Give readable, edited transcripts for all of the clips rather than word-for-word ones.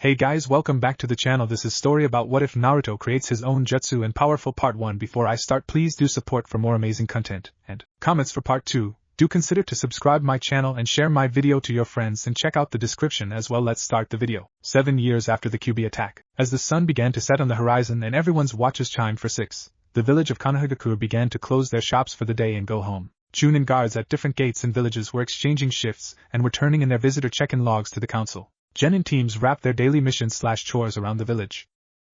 Hey guys, welcome back to the channel. This is story about what if Naruto creates his own jutsu and powerful part 1. Before I start, please do support for more amazing content and comments for part 2. Do consider to subscribe my channel and share my video to your friends and check out the description as well. Let's start the video. 7 years after the QB attack, as the sun began to set on the horizon and everyone's watches chimed for 6, the village of Konohagakure began to close their shops for the day and go home. Chunin guards at different gates and villages were exchanging shifts and were turning in their visitor check-in logs to the council. Genin teams wrapped their daily missions/chores around the village.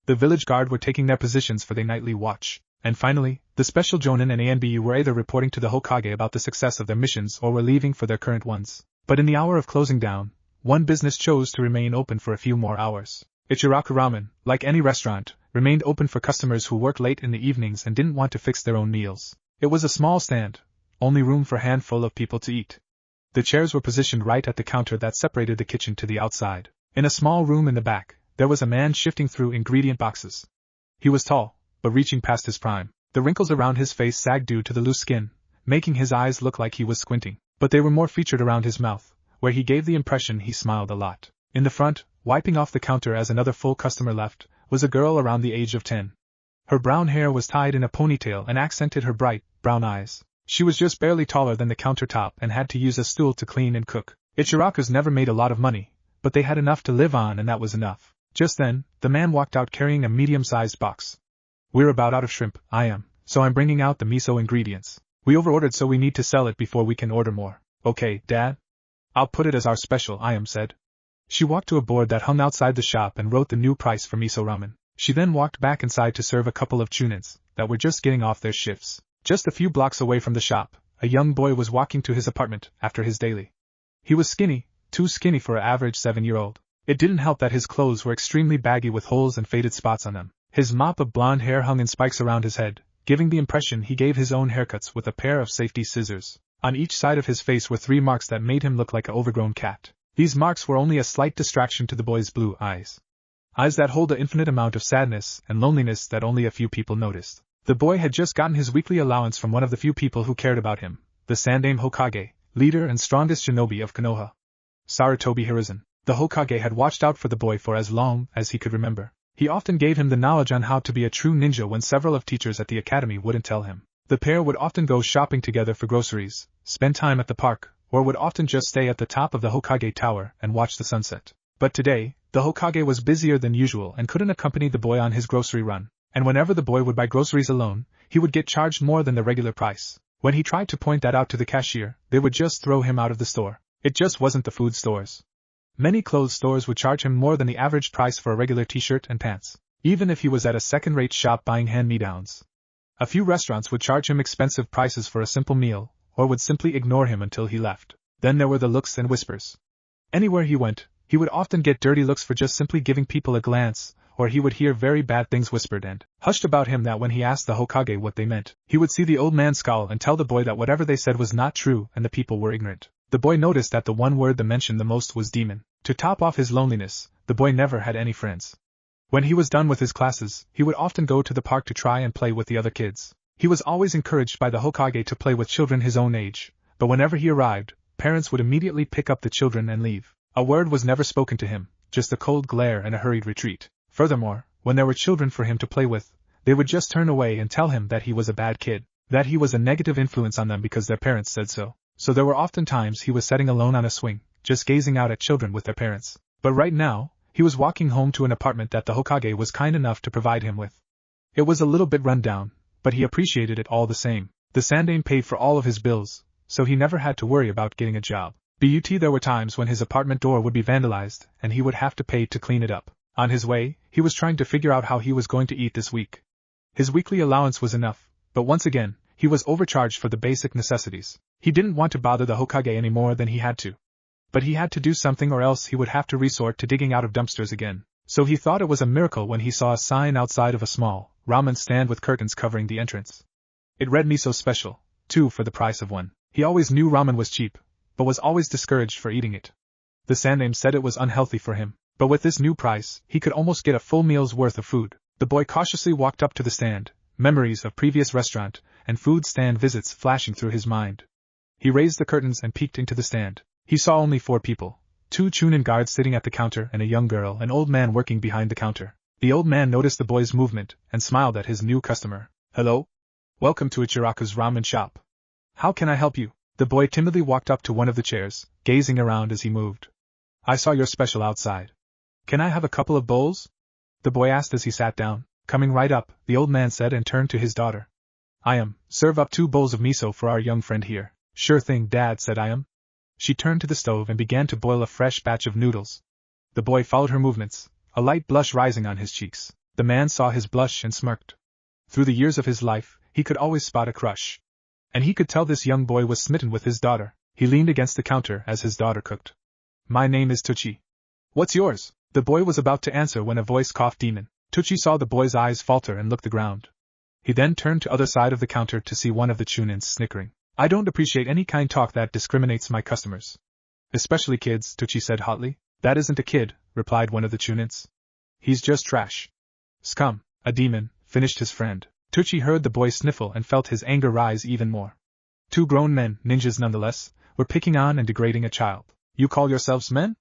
The village guard were taking their positions for their nightly watch. And finally, the special Jonin and ANBU were either reporting to the Hokage about the success of their missions or were leaving for their current ones. But in the hour of closing down, one business chose to remain open for a few more hours. Ichiraku Ramen, like any restaurant, remained open for customers who worked late in the evenings and didn't want to fix their own meals. It was a small stand, only room for a handful of people to eat. The chairs were positioned right at the counter that separated the kitchen to the outside. In a small room in the back, there was a man shifting through ingredient boxes. He was tall, but reaching past his prime. The wrinkles around his face sagged due to the loose skin, making his eyes look like he was squinting. But they were more featured around his mouth, where he gave the impression he smiled a lot. In the front, wiping off the counter as another full customer left, was a girl around the age of 10. Her brown hair was tied in a ponytail and accented her bright, brown eyes. She was just barely taller than the countertop and had to use a stool to clean and cook. Ichiraku's never made a lot of money, but they had enough to live on and that was enough. Just then, the man walked out carrying a medium-sized box. We're about out of shrimp, Ayame, so I'm bringing out the miso ingredients. We overordered so we need to sell it before we can order more. Okay, Dad? I'll put it as our special, Ayame said. She walked to a board that hung outside the shop and wrote the new price for miso ramen. She then walked back inside to serve a couple of chunins that were just getting off their shifts. Just a few blocks away from the shop, a young boy was walking to his apartment after his daily. He was skinny, too skinny for an average 7-year-old. It didn't help that his clothes were extremely baggy with holes and faded spots on them. His mop of blonde hair hung in spikes around his head, giving the impression he gave his own haircuts with a pair of safety scissors. On each side of his face were 3 marks that made him look like an overgrown cat. These marks were only a slight distraction to the boy's blue eyes. Eyes that hold an infinite amount of sadness and loneliness that only a few people noticed. The boy had just gotten his weekly allowance from one of the few people who cared about him, the Sandaime Hokage, leader and strongest shinobi of Konoha. Sarutobi Hiruzen. The Hokage had watched out for the boy for as long as he could remember. He often gave him the knowledge on how to be a true ninja when several of teachers at the academy wouldn't tell him. The pair would often go shopping together for groceries, spend time at the park, or would often just stay at the top of the Hokage tower and watch the sunset. But today, the Hokage was busier than usual and couldn't accompany the boy on his grocery run. And whenever the boy would buy groceries alone, he would get charged more than the regular price. When he tried to point that out to the cashier, they would just throw him out of the store. It just wasn't the food stores. Many clothes stores would charge him more than the average price for a regular t-shirt and pants, even if he was at a second-rate shop buying hand-me-downs. A few restaurants would charge him expensive prices for a simple meal, or would simply ignore him until he left. Then there were the looks and whispers. Anywhere he went, he would often get dirty looks for just simply giving people a glance, or he would hear very bad things whispered and hushed about him that when he asked the Hokage what they meant, he would see the old man scowl and tell the boy that whatever they said was not true and the people were ignorant. The boy noticed that the one word they mentioned the most was demon. To top off his loneliness, the boy never had any friends. When he was done with his classes, he would often go to the park to try and play with the other kids. He was always encouraged by the Hokage to play with children his own age, but whenever he arrived, parents would immediately pick up the children and leave. A word was never spoken to him, just a cold glare and a hurried retreat. Furthermore, when there were children for him to play with, they would just turn away and tell him that he was a bad kid, that he was a negative influence on them because their parents said so. So there were often times he was sitting alone on a swing, just gazing out at children with their parents. But right now, he was walking home to an apartment that the Hokage was kind enough to provide him with. It was a little bit run down, but he appreciated it all the same. The Sandaime paid for all of his bills, so he never had to worry about getting a job. But there were times when his apartment door would be vandalized, and he would have to pay to clean it up. On his way, he was trying to figure out how he was going to eat this week. His weekly allowance was enough, but once again, he was overcharged for the basic necessities. He didn't want to bother the Hokage any more than he had to. But he had to do something or else he would have to resort to digging out of dumpsters again. So he thought it was a miracle when he saw a sign outside of a small ramen stand with curtains covering the entrance. It read miso special, 2 for the price of 1. He always knew ramen was cheap, but was always discouraged for eating it. The Sandaime said it was unhealthy for him, but with this new price, he could almost get a full meal's worth of food. The boy cautiously walked up to the stand, memories of previous restaurant and food stand visits flashing through his mind. He raised the curtains and peeked into the stand. He saw only 4 people, 2 Chunin guards sitting at the counter and a young girl and old man working behind the counter. The old man noticed the boy's movement and smiled at his new customer. Hello? Welcome to Ichiraku's ramen shop. How can I help you? The boy timidly walked up to one of the chairs, gazing around as he moved. I saw your special outside. Can I have a couple of bowls? The boy asked as he sat down. Coming right up, the old man said and turned to his daughter. Ayame, serve up 2 bowls of miso for our young friend here. Sure thing, Dad, said Ayame. She turned to the stove and began to boil a fresh batch of noodles. The boy followed her movements, a light blush rising on his cheeks. The man saw his blush and smirked. Through the years of his life, he could always spot a crush. And he could tell this young boy was smitten with his daughter. He leaned against the counter as his daughter cooked. My name is Tuchi. What's yours? The boy was about to answer when a voice coughed demon. Tuchi saw the boy's eyes falter and looked the ground. He then turned to other side of the counter to see one of the Chunins snickering. I don't appreciate any kind talk that discriminates my customers. Especially kids, Tuchi said hotly. That isn't a kid, replied one of the Chunins. He's just trash. Scum, a demon, finished his friend. Tuchi heard the boy sniffle and felt his anger rise even more. 2 grown men, ninjas nonetheless, were picking on and degrading a child. You call yourselves men?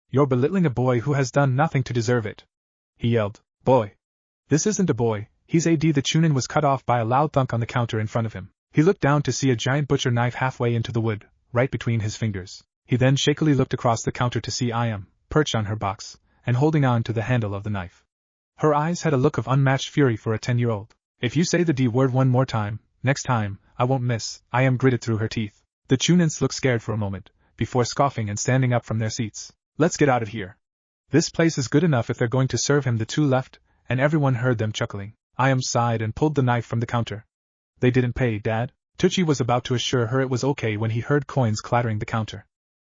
You're belittling a boy who has done nothing to deserve it. He yelled. Boy. This isn't a boy, he's AD. The Chunin was cut off by a loud thunk on the counter in front of him. He looked down to see a giant butcher knife halfway into the wood, right between his fingers. He then shakily looked across the counter to see Ayame, perched on her box, and holding on to the handle of the knife. Her eyes had a look of unmatched fury for a 10-year-old. If you say the D word one more time, next time, I won't miss, Ayame gritted through her teeth. The Chunins looked scared for a moment, before scoffing and standing up from their seats. Let's get out of here. This place is good enough if they're going to serve him. The 2 left, and everyone heard them chuckling. Ayame sighed and pulled the knife from the counter. They didn't pay, Dad. Tuchi was about to assure her it was okay when he heard coins clattering the counter.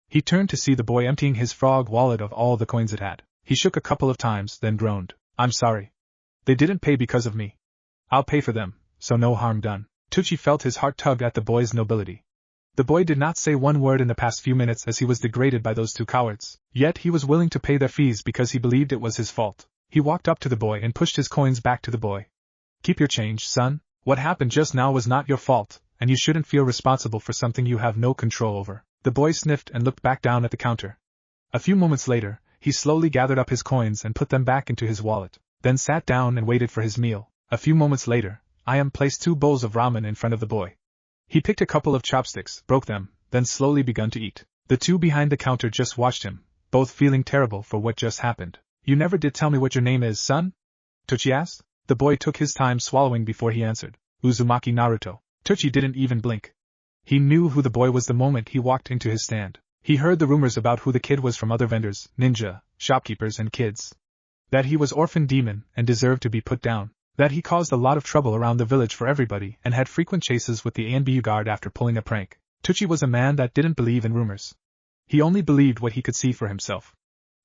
He turned to see the boy emptying his frog wallet of all the coins it had. He shook a couple of times, then groaned. I'm sorry. They didn't pay because of me. I'll pay for them, so no harm done. Tuchi felt his heart tug at the boy's nobility. The boy did not say one word in the past few minutes as he was degraded by those 2 cowards, yet he was willing to pay their fees because he believed it was his fault. He walked up to the boy and pushed his coins back to the boy. Keep your change, son. What happened just now was not your fault, and you shouldn't feel responsible for something you have no control over. The boy sniffed and looked back down at the counter. A few moments later, he slowly gathered up his coins and put them back into his wallet, then sat down and waited for his meal. A few moments later, Ayame placed 2 bowls of ramen in front of the boy. He picked a couple of chopsticks, broke them, then slowly begun to eat. The 2 behind the counter just watched him, both feeling terrible for what just happened. You never did tell me what your name is, son? Tuchi asked. The boy took his time swallowing before he answered. Uzumaki Naruto. Tuchi didn't even blink. He knew who the boy was the moment he walked into his stand. He heard the rumors about who the kid was from other vendors, ninja, shopkeepers and kids. That he was orphan demon and deserved to be put down. That he caused a lot of trouble around the village for everybody and had frequent chases with the ANBU guard after pulling a prank. Tuchi was a man that didn't believe in rumors. He only believed what he could see for himself.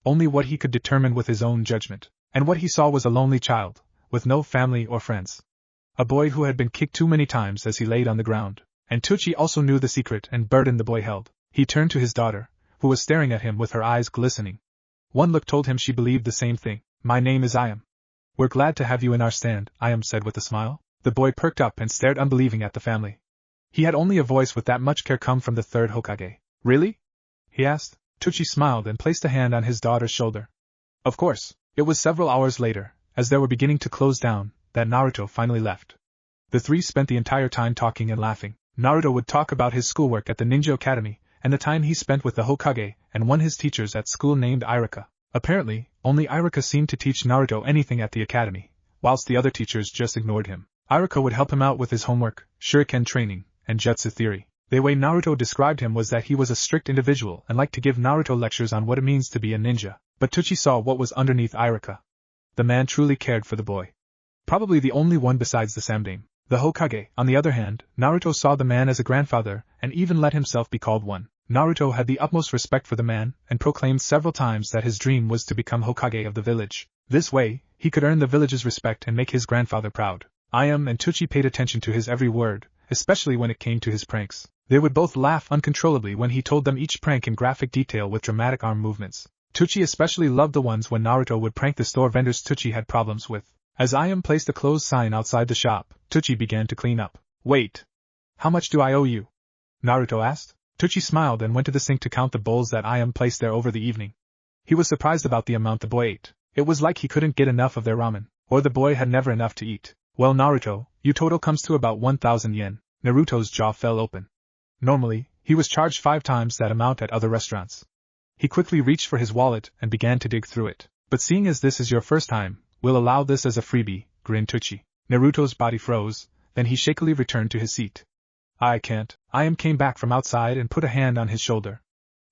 Only what he could determine with his own judgment. And what he saw was a lonely child, with no family or friends. A boy who had been kicked too many times as he laid on the ground. And Tuchi also knew the secret and burden the boy held. He turned to his daughter, who was staring at him with her eyes glistening. One look told him she believed the same thing. My name is Ayame. We're glad to have you in our stand, Ayame said with a smile. The boy perked up and stared unbelieving at the family. He had only a voice with that much care come from the 3rd Hokage. Really? He asked. Tuchi smiled and placed a hand on his daughter's shoulder. Of course. It was several hours later, as they were beginning to close down, that Naruto finally left. The 3 spent the entire time talking and laughing. Naruto would talk about his schoolwork at the Ninja Academy, and the time he spent with the Hokage, and one of his teachers at school named Iruka. Apparently, only Iruka seemed to teach Naruto anything at the academy, whilst the other teachers just ignored him. Iruka would help him out with his homework, shuriken training, and jutsu theory. The way Naruto described him was that he was a strict individual and liked to give Naruto lectures on what it means to be a ninja. But Tuchi saw what was underneath Iruka. The man truly cared for the boy. Probably the only one besides the Samdame. The Hokage, on the other hand, Naruto saw the man as a grandfather, and even let himself be called one. Naruto had the utmost respect for the man, and proclaimed several times that his dream was to become Hokage of the village. This way, he could earn the village's respect and make his grandfather proud. Ayame and Tuchi paid attention to his every word, especially when it came to his pranks. They would both laugh uncontrollably when he told them each prank in graphic detail with dramatic arm movements. Tuchi especially loved the ones when Naruto would prank the store vendors Tuchi had problems with. As Ayame placed a closed sign outside the shop, Tuchi began to clean up. Wait. How much do I owe you? Naruto asked. Teuchi smiled and went to the sink to count the bowls that Ayame placed there over the evening. He was surprised about the amount the boy ate. It was like he couldn't get enough of their ramen, or the boy had never enough to eat. Well, Naruto, your total comes to about 1,000 yen. Naruto's jaw fell open. Normally, he was charged 5 times that amount at other restaurants. He quickly reached for his wallet and began to dig through it. But seeing as this is your first time, we'll allow this as a freebie, grinned Teuchi. Naruto's body froze, then he shakily returned to his seat. I can't. Ayame came back from outside and put a hand on his shoulder.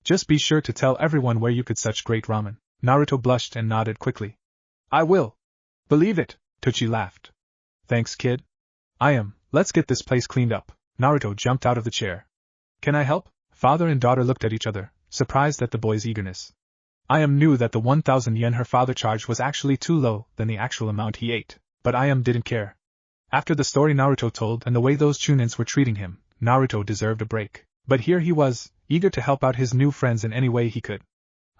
Just be sure to tell everyone where you could such great ramen. Naruto blushed and nodded quickly. I will. Believe it, Teuchi laughed. Thanks, kid. Ayame, let's get this place cleaned up. Naruto jumped out of the chair. Can I help? Father and daughter looked at each other, surprised at the boy's eagerness. Ayame knew that the 1,000 yen her father charged was actually too low than the actual amount he ate, but Ayame didn't care. After the story Naruto told and the way those chunins were treating him, Naruto deserved a break. But here he was, eager to help out his new friends in any way he could.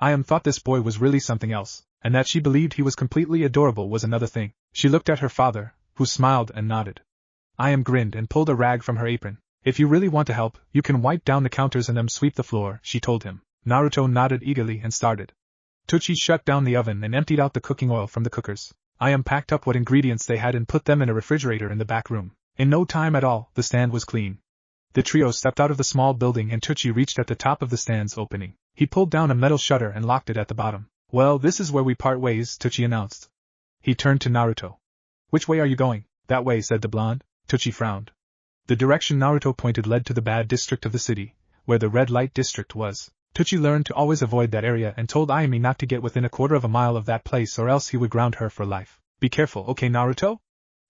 Ayame thought this boy was really something else, and that she believed he was completely adorable was another thing. She looked at her father, who smiled and nodded. Ayame grinned and pulled a rag from her apron. If you really want to help, you can wipe down the counters and then sweep the floor, she told him. Naruto nodded eagerly and started. Teuchi shut down the oven and emptied out the cooking oil from the cookers. Ayame packed up what ingredients they had and put them in a refrigerator in the back room. In no time at all, the stand was clean. The trio stepped out of the small building and Teuchi reached at the top of the stand's opening. He pulled down a metal shutter and locked it at the bottom. Well, this is where we part ways, Teuchi announced. He turned to Naruto. Which way are you going? That way, said the blonde. Teuchi frowned. The direction Naruto pointed led to the bad district of the city, where the red light district was. Teuchi learned to always avoid that area and told Ayame not to get within a quarter of a mile of that place or else he would ground her for life. Be careful, okay, Naruto?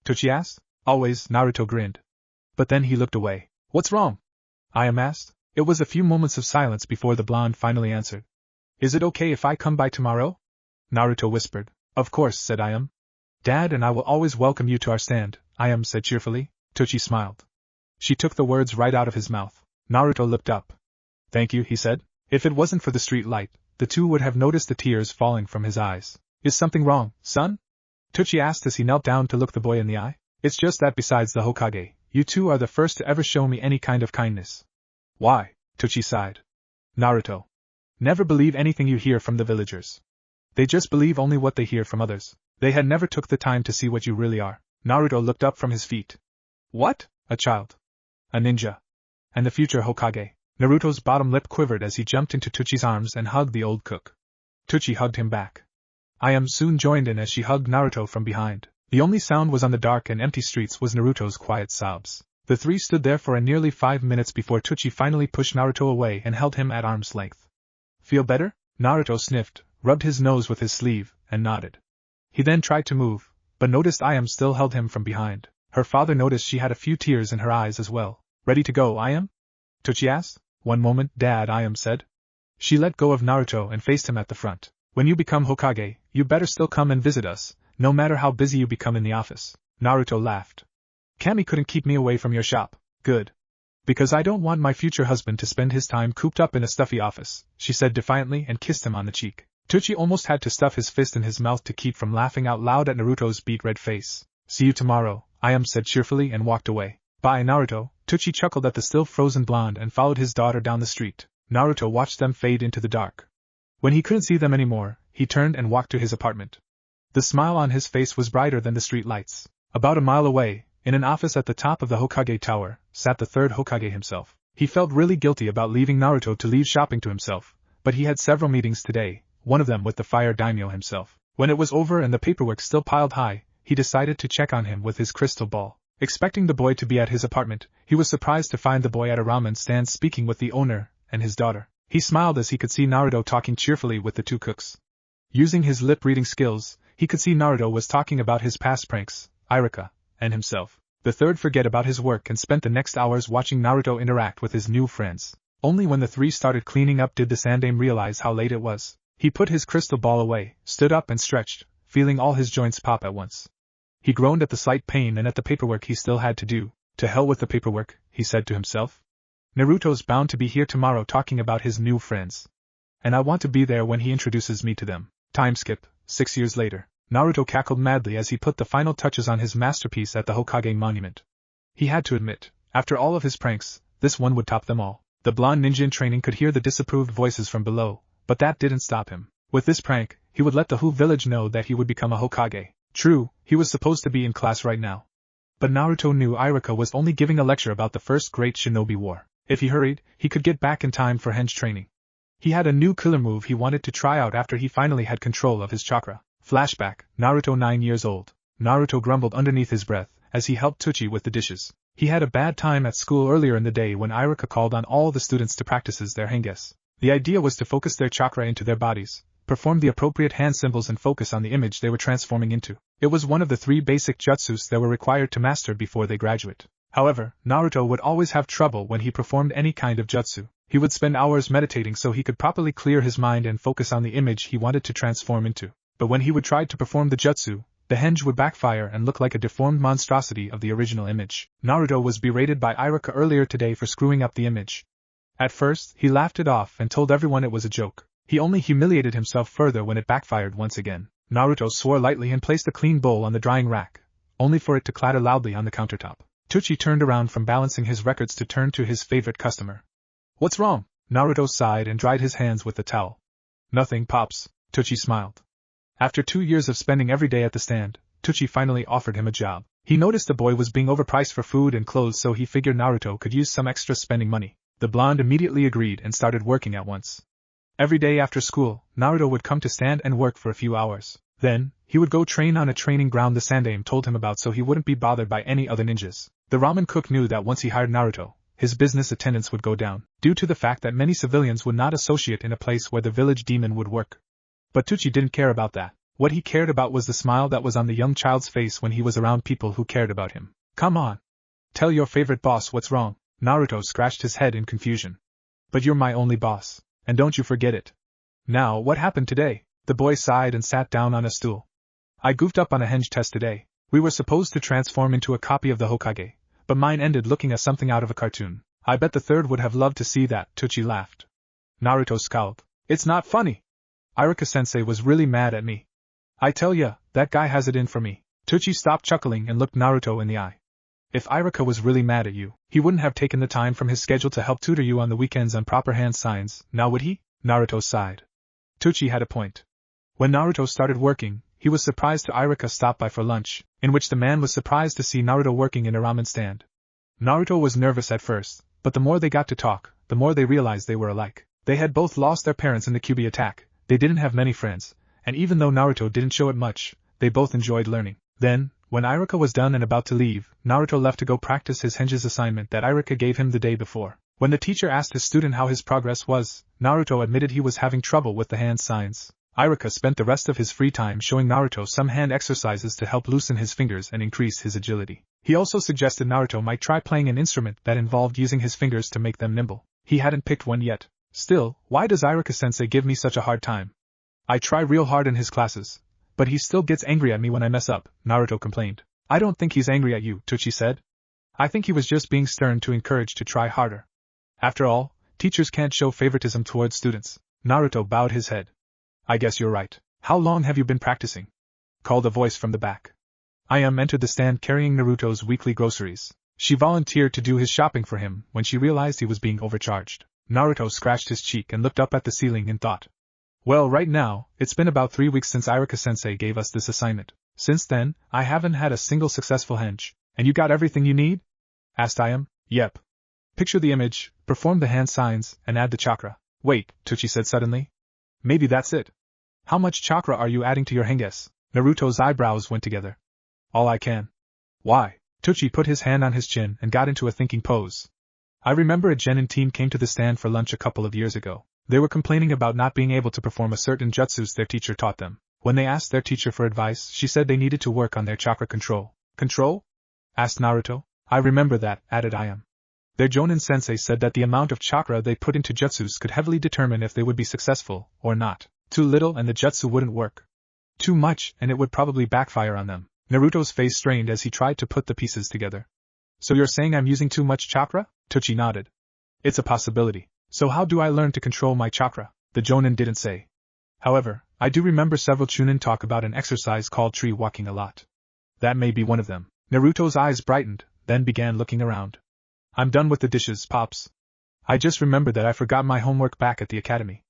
Teuchi asked. Always, Naruto grinned. But then he looked away. What's wrong? Ayame asked. It was a few moments of silence before the blonde finally answered. Is it okay if I come by tomorrow? Naruto whispered. Of course, said Ayame. Dad and I will always welcome you to our stand, Ayame said cheerfully. Teuchi smiled. She took the words right out of his mouth. Naruto looked up. Thank you, he said. If it wasn't for the street light, the two would have noticed the tears falling from his eyes. Is something wrong, son? Teuchi asked as he knelt down to look the boy in the eye. It's just that besides the Hokage, you two are the first to ever show me any kind of kindness. Why? Teuchi sighed. Naruto. Never believe anything you hear from the villagers. They just believe only what they hear from others. They had never took the time to see what you really are. Naruto looked up from his feet. What? A child. A ninja. And the future Hokage. Naruto's bottom lip quivered as he jumped into Teuchi's arms and hugged the old cook. Teuchi hugged him back. Ayame soon joined in as she hugged Naruto from behind. The only sound was on the dark and empty streets was Naruto's quiet sobs. The three stood there for nearly 5 minutes before Teuchi finally pushed Naruto away and held him at arm's length. Feel better? Naruto sniffed, rubbed his nose with his sleeve, and nodded. He then tried to move, but noticed Ayame still held him from behind. Her father noticed she had a few tears in her eyes as well. Ready to go, Ayame? Teuchi asked. One moment, Dad, Ayame said. She let go of Naruto and faced him at the front. When you become Hokage, you better still come and visit us, no matter how busy you become in the office. Naruto laughed. Kami couldn't keep me away from your shop. Good. Because I don't want my future husband to spend his time cooped up in a stuffy office, she said defiantly and kissed him on the cheek. Teuchi almost had to stuff his fist in his mouth to keep from laughing out loud at Naruto's beet-red face. See you tomorrow, Ayame said cheerfully and walked away. Bye, Naruto. Teuchi chuckled at the still-frozen blonde and followed his daughter down the street. Naruto watched them fade into the dark. When he couldn't see them anymore, he turned and walked to his apartment. The smile on his face was brighter than the street lights. About a mile away, in an office at the top of the Hokage Tower, sat the third Hokage himself. He felt really guilty about leaving Naruto to leave shopping to himself, but he had several meetings today, one of them with the fire daimyo himself. When it was over and the paperwork still piled high, he decided to check on him with his crystal ball. Expecting the boy to be at his apartment, he was surprised to find the boy at a ramen stand speaking with the owner and his daughter. He smiled as he could see Naruto talking cheerfully with the two cooks. Using his lip-reading skills, he could see Naruto was talking about his past pranks, Iruka, and himself. The third forgot about his work and spent the next hours watching Naruto interact with his new friends. Only when the three started cleaning up did the Sandaime realize how late it was. He put his crystal ball away, stood up and stretched, feeling all his joints pop at once. He groaned at the slight pain and at the paperwork he still had to do. To hell with the paperwork, he said to himself. Naruto's bound to be here tomorrow talking about his new friends. And I want to be there when he introduces me to them. Time skip, 6 years later. Naruto cackled madly as he put the final touches on his masterpiece at the Hokage monument. He had to admit, after all of his pranks, this one would top them all. The blonde ninja in training could hear the disapproved voices from below, but that didn't stop him. With this prank, he would let the whole village know that he would become a Hokage. True, he was supposed to be in class right now. But Naruto knew Iruka was only giving a lecture about the first great shinobi war. If he hurried, he could get back in time for henge training. He had a new killer move he wanted to try out after he finally had control of his chakra. Flashback, Naruto 9 years old. Naruto grumbled underneath his breath as he helped Tsuchi with the dishes. He had a bad time at school earlier in the day when Iruka called on all the students to practice their henges. The idea was to focus their chakra into their bodies, perform the appropriate hand symbols and focus on the image they were transforming into. It was one of the 3 basic jutsus that were required to master before they graduate. However, Naruto would always have trouble when he performed any kind of jutsu. He would spend hours meditating so he could properly clear his mind and focus on the image he wanted to transform into. But when he would try to perform the jutsu, the henge would backfire and look like a deformed monstrosity of the original image. Naruto was berated by Iruka earlier today for screwing up the image. At first, he laughed it off and told everyone it was a joke. He only humiliated himself further when it backfired once again. Naruto swore lightly and placed a clean bowl on the drying rack, only for it to clatter loudly on the countertop. Tsuchi turned around from balancing his records to turn to his favorite customer. "What's wrong?" Naruto sighed and dried his hands with the towel. "Nothing, Pops," Tsuchi smiled. After 2 years of spending every day at the stand, Tsuchi finally offered him a job. He noticed the boy was being overpriced for food and clothes, so he figured Naruto could use some extra spending money. The blonde immediately agreed and started working at once. Every day after school, Naruto would come to stand and work for a few hours. Then, he would go train on a training ground the Sandaime told him about so he wouldn't be bothered by any other ninjas. The ramen cook knew that once he hired Naruto, his business attendance would go down, due to the fact that many civilians would not associate in a place where the village demon would work. But Tsuchi didn't care about that. What he cared about was the smile that was on the young child's face when he was around people who cared about him. "Come on. Tell your favorite boss what's wrong." Naruto scratched his head in confusion. "But you're my only boss, and don't you forget it." "Now, what happened today?" The boy sighed and sat down on a stool. "I goofed up on a henge test today. We were supposed to transform into a copy of the Hokage, but mine ended looking as something out of a cartoon. I bet the third would have loved to see that." Tsuchi laughed. Naruto scowled. "It's not funny. Iruka-sensei was really mad at me. I tell ya, that guy has it in for me." Tsuchi stopped chuckling and looked Naruto in the eye. "If Iruka was really mad at you, he wouldn't have taken the time from his schedule to help tutor you on the weekends on proper hand signs, now would he?" Naruto sighed. Tsuchi had a point. When Naruto started working, he was surprised to Iruka stop by for lunch, in which the man was surprised to see Naruto working in a ramen stand. Naruto was nervous at first, but the more they got to talk, the more they realized they were alike. They had both lost their parents in the Kyuubi attack, they didn't have many friends, and even though Naruto didn't show it much, they both enjoyed learning. Then, when Iruka was done and about to leave, Naruto left to go practice his henge's assignment that Iruka gave him the day before. When the teacher asked his student how his progress was, Naruto admitted he was having trouble with the hand signs. Iruka spent the rest of his free time showing Naruto some hand exercises to help loosen his fingers and increase his agility. He also suggested Naruto might try playing an instrument that involved using his fingers to make them nimble. He hadn't picked one yet. "Still, why does Iruka-sensei give me such a hard time? I try real hard in his classes, but he still gets angry at me when I mess up," Naruto complained. "I don't think he's angry at you," Tsuchi said. "I think he was just being stern to encourage to try harder. After all, teachers can't show favoritism towards students." Naruto bowed his head. "I guess you're right. How long have you been practicing?" called a voice from the back. Ayame entered the stand carrying Naruto's weekly groceries. She volunteered to do his shopping for him when she realized he was being overcharged. Naruto scratched his cheek and looked up at the ceiling in thought. "Well, right now, it's been about 3 weeks since Iruka-sensei gave us this assignment. Since then, I haven't had a single successful henge. And you got everything you need?" asked Ayame. "Yep. Picture the image, perform the hand signs, and add the chakra." "Wait," Tsuchi said suddenly. "Maybe that's it. How much chakra are you adding to your henges?" Naruto's eyebrows went together. "All I can." "Why?" Tsuchi put his hand on his chin and got into a thinking pose. "I remember a genin team came to the stand for lunch a couple of years ago. They were complaining about not being able to perform a certain jutsus their teacher taught them. When they asked their teacher for advice, she said they needed to work on their chakra control." "Control?" asked Naruto. "I remember that," added Ayame. "Their Jonin sensei said that the amount of chakra they put into jutsus could heavily determine if they would be successful or not. Too little and the jutsu wouldn't work. Too much and it would probably backfire on them." Naruto's face strained as he tried to put the pieces together. "So you're saying I'm using too much chakra?" Tsuchi nodded. "It's a possibility. So how do I learn to control my chakra?" The Jonin didn't say. "However, I do remember several Chunin talk about an exercise called tree walking a lot. That may be one of them." Naruto's eyes brightened, then began looking around. "I'm done with the dishes, Pops. I just remembered that I forgot my homework back at the academy.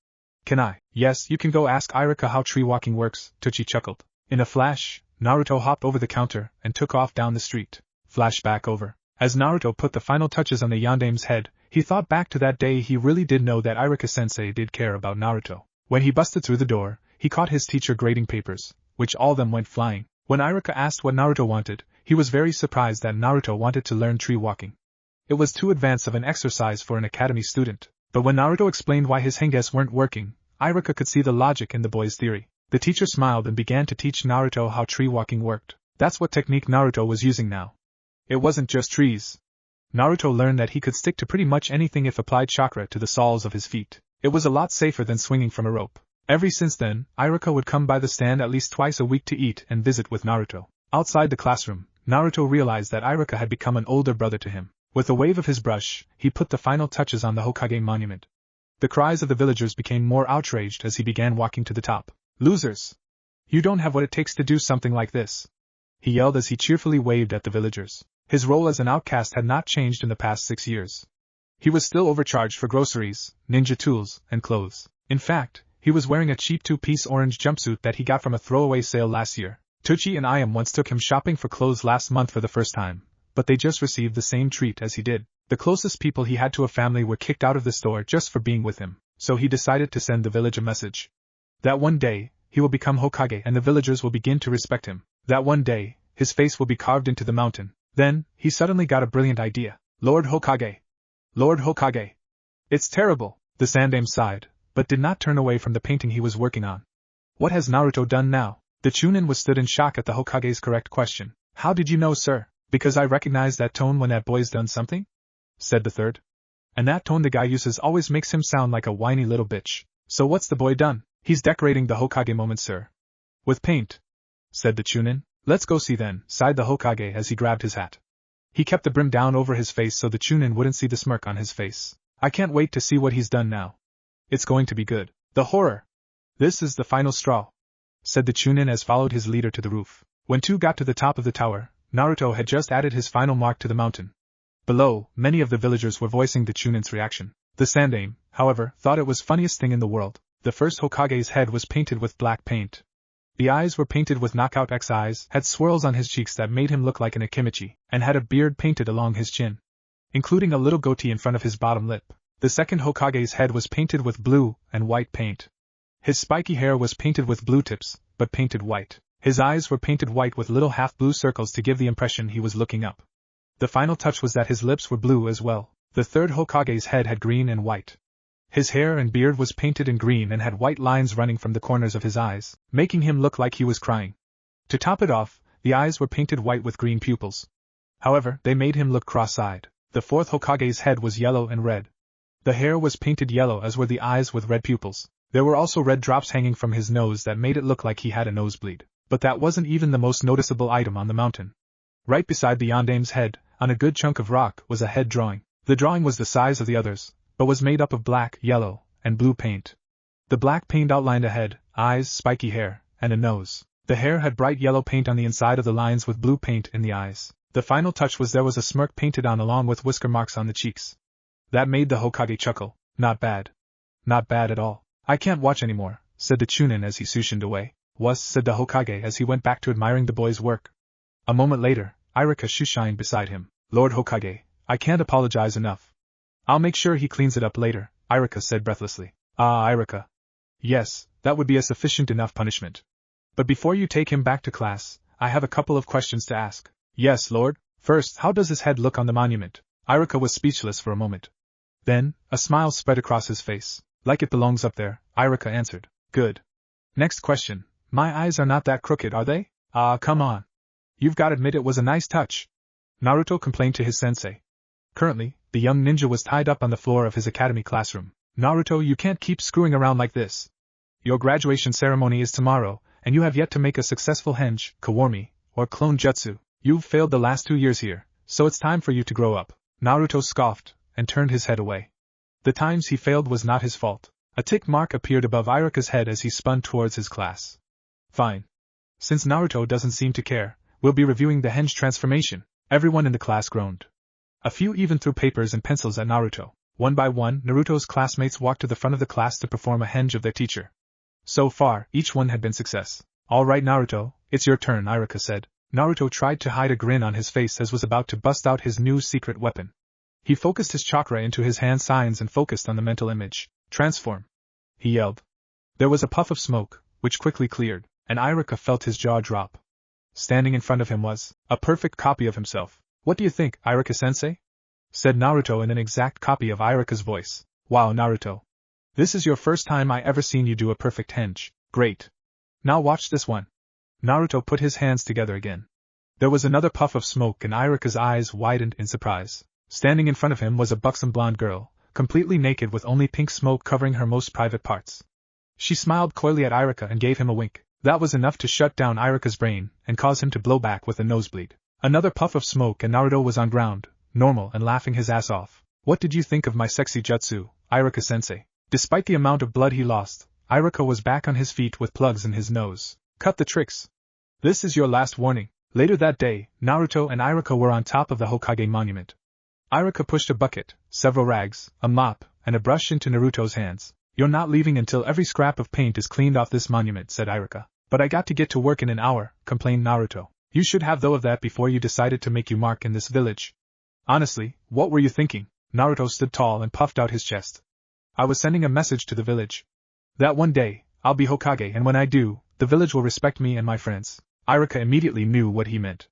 Can I? Yes, you can go ask Iruka how tree walking works, Tochi chuckled. In a flash, Naruto hopped over the counter and took off down the street. Flashback over. As Naruto put the final touches on the yandame's head, he thought back to that day. He really did know that Iruka-sensei did care about Naruto. When he busted through the door, he caught his teacher grading papers, which all of them went flying. When Iruka asked what Naruto wanted, he was very surprised that Naruto wanted to learn tree walking. It was too advanced of an exercise for an academy student. But when Naruto explained why his henges weren't working, Iruka could see the logic in the boy's theory. The teacher smiled and began to teach Naruto how tree walking worked. That's what technique Naruto was using now. It wasn't just trees. Naruto learned that he could stick to pretty much anything if applied chakra to the soles of his feet. It was a lot safer than swinging from a rope. Ever since then, Iruka would come by the stand at least twice a week to eat and visit with Naruto. Outside the classroom, Naruto realized that Iruka had become an older brother to him. With a wave of his brush, he put the final touches on the Hokage monument. The cries of the villagers became more outraged as he began walking to the top. Losers! You don't have what it takes to do something like this, he yelled as he cheerfully waved at the villagers. His role as an outcast had not changed in the past 6 years. He was still overcharged for groceries, ninja tools, and clothes. In fact, he was wearing a cheap 2-piece orange jumpsuit that he got from a throwaway sale last year. Tochi and Ayame once took him shopping for clothes last month for the first time, but they just received the same treat as he did. The closest people he had to a family were kicked out of the store just for being with him, so he decided to send the village a message. That one day, he will become Hokage and the villagers will begin to respect him. That one day, his face will be carved into the mountain. Then, he suddenly got a brilliant idea. Lord Hokage! Lord Hokage! It's terrible, the Sandame sighed, but did not turn away from the painting he was working on. What has Naruto done now? The Chunin was stood in shock at the Hokage's correct question. How did you know, sir? Because I recognize that tone when that boy's done something? Said the third. And that tone the guy uses always makes him sound like a whiny little bitch. So what's the boy done? He's decorating the Hokage moment, sir. With paint, said the Chunin. Let's go see then, sighed the Hokage as he grabbed his hat. He kept the brim down over his face so the Chunin wouldn't see the smirk on his face. I can't wait to see what he's done now. It's going to be good. The horror! This is the final straw, said the Chunin as followed his leader to the roof. When two got to the top of the tower, Naruto had just added his final mark to the mountain. Below, many of the villagers were voicing the Chunin's reaction. The Sandame, however, thought it was funniest thing in the world. The first Hokage's head was painted with black paint. The eyes were painted with knockout X eyes, had swirls on his cheeks that made him look like an Akimichi, and had a beard painted along his chin, including a little goatee in front of his bottom lip. The second Hokage's head was painted with blue and white paint. His spiky hair was painted with blue tips, but painted white. His eyes were painted white with little half-blue circles to give the impression he was looking up. The final touch was that his lips were blue as well. The third Hokage's head had green and white. His hair and beard was painted in green and had white lines running from the corners of his eyes, making him look like he was crying. To top it off, the eyes were painted white with green pupils. However, they made him look cross-eyed. The fourth Hokage's head was yellow and red. The hair was painted yellow as were the eyes with red pupils. There were also red drops hanging from his nose that made it look like he had a nosebleed. But that wasn't even the most noticeable item on the mountain. Right beside the Yandame's head, on a good chunk of rock, was a head drawing. The drawing was the size of the others, but was made up of black, yellow, and blue paint. The black paint outlined a head, eyes, spiky hair, and a nose. The hair had bright yellow paint on the inside of the lines with blue paint in the eyes. The final touch was there was a smirk painted on along with whisker marks on the cheeks. That made the Hokage chuckle. Not bad. Not bad at all. I can't watch anymore, said the Chunin as he sushined away. Was, said the Hokage as he went back to admiring the boy's work. A moment later, Iruka shushined beside him. Lord Hokage, I can't apologize enough. I'll make sure he cleans it up later, Iruka said breathlessly. Ah, Iruka. Yes, that would be a sufficient enough punishment. But before you take him back to class, I have a couple of questions to ask. Yes, Lord. First, how does his head look on the monument? Iruka was speechless for a moment. Then, a smile spread across his face. Like it belongs up there, Iruka answered. Good. Next question. My eyes are not that crooked, are they? Ah, come on. You've got to admit it was a nice touch. Naruto complained to his sensei. Currently, the young ninja was tied up on the floor of his academy classroom. Naruto, you can't keep screwing around like this. Your graduation ceremony is tomorrow, and you have yet to make a successful henge, kawarmi, or clone jutsu. You've failed the last 2 years here, so it's time for you to grow up. Naruto scoffed, and turned his head away. The times he failed was not his fault. A tick mark appeared above Iruka's head as he spun towards his class. Fine. Since Naruto doesn't seem to care, we'll be reviewing the henge transformation. Everyone in the class groaned. A few even threw papers and pencils at Naruto. One by one, Naruto's classmates walked to the front of the class to perform a henge of their teacher. So far, each one had been success. All right, Naruto, it's your turn, Iruka said. Naruto tried to hide a grin on his face as was about to bust out his new secret weapon. He focused his chakra into his hand signs and focused on the mental image. Transform! He yelled. There was a puff of smoke, which quickly cleared, and Iruka felt his jaw drop. Standing in front of him was a perfect copy of himself. What do you think, Iruka-sensei? Said Naruto in an exact copy of Iruka's voice. Wow, Naruto. This is your first time I ever seen you do a perfect henge. Great. Now watch this one. Naruto put his hands together again. There was another puff of smoke and Iruka's eyes widened in surprise. Standing in front of him was a buxom blonde girl, completely naked with only pink smoke covering her most private parts. She smiled coyly at Iruka and gave him a wink. That was enough to shut down Iruka's brain and cause him to blow back with a nosebleed. Another puff of smoke and Naruto was on ground, normal and laughing his ass off. What did you think of my sexy jutsu, Iruka-sensei? Despite the amount of blood he lost, Iruka was back on his feet with plugs in his nose. Cut the tricks. This is your last warning. Later that day, Naruto and Iruka were on top of the Hokage monument. Iruka pushed a bucket, several rags, a mop, and a brush into Naruto's hands. You're not leaving until every scrap of paint is cleaned off this monument, said Iruka. But I got to get to work in an hour, complained Naruto. You should have thought of that before you decided to make your mark in this village. Honestly, what were you thinking? Naruto stood tall and puffed out his chest. I was sending a message to the village. That one day, I'll be Hokage, and when I do, the village will respect me and my friends. Iruka immediately knew what he meant.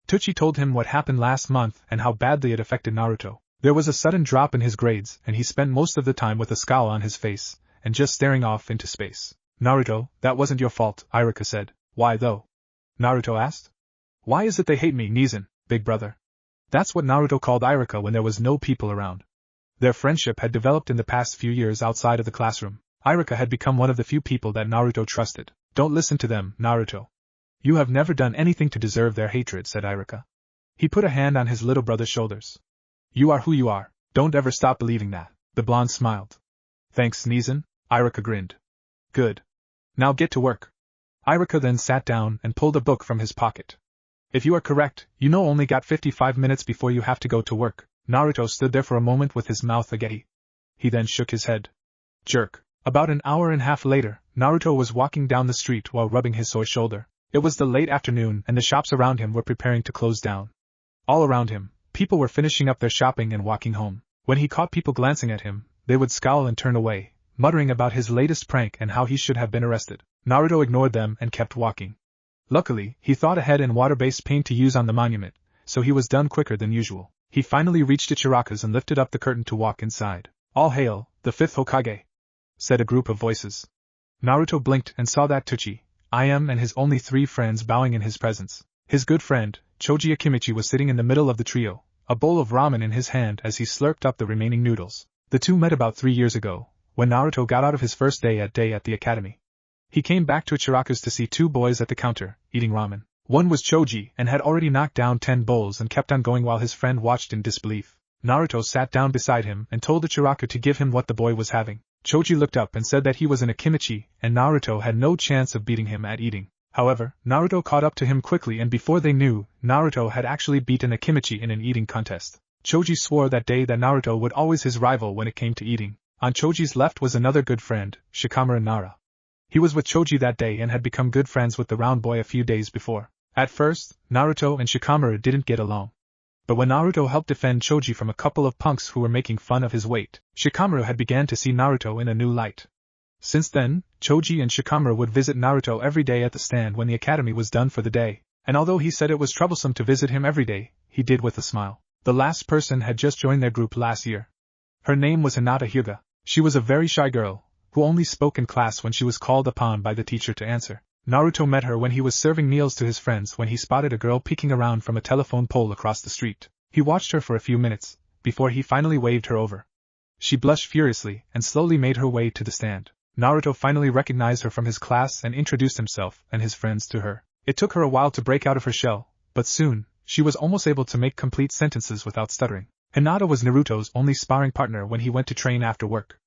Tucci told him what happened last month and how badly it affected Naruto. There was a sudden drop in his grades and he spent most of the time with a scowl on his face and just staring off into space. Naruto, that wasn't your fault, Iruka said. Why though? Naruto asked. Why is it they hate me, Nizan, big brother? That's what Naruto called Iruka when there was no people around. Their friendship had developed in the past few years outside of the classroom. Iruka had become one of the few people that Naruto trusted. Don't listen to them, Naruto. You have never done anything to deserve their hatred, said Iruka. He put a hand on his little brother's shoulders. You are who you are, don't ever stop believing that. The blonde smiled. Thanks, Nizan, Iruka grinned. Good. Now get to work. Iruka then sat down and pulled a book from his pocket. If you are correct, you only got 55 minutes before you have to go to work. Naruto stood there for a moment with his mouth agape. He then shook his head. Jerk. About an hour and a half later, Naruto was walking down the street while rubbing his sore shoulder. It was the late afternoon and the shops around him were preparing to close down. All around him, people were finishing up their shopping and walking home. When he caught people glancing at him, they would scowl and turn away, muttering about his latest prank and how he should have been arrested. Naruto ignored them and kept walking. Luckily, he thought ahead and water-based paint to use on the monument, so he was done quicker than usual. He finally reached Ichiraku's and lifted up the curtain to walk inside. All hail, the fifth Hokage, said a group of voices. Naruto blinked and saw that Tucci, Ayame and his only 3 friends bowing in his presence. His good friend, Choji Akimichi, was sitting in the middle of the trio, a bowl of ramen in his hand as he slurped up the remaining noodles. The two met about 3 years ago, when Naruto got out of his first day at the academy. He came back to Ichiraku's to see 2 boys at the counter, eating ramen. One was Choji and had already knocked down 10 bowls and kept on going while his friend watched in disbelief. Naruto sat down beside him and told Ichiraku to give him what the boy was having. Choji looked up and said that he was an Akimichi and Naruto had no chance of beating him at eating. However, Naruto caught up to him quickly and before they knew, Naruto had actually beaten Akimichi in an eating contest. Choji swore that day that Naruto would always his rival when it came to eating. On Choji's left was another good friend, Shikamaru Nara. He was with Choji that day and had become good friends with the round boy a few days before. At first, Naruto and Shikamaru didn't get along. But when Naruto helped defend Choji from a couple of punks who were making fun of his weight, Shikamaru had began to see Naruto in a new light. Since then, Choji and Shikamaru would visit Naruto every day at the stand when the academy was done for the day, and although he said it was troublesome to visit him every day, he did with a smile. The last person had just joined their group last year. Her name was Hinata Hyuga. She was a very shy girl, who only spoke in class when she was called upon by the teacher to answer. Naruto met her when he was serving meals to his friends when he spotted a girl peeking around from a telephone pole across the street. He watched her for a few minutes, before he finally waved her over. She blushed furiously and slowly made her way to the stand. Naruto finally recognized her from his class and introduced himself and his friends to her. It took her a while to break out of her shell, but soon, she was almost able to make complete sentences without stuttering. Hinata was Naruto's only sparring partner when he went to train after work.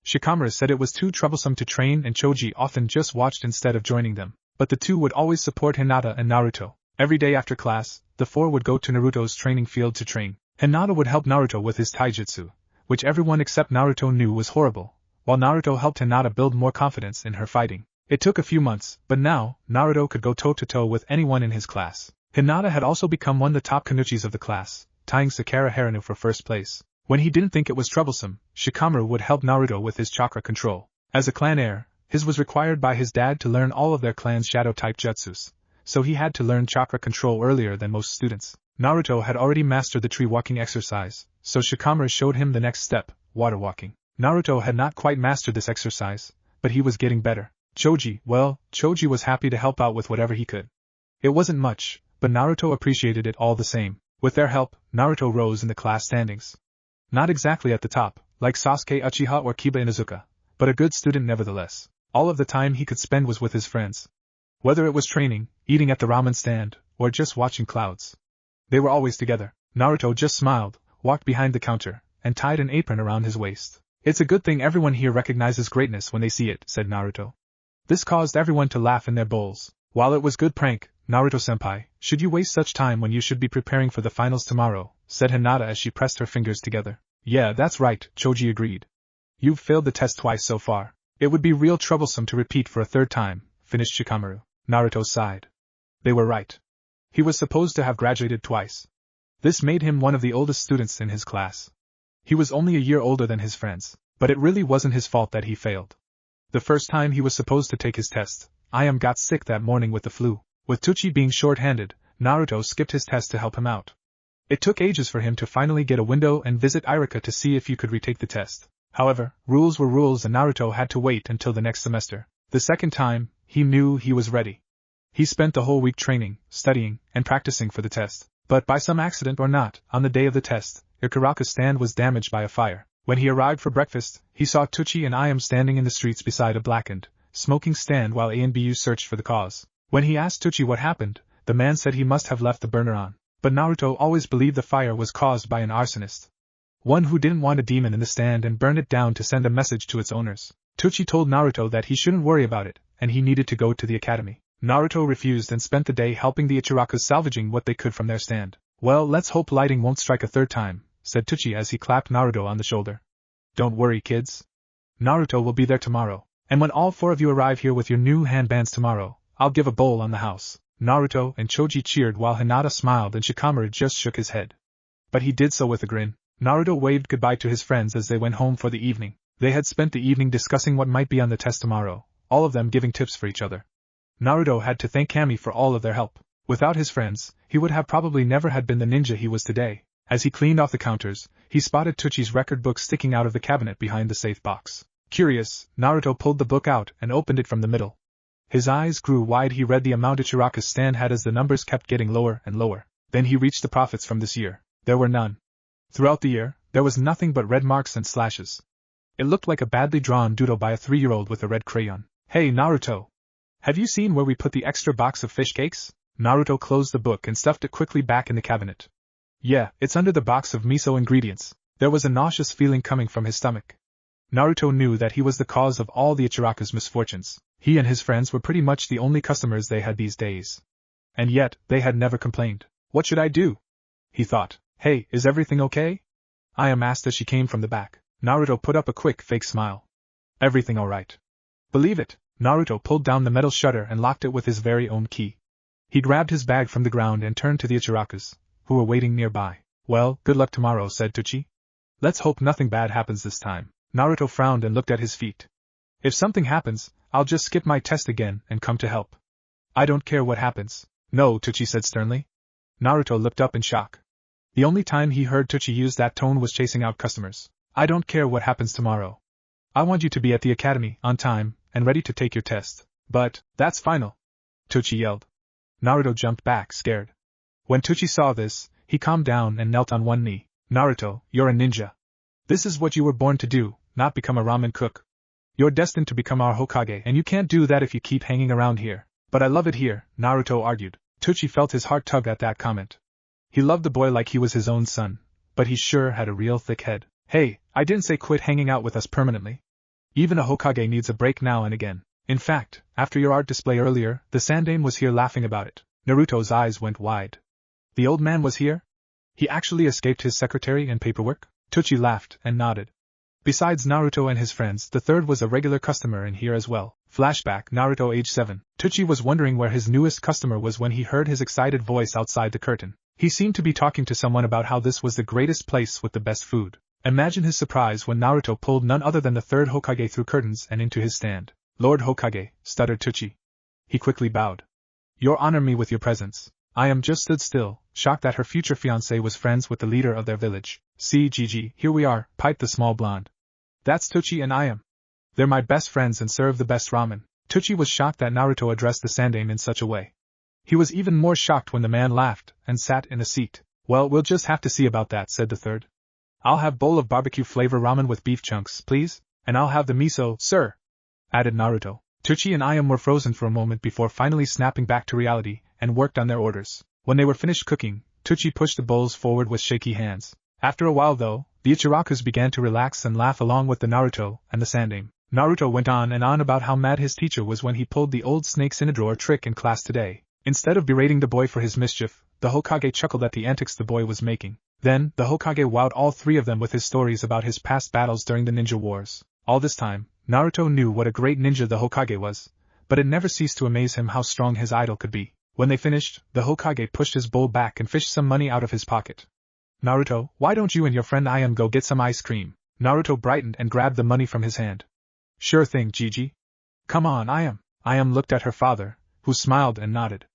Shikamaru said it was too troublesome to train and Choji often just watched instead of joining them, but the two would always support Hinata and Naruto. Every day after class, the 4 would go to Naruto's training field to train. Hinata would help Naruto with his taijutsu, which everyone except Naruto knew was horrible, while Naruto helped Hinata build more confidence in her fighting. It took a few months, but now, Naruto could go toe-to-toe with anyone in his class. Hinata had also become one of the top kanuchis of the class, tying Sakura Harinu for first place. When he didn't think it was troublesome, Shikamaru would help Naruto with his chakra control. As a clan heir, his was required by his dad to learn all of their clan's shadow-type jutsus, so he had to learn chakra control earlier than most students. Naruto had already mastered the tree-walking exercise, so Shikamaru showed him the next step, water walking. Naruto had not quite mastered this exercise, but he was getting better. Choji was happy to help out with whatever he could. It wasn't much, but Naruto appreciated it all the same. With their help, Naruto rose in the class standings. Not exactly at the top, like Sasuke Uchiha or Kiba Inuzuka, but a good student nevertheless. All of the time he could spend was with his friends. Whether it was training, eating at the ramen stand, or just watching clouds. They were always together. Naruto just smiled, walked behind the counter, and tied an apron around his waist. It's a good thing everyone here recognizes greatness when they see it, said Naruto. This caused everyone to laugh in their bowls. While it was good prank, Naruto-senpai, should you waste such time when you should be preparing for the finals tomorrow, said Hinata as she pressed her fingers together. Yeah, that's right, Choji agreed. You've failed the test twice so far. It would be real troublesome to repeat for a third time, finished Shikamaru. Naruto sighed. They were right. He was supposed to have graduated twice. This made him one of the oldest students in his class. He was only a year older than his friends, but it really wasn't his fault that he failed. The first time he was supposed to take his test, Ayame got sick that morning with the flu. With Tsuchi being short-handed, Naruto skipped his test to help him out. It took ages for him to finally get a window and visit Iruka to see if he could retake the test. However, rules were rules and Naruto had to wait until the next semester. The second time, he knew he was ready. He spent the whole week training, studying, and practicing for the test. But by some accident or not, on the day of the test, Ichiraku's stand was damaged by a fire. When he arrived for breakfast, he saw Tsuchi and Ayame standing in the streets beside a blackened, smoking stand while A and BU searched for the cause. When he asked Tsuchi what happened, the man said he must have left the burner on. But Naruto always believed the fire was caused by an arsonist. One who didn't want a demon in the stand and burn it down to send a message to its owners. Tsuchi told Naruto that he shouldn't worry about it, and he needed to go to the academy. Naruto refused and spent the day helping the Ichirakus salvaging what they could from their stand. Well, let's hope lightning won't strike a third time, said Tsuchi as he clapped Naruto on the shoulder. Don't worry, kids. Naruto will be there tomorrow, and when all four of you arrive here with your new handbands tomorrow, I'll give a bowl on the house. Naruto and Choji cheered while Hinata smiled and Shikamaru just shook his head. But he did so with a grin. Naruto waved goodbye to his friends as they went home for the evening. They had spent the evening discussing what might be on the test tomorrow, all of them giving tips for each other. Naruto had to thank Kami for all of their help. Without his friends, he would have probably never had been the ninja he was today. As he cleaned off the counters, he spotted Tsuchi's record book sticking out of the cabinet behind the safe box. Curious, Naruto pulled the book out and opened it from the middle. His eyes grew wide. He read the amount Ichiraku's stand had as the numbers kept getting lower and lower. Then he reached the profits from this year. There were none. Throughout the year, there was nothing but red marks and slashes. It looked like a badly drawn doodle by a 3-year-old with a red crayon. Hey Naruto! Have you seen where we put the extra box of fish cakes? Naruto closed the book and stuffed it quickly back in the cabinet. Yeah, it's under the box of miso ingredients. There was a nauseous feeling coming from his stomach. Naruto knew that he was the cause of all the Ichiraku's misfortunes. He and his friends were pretty much the only customers they had these days. And yet, they had never complained. What should I do? He thought. Hey, is everything okay? Ayame asked as she came from the back. Naruto put up a quick fake smile. Everything alright. Believe it. Naruto pulled down the metal shutter and locked it with his very own key. He grabbed his bag from the ground and turned to the Ichirakus, who were waiting nearby. Well, good luck tomorrow, said Tsuchi. Let's hope nothing bad happens this time. Naruto frowned and looked at his feet. If something happens, I'll just skip my test again and come to help. I don't care what happens. No, Tsuchi said sternly. Naruto looked up in shock. The only time he heard Tsuchi use that tone was chasing out customers. I don't care what happens tomorrow. I want you to be at the academy, on time, and ready to take your test. But, that's final. Tsuchi yelled. Naruto jumped back, scared. When Tsuchi saw this, he calmed down and knelt on one knee. Naruto, you're a ninja. This is what you were born to do, not become a ramen cook. You're destined to become our Hokage and you can't do that if you keep hanging around here. But I love it here, Naruto argued. Tsuchi felt his heart tug at that comment. He loved the boy like he was his own son, but he sure had a real thick head. Hey, I didn't say quit hanging out with us permanently. Even a Hokage needs a break now and again. In fact, after your art display earlier, the Sandaime was here laughing about it. Naruto's eyes went wide. The old man was here? He actually escaped his secretary and paperwork? Tucci laughed and nodded. Besides Naruto and his friends, the third was a regular customer in here as well. Flashback, Naruto age 7. Tucci was wondering where his newest customer was when he heard his excited voice outside the curtain. He seemed to be talking to someone about how this was the greatest place with the best food. Imagine his surprise when Naruto pulled none other than the third Hokage through curtains and into his stand. Lord Hokage, stuttered Tucci. He quickly bowed. You honor me with your presence. Ayame just stood still, shocked that her future fiancé was friends with the leader of their village. See, Gigi, here we are, piped the small blonde. That's Tucci and Ayame. They're my best friends and serve the best ramen. Tucci was shocked that Naruto addressed the sandame in such a way. He was even more shocked when the man laughed and sat in a seat. Well, we'll just have to see about that, said the third. I'll have bowl of barbecue flavor ramen with beef chunks, please, and I'll have the miso, sir, added Naruto. Tucci and Ayame were frozen for a moment before finally snapping back to reality and worked on their orders. When they were finished cooking, Tucci pushed the bowls forward with shaky hands. After a while though, the Ichirakus began to relax and laugh along with the Naruto and the sandame. Naruto went on and on about how mad his teacher was when he pulled the old snakes in a drawer trick in class today. Instead of berating the boy for his mischief, the Hokage chuckled at the antics the boy was making. Then, the Hokage wowed all three of them with his stories about his past battles during the ninja wars. All this time, Naruto knew what a great ninja the Hokage was, but it never ceased to amaze him how strong his idol could be. When they finished, the Hokage pushed his bowl back and fished some money out of his pocket. Naruto, why don't you and your friend Ayame go get some ice cream? Naruto brightened and grabbed the money from his hand. Sure thing, Gigi. Come on, Ayame. Ayame looked at her father, who smiled and nodded.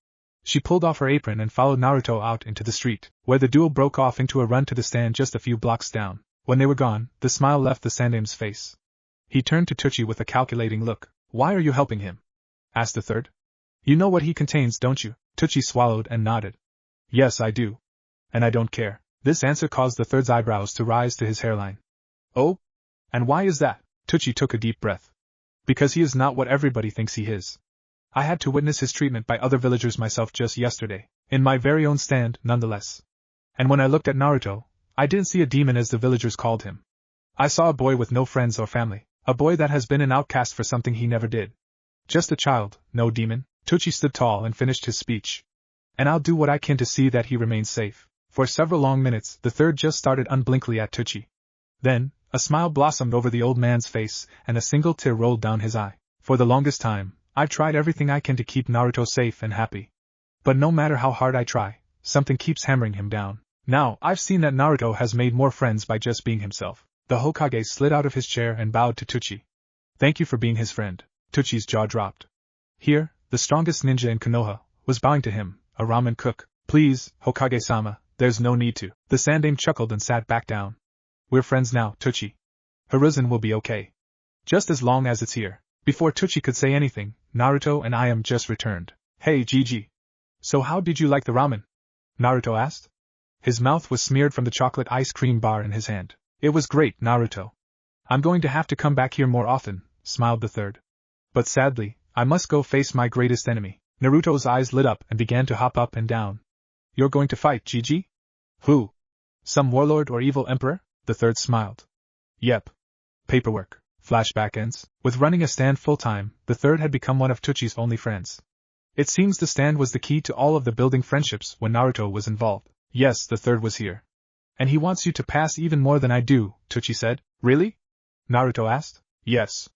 She pulled off her apron and followed Naruto out into the street, where the duo broke off into a run to the stand just a few blocks down. When they were gone, the smile left the sandame's face. He turned to Tucci with a calculating look. Why are you helping him? Asked the third. You know what he contains, don't you? Tucci swallowed and nodded. Yes, I do. And I don't care. This answer caused the third's eyebrows to rise to his hairline. Oh? And why is that? Tucci took a deep breath. Because he is not what everybody thinks he is. I had to witness his treatment by other villagers myself just yesterday, in my very own stand, nonetheless. And when I looked at Naruto, I didn't see a demon as the villagers called him. I saw a boy with no friends or family, a boy that has been an outcast for something he never did. Just a child, no demon. Tucci stood tall and finished his speech. And I'll do what I can to see that he remains safe. For several long minutes, the third just stared unblinkingly at Tucci. Then, a smile blossomed over the old man's face, and a single tear rolled down his eye. For the longest time, I've tried everything I can to keep Naruto safe and happy. But no matter how hard I try, something keeps hammering him down. Now, I've seen that Naruto has made more friends by just being himself. The Hokage slid out of his chair and bowed to Tucci. Thank you for being his friend. Tucci's jaw dropped. Here, the strongest ninja in Konoha, was bowing to him, a ramen cook. Please, Hokage-sama, there's no need to. The sandame chuckled and sat back down. We're friends now, Tucci. Hiruzen will be okay. Just as long as it's here. Before Tucci could say anything, Naruto and Ayame just returned. Hey Gigi. So how did you like the ramen? Naruto asked. His mouth was smeared from the chocolate ice cream bar in his hand. It was great, Naruto. I'm going to have to come back here more often, smiled the third. But sadly, I must go face my greatest enemy. Naruto's eyes lit up and began to hop up and down. You're going to fight, Gigi? Who? Some warlord or evil emperor? The third smiled. Yep. Paperwork. Flashback ends. With running a stand full-time, the third had become one of Tucci's only friends. It seems the stand was the key to all of the building friendships when Naruto was involved. Yes, the third was here. And he wants you to pass even more than I do, Tucci said. Really? Naruto asked. Yes.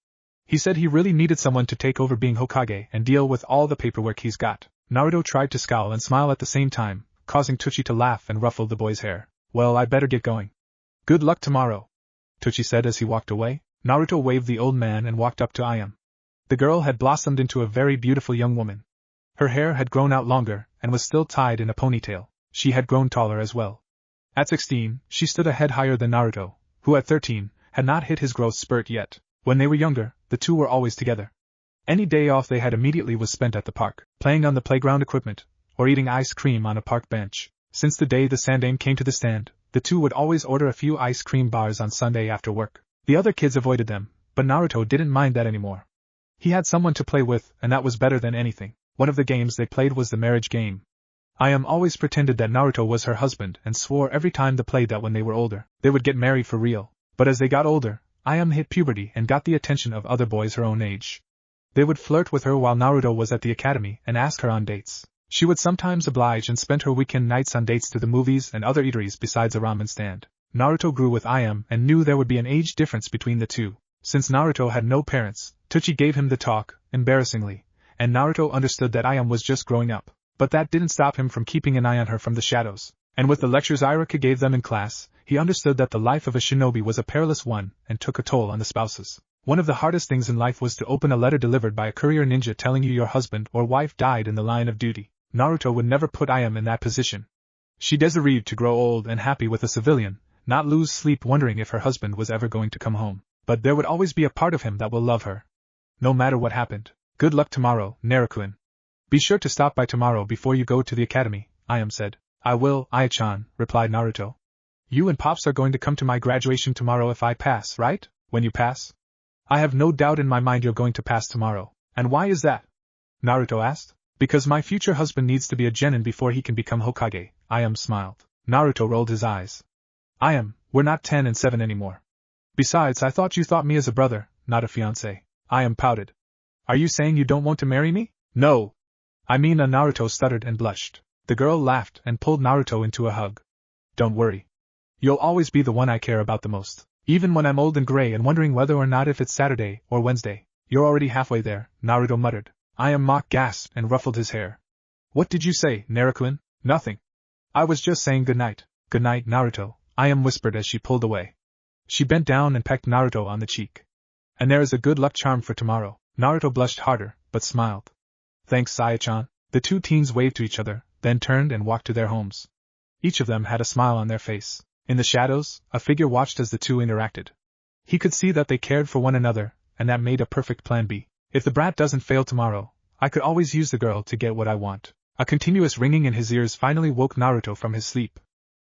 He said he really needed someone to take over being Hokage and deal with all the paperwork he's got. Naruto tried to scowl and smile at the same time, causing Tucci to laugh and ruffle the boy's hair. Well, I better get going. Good luck tomorrow, Tucci said as he walked away. Naruto waved the old man and walked up to Ayame. The girl had blossomed into a very beautiful young woman. Her hair had grown out longer and was still tied in a ponytail. She had grown taller as well. At 16, she stood a head higher than Naruto, who at 13, had not hit his growth spurt yet. When they were younger, the two were always together. Any day off they had immediately was spent at the park, playing on the playground equipment, or eating ice cream on a park bench. Since the day the sandame came to the stand, the two would always order a few ice cream bars on Sunday after work. The other kids avoided them, but Naruto didn't mind that anymore. He had someone to play with, and that was better than anything. One of the games they played was the marriage game. Ayame always pretended that Naruto was her husband and swore every time they played that when they were older, they would get married for real. But as they got older, Ayame hit puberty and got the attention of other boys her own age. They would flirt with her while Naruto was at the academy and ask her on dates. She would sometimes oblige and spend her weekend nights on dates to the movies and other eateries besides a ramen stand. Naruto grew with Ayame and knew there would be an age difference between the two. Since Naruto had no parents, Teuchi gave him the talk, embarrassingly, and Naruto understood that Ayame was just growing up. But that didn't stop him from keeping an eye on her from the shadows. And with the lectures Iruka gave them in class, he understood that the life of a shinobi was a perilous one and took a toll on the spouses. One of the hardest things in life was to open a letter delivered by a courier ninja telling you your husband or wife died in the line of duty. Naruto would never put Ayame in that position. She deserved to grow old and happy with a civilian, not lose sleep wondering if her husband was ever going to come home. But there would always be a part of him that will love her, no matter what happened. Good luck tomorrow, Naruto. Be sure to stop by tomorrow before you go to the academy, Ayame said. I will, Aya-chan, replied Naruto. You and Pops are going to come to my graduation tomorrow if I pass, right? When you pass? I have no doubt in my mind you're going to pass tomorrow. And why is that? Naruto asked. Because my future husband needs to be a genin before he can become Hokage, Ayame smiled. Naruto rolled his eyes. Ayame, we're not 10 and 7 anymore. Besides, I thought you thought me as a brother, not a fiancé. Ayame pouted. Are you saying you don't want to marry me? No. I mean, Naruto stuttered and blushed. The girl laughed and pulled Naruto into a hug. Don't worry. You'll always be the one I care about the most. Even when I'm old and gray and wondering whether or not if it's Saturday or Wednesday. You're already halfway there, Naruto muttered. Ayame gasped and ruffled his hair. What did you say, Naruto? Nothing. I was just saying good night. Good night, Naruto, Ayame whispered as she pulled away. She bent down and pecked Naruto on the cheek. And there is a good luck charm for tomorrow. Naruto blushed harder, but smiled. Thanks, Aya-chan. The two teens waved to each other, then turned and walked to their homes. Each of them had a smile on their face. In the shadows, a figure watched as the two interacted. He could see that they cared for one another, and that made a perfect plan B. If the brat doesn't fail tomorrow, I could always use the girl to get what I want. A continuous ringing in his ears finally woke Naruto from his sleep.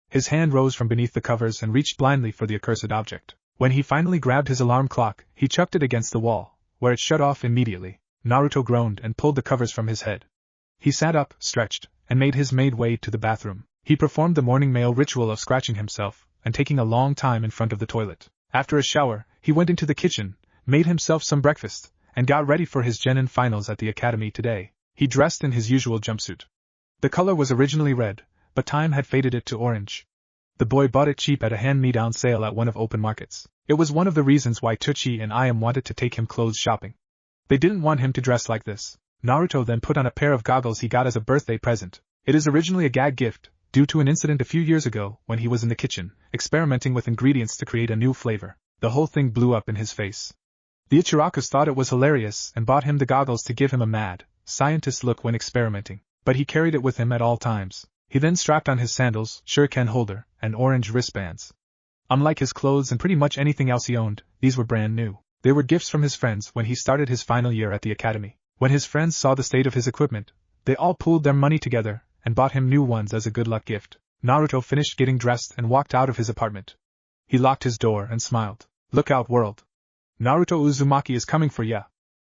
His hand rose from beneath the covers and reached blindly for the accursed object. When he finally grabbed his alarm clock, he chucked it against the wall, where it shut off immediately. Naruto groaned and pulled the covers from his head. He sat up, stretched, and made his way to the bathroom. He performed the morning male ritual of scratching himself, and taking a long time in front of the toilet. After a shower, he went into the kitchen, made himself some breakfast, and got ready for his genin finals at the academy today. He dressed in his usual jumpsuit. The color was originally red, but time had faded it to orange. The boy bought it cheap at a hand-me-down sale at one of open markets. It was one of the reasons why Teuchi and Ayame wanted to take him clothes shopping. They didn't want him to dress like this. Naruto then put on a pair of goggles he got as a birthday present. It is originally a gag gift, due to an incident a few years ago when he was in the kitchen, experimenting with ingredients to create a new flavor. The whole thing blew up in his face. The Ichirakus thought it was hilarious and bought him the goggles to give him a mad, scientist look when experimenting, but he carried it with him at all times. He then strapped on his sandals, shuriken holder, and orange wristbands. Unlike his clothes and pretty much anything else he owned, these were brand new. They were gifts from his friends when he started his final year at the academy. When his friends saw the state of his equipment, they all pooled their money together and bought him new ones as a good luck gift. Naruto finished getting dressed and walked out of his apartment. He locked his door and smiled. Look out, world. Naruto Uzumaki is coming for ya.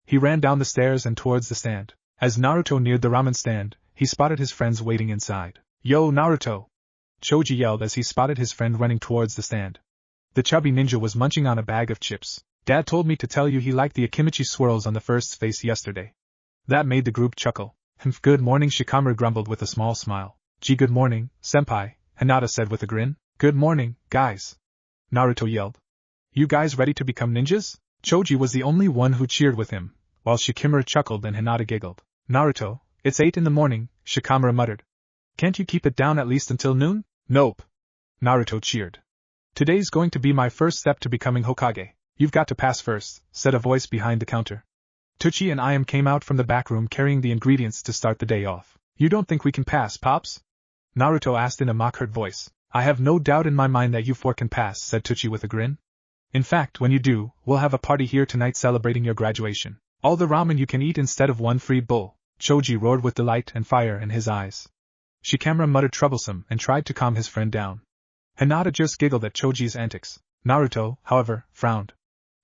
He ran down the stairs and towards the stand. As Naruto neared the ramen stand, he spotted his friends waiting inside. Yo, Naruto! Choji yelled as he spotted his friend running towards the stand. The chubby ninja was munching on a bag of chips. Dad told me to tell you he liked the Akimichi swirls on the first's face yesterday. That made the group chuckle. Good morning, Shikamaru grumbled with a small smile. Gee, good morning, senpai, Hinata said with a grin. Good morning, guys. Naruto yelled. You guys ready to become ninjas? Choji was the only one who cheered with him, while Shikamaru chuckled and Hinata giggled. Naruto, it's 8 in the morning, Shikamaru muttered. Can't you keep it down at least until noon? Nope. Naruto cheered. Today's going to be my first step to becoming Hokage. You've got to pass first, said a voice behind the counter. Teuchi and Ayame came out from the back room carrying the ingredients to start the day off. You don't think we can pass, Pops? Naruto asked in a mock-hurt voice. I have no doubt in my mind that you four can pass, said Teuchi with a grin. In fact, when you do, we'll have a party here tonight celebrating your graduation. All the ramen you can eat instead of one free bowl. Choji roared with delight and fire in his eyes. Shikamaru muttered troublesome and tried to calm his friend down. Hinata just giggled at Choji's antics. Naruto, however, frowned.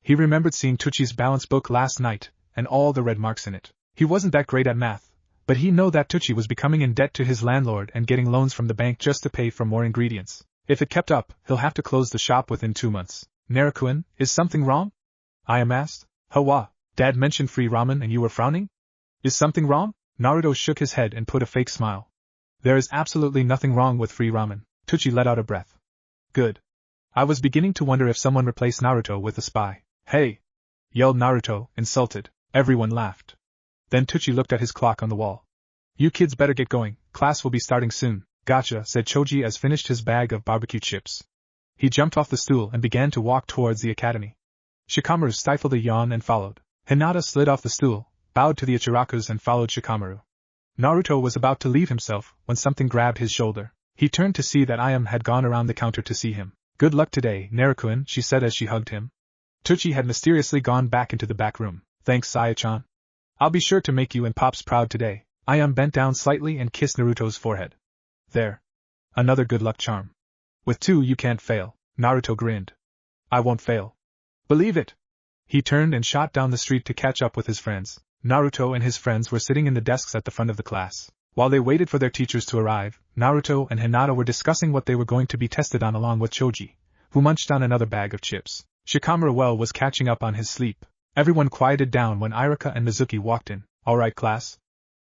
He remembered seeing Teuchi's balance book last night, and all the red marks in it. He wasn't that great at math, but he knew that Teuchi was becoming in debt to his landlord and getting loans from the bank just to pay for more ingredients. If it kept up, he'll have to close the shop within 2 months. Naruto, is something wrong? Ayame asked. Hawa, Dad mentioned free ramen and you were frowning? Is something wrong? Naruto shook his head and put a fake smile. There is absolutely nothing wrong with free ramen. Teuchi let out a breath. Good. I was beginning to wonder if someone replaced Naruto with a spy. Hey! Yelled Naruto, insulted. Everyone laughed. Then Tsuchi looked at his clock on the wall. You kids better get going, class will be starting soon. Gotcha, said Choji as finished his bag of barbecue chips. He jumped off the stool and began to walk towards the academy. Shikamaru stifled a yawn and followed. Hinata slid off the stool, bowed to the Ichirakus and followed Shikamaru. Naruto was about to leave himself when something grabbed his shoulder. He turned to see that Ayame had gone around the counter to see him. Good luck today, Naruto-kun, she said as she hugged him. Tsuchi had mysteriously gone back into the back room. Thanks, Saya-chan. I'll be sure to make you and Pops proud today. Ayame bent down slightly and kissed Naruto's forehead. There. Another good luck charm. With two you can't fail. Naruto grinned. I won't fail. Believe it. He turned and shot down the street to catch up with his friends. Naruto and his friends were sitting in the desks at the front of the class. While they waited for their teachers to arrive, Naruto and Hinata were discussing what they were going to be tested on along with Choji, who munched on another bag of chips. Shikamaru was catching up on his sleep. Everyone quieted down when Iruka and Mizuki walked in. Alright class.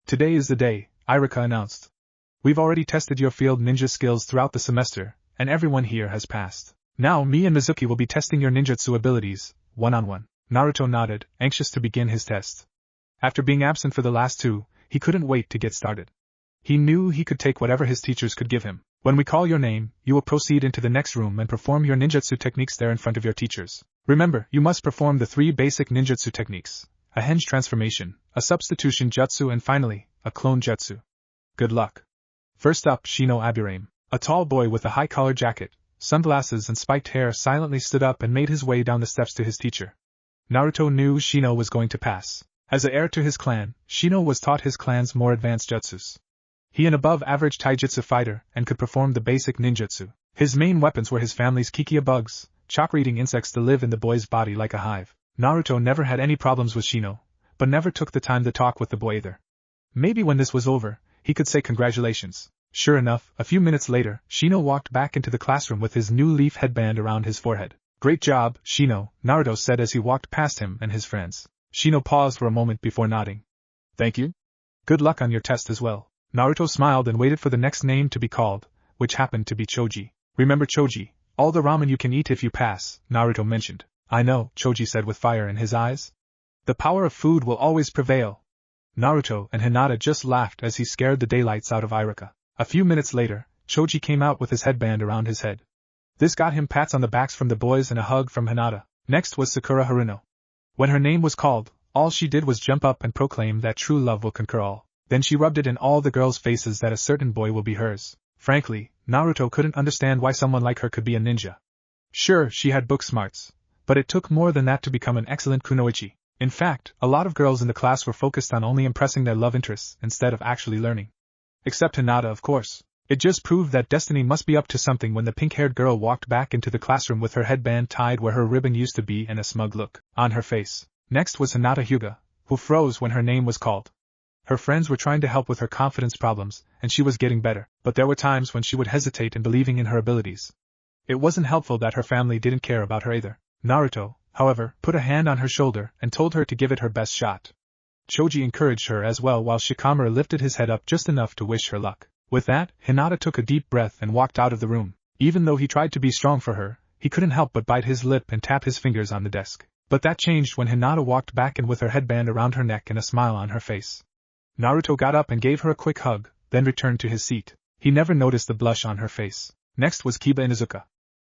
Today is the day, Iruka announced. We've already tested your field ninja skills throughout the semester, and everyone here has passed. Now me and Mizuki will be testing your ninjutsu abilities, one-on-one. Naruto nodded, anxious to begin his test. After being absent for the last two, he couldn't wait to get started. He knew he could take whatever his teachers could give him. When we call your name, you will proceed into the next room and perform your ninjutsu techniques there in front of your teachers. Remember, you must perform the 3 basic ninjutsu techniques: a henge transformation, a substitution jutsu and finally, a clone jutsu. Good luck. First up, Shino Aburame. A tall boy with a high-collar jacket, sunglasses and spiked hair silently stood up and made his way down the steps to his teacher. Naruto knew Shino was going to pass. As the heir to his clan, Shino was taught his clan's more advanced jutsus. He an above-average taijutsu fighter and could perform the basic ninjutsu. His main weapons were his family's kikia bugs, chakra-eating insects that live in the boy's body like a hive. Naruto never had any problems with Shino, but never took the time to talk with the boy either. Maybe when this was over, he could say congratulations. Sure enough, a few minutes later, Shino walked back into the classroom with his new leaf headband around his forehead. Great job, Shino, Naruto said as he walked past him and his friends. Shino paused for a moment before nodding. Thank you. Good luck on your test as well. Naruto smiled and waited for the next name to be called, which happened to be Choji. Remember Choji, all the ramen you can eat if you pass, Naruto mentioned. I know, Choji said with fire in his eyes. The power of food will always prevail. Naruto and Hinata just laughed as he scared the daylights out of Iruka. A few minutes later, Choji came out with his headband around his head. This got him pats on the backs from the boys and a hug from Hinata. Next was Sakura Haruno. When her name was called, all she did was jump up and proclaim that true love will conquer all. Then she rubbed it in all the girls' faces that a certain boy will be hers. Frankly, Naruto couldn't understand why someone like her could be a ninja. Sure, she had book smarts, but it took more than that to become an excellent kunoichi. In fact, a lot of girls in the class were focused on only impressing their love interests instead of actually learning. Except Hinata, of course. It just proved that destiny must be up to something when the pink-haired girl walked back into the classroom with her headband tied where her ribbon used to be and a smug look on her face. Next was Hinata Hyuga, who froze when her name was called. Her friends were trying to help with her confidence problems, and she was getting better, but there were times when she would hesitate in believing in her abilities. It wasn't helpful that her family didn't care about her either. Naruto, however, put a hand on her shoulder and told her to give it her best shot. Choji encouraged her as well while Shikamaru lifted his head up just enough to wish her luck. With that, Hinata took a deep breath and walked out of the room. Even though he tried to be strong for her, he couldn't help but bite his lip and tap his fingers on the desk. But that changed when Hinata walked back in with her headband around her neck and a smile on her face. Naruto got up and gave her a quick hug, then returned to his seat. He never noticed the blush on her face. Next was Kiba Inuzuka.